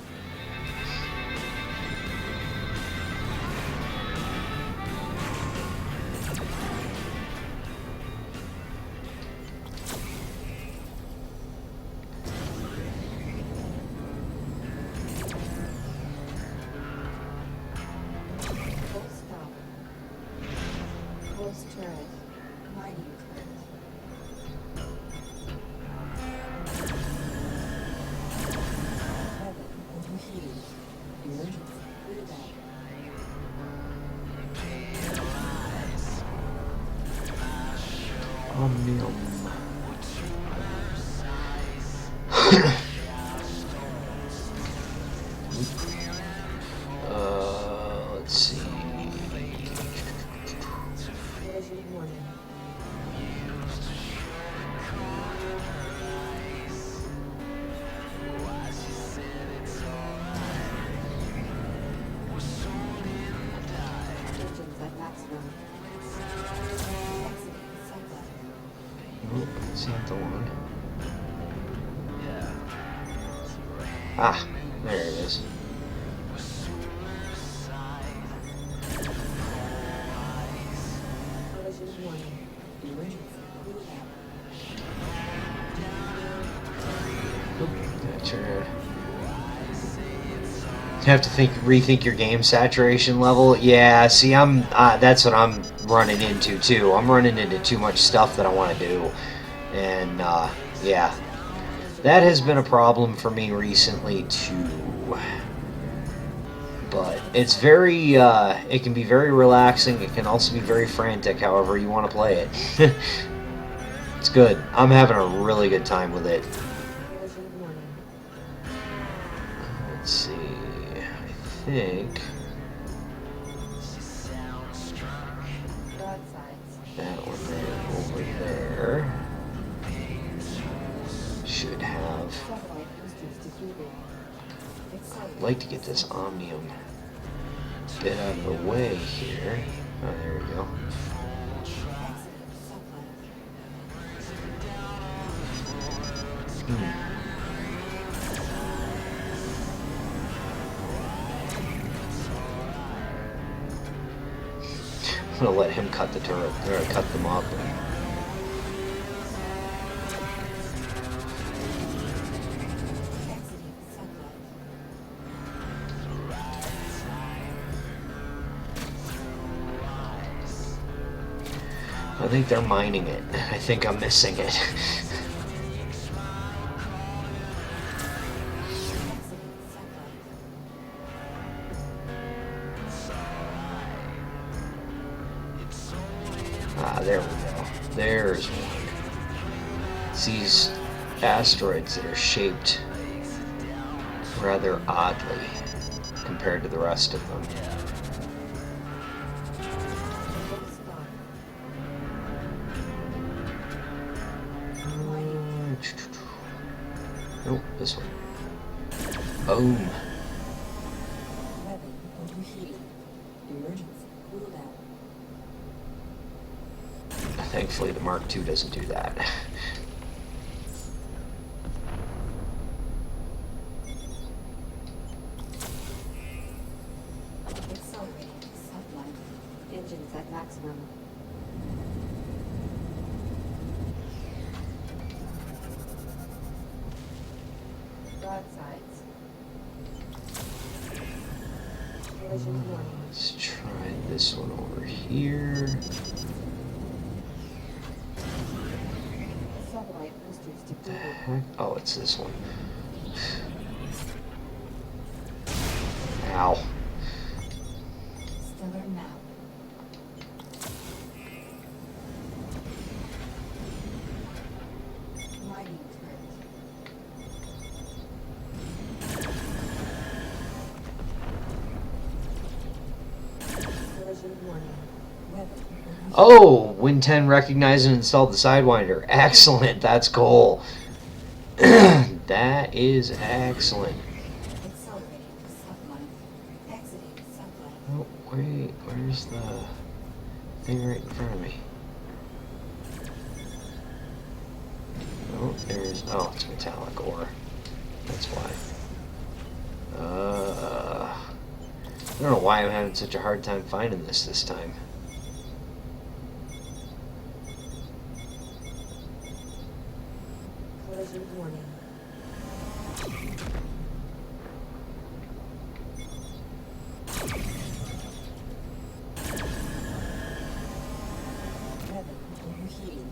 Full stop. Close turret. Mining turret. Heavy overheating. Emergency cool down. Omnium. Let's see. Closure warning. Engines at maximum. Exiting satellite. Nope, that's not the one. Ah, there it is. Collision warning. Emergency cool down. That's right. You have to rethink your game saturation level. Yeah, see, that's what I'm running into too. I'm running into too much stuff that I want to do, and yeah, that has been a problem for me recently too. But it's very, it can be very relaxing. It can also be very frantic, however you want to play it. It's good. I'm having a really good time with it. Collision warning. Let's see. I think Broadsides. that one there over there should have. Satellite boosters depleted. I'd like to get this Omnium bit out of the way here. Oh, there we go. Exiting satellite. I'm gonna let him cut the turret, or cut them up. Exiting sunlight. I think they're mining it. I think I'm missing it. Exiting sunlight. Ah, there we go. There's one. It's these asteroids that are shaped rather oddly compared to the rest of them. Full stop. Mining. Nope, this one. Boom. Weapon overheating. Emergency cooldown. Thankfully, the Mark II doesn't do that. Accelerating to sunlight. Engines at maximum. Broadsides. Collision warning. Let's try this one over here. Satellite boosters The depleted. heck? Oh, it's this one. Ow. Stellar map. Mining turret. Collision warning. Weapon overheating. Oh, Win 10 recognized and installed the Sidewinder. Excellent. That's cool. That is excellent. Accelerating to sunlight. Exiting sunlight. Oh, wait. Where's the thing right in front of me? Oh, there's... Oh, it's metallic ore. That's why. I don't know why I'm having such a hard time finding this time. Collision warning. Weapon overheating.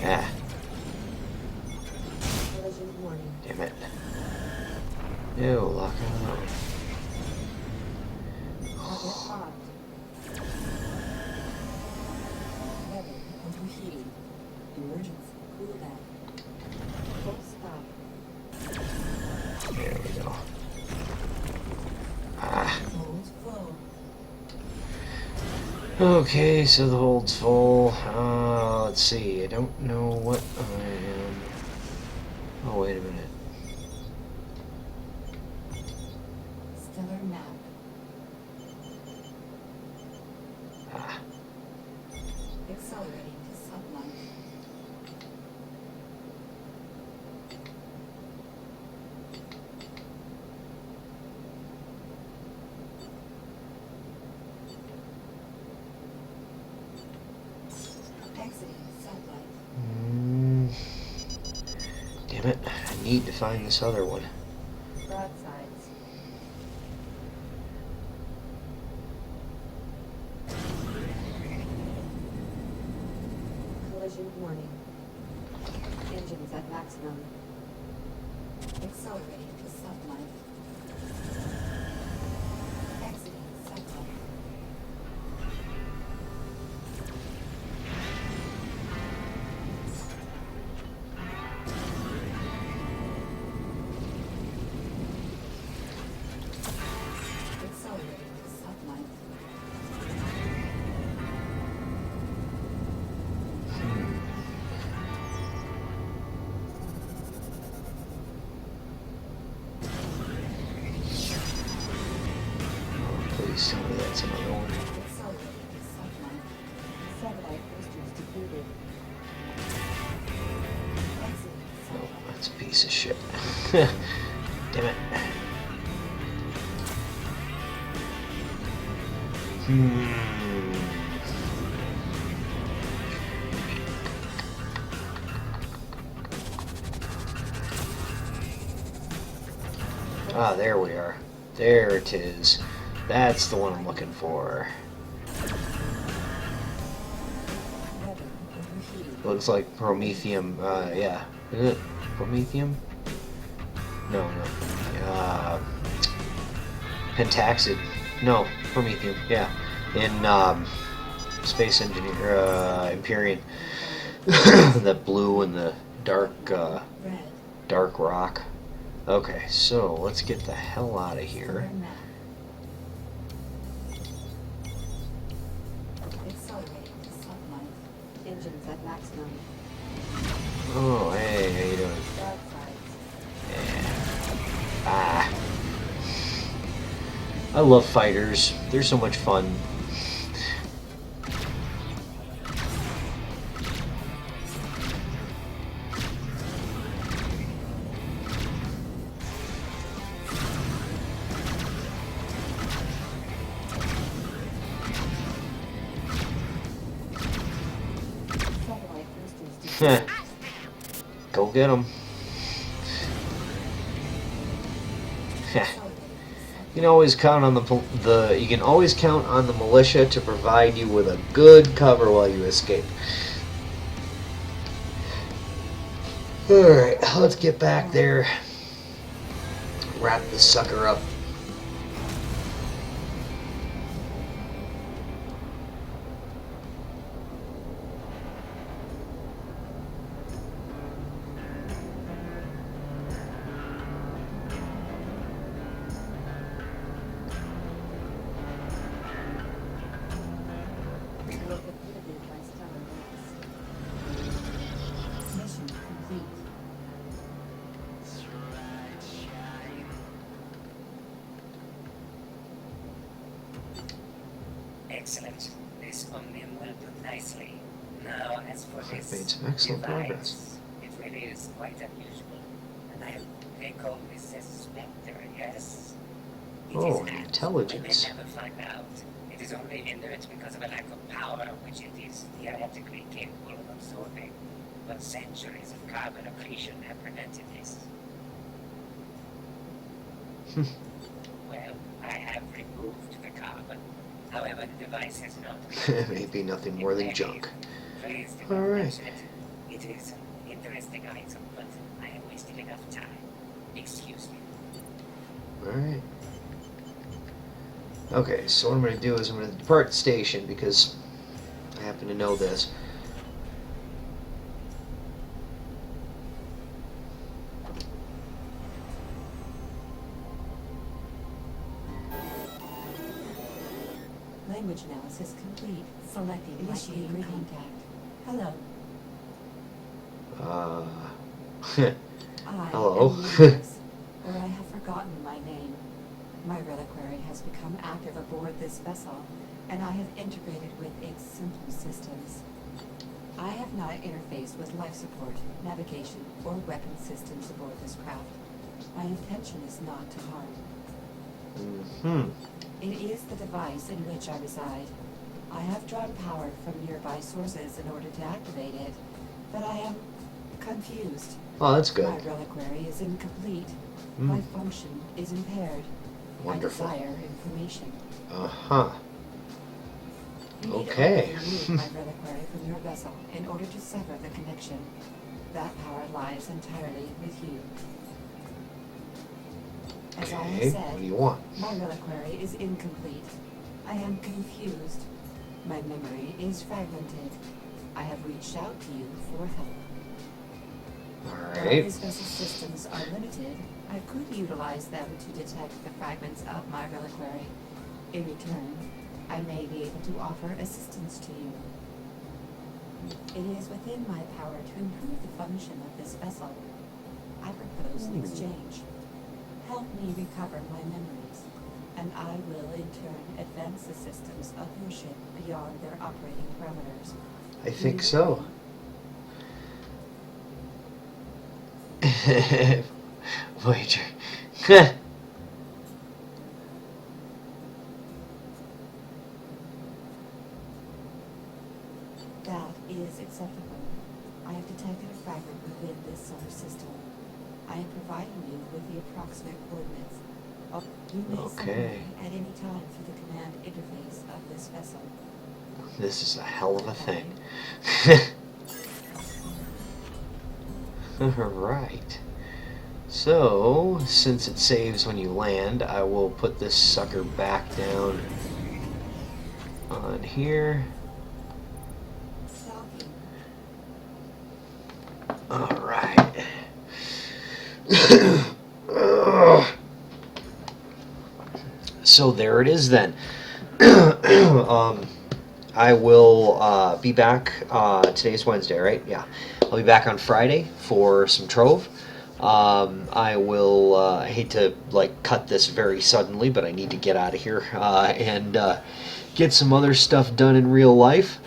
Ah, Collision warning. damn it. Ew, lock on. Target locked. Weapon overheating. Emergency cooldown. Full stop. There we go. Ah. Holds full. Okay, so the hold's full. Let's see. I don't know what I am. Oh, wait a minute. Stellar map. Ah. Accelerating to sunlight. Exiting sunlight. Damn it. I need to find this other one. Broadsides. Collision warning. Engines at maximum. Accelerating to sunlight. Exiting sunlight. Accelerating to sunlight. Please tell me that's another one. Accelerated subline. Satellite boosters depleted. Exit No, satellite. that's a piece of shit. Damn it. Ah, there we are. There it is. That's the one I'm looking for. Weather overheating. Looks like Promethium, yeah. Is it Promethium? No. Pentaxid. No, Promethium, yeah. In, Space Engineer, Empyrean. The blue and the dark, Red. dark rock. Okay, so let's get the hell out of here. Solar map. Accelerating to subline. Engines at maximum. Oh, hey, how you doing? Dark sides. Ah. I love fighters. They're so much fun. Satellite boosters depleted. Go get them. Accelerating You can always count on you can always count on the militia to provide you with a good cover while you escape. All right, let's get back there. Wrap this sucker up. Depleted by stellar mass. Mission complete. Excellent. This Omnium will do nicely. Now, as for I've this made some excellent device, progress. it really is quite unusual. They call this a spectre, yes? It Oh, is an apt. intelligence. We may never find out. It is only inert because of a lack of power, which it is theoretically capable of absorbing. But centuries of carbon accretion have prevented this. Well, I have removed the carbon. However, the device has not been Maybe nothing more than junk. Please do All not right. mention it. It is an interesting item, but I have wasted enough time. Excuse me. Alright. Okay, so what I'm going to do is I'm going to depart the station because I happen to know this. Language analysis complete. Selecting initiating contact. Hello. I Hello. am Lucas, or I have forgotten my name. My reliquary has become active aboard this vessel, and I have integrated with its simple systems. I have not interfaced with life support, navigation, or weapon systems aboard this craft. My intention is not to harm. It is the device in which I reside. I have drawn power from nearby sources in order to activate it, but I am confused. Oh, that's good. My reliquary is incomplete. My function is impaired. Wonderful. I desire information. Uh-huh. You need Okay. only remove my reliquary from your vessel in order to sever the connection. That power lies entirely with you. As I Okay, have what said, do you want? my reliquary is incomplete. I am confused. My memory is fragmented. I have reached out to you for help. While Alright. these vessel systems are limited, I could utilize them to detect the fragments of my reliquary. In return, I may be able to offer assistance to you. It is within my power to improve the function of this vessel. I propose an exchange. Help me recover my memories, and I will in turn advance the systems of your ship beyond their operating parameters. I think so. Voyager. That is acceptable. I have detected a fragment within this solar system. I am providing you with the approximate coordinates. You may summon Okay. me at any time through the command interface of this vessel. This is a hell of a thing. Alright. So, since it saves when you land, I will put this sucker back down on here. Docking. Alright. So there it is then. I will be back. Today's Wednesday, right? Yeah. I'll be back on Friday for some Trove. I will. I hate to cut this very suddenly, but I need to get out of here and get some other stuff done in real life.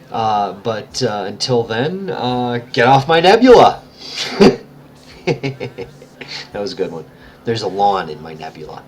But until then, get off my nebula. That was a good one. There's a lawn in my nebula.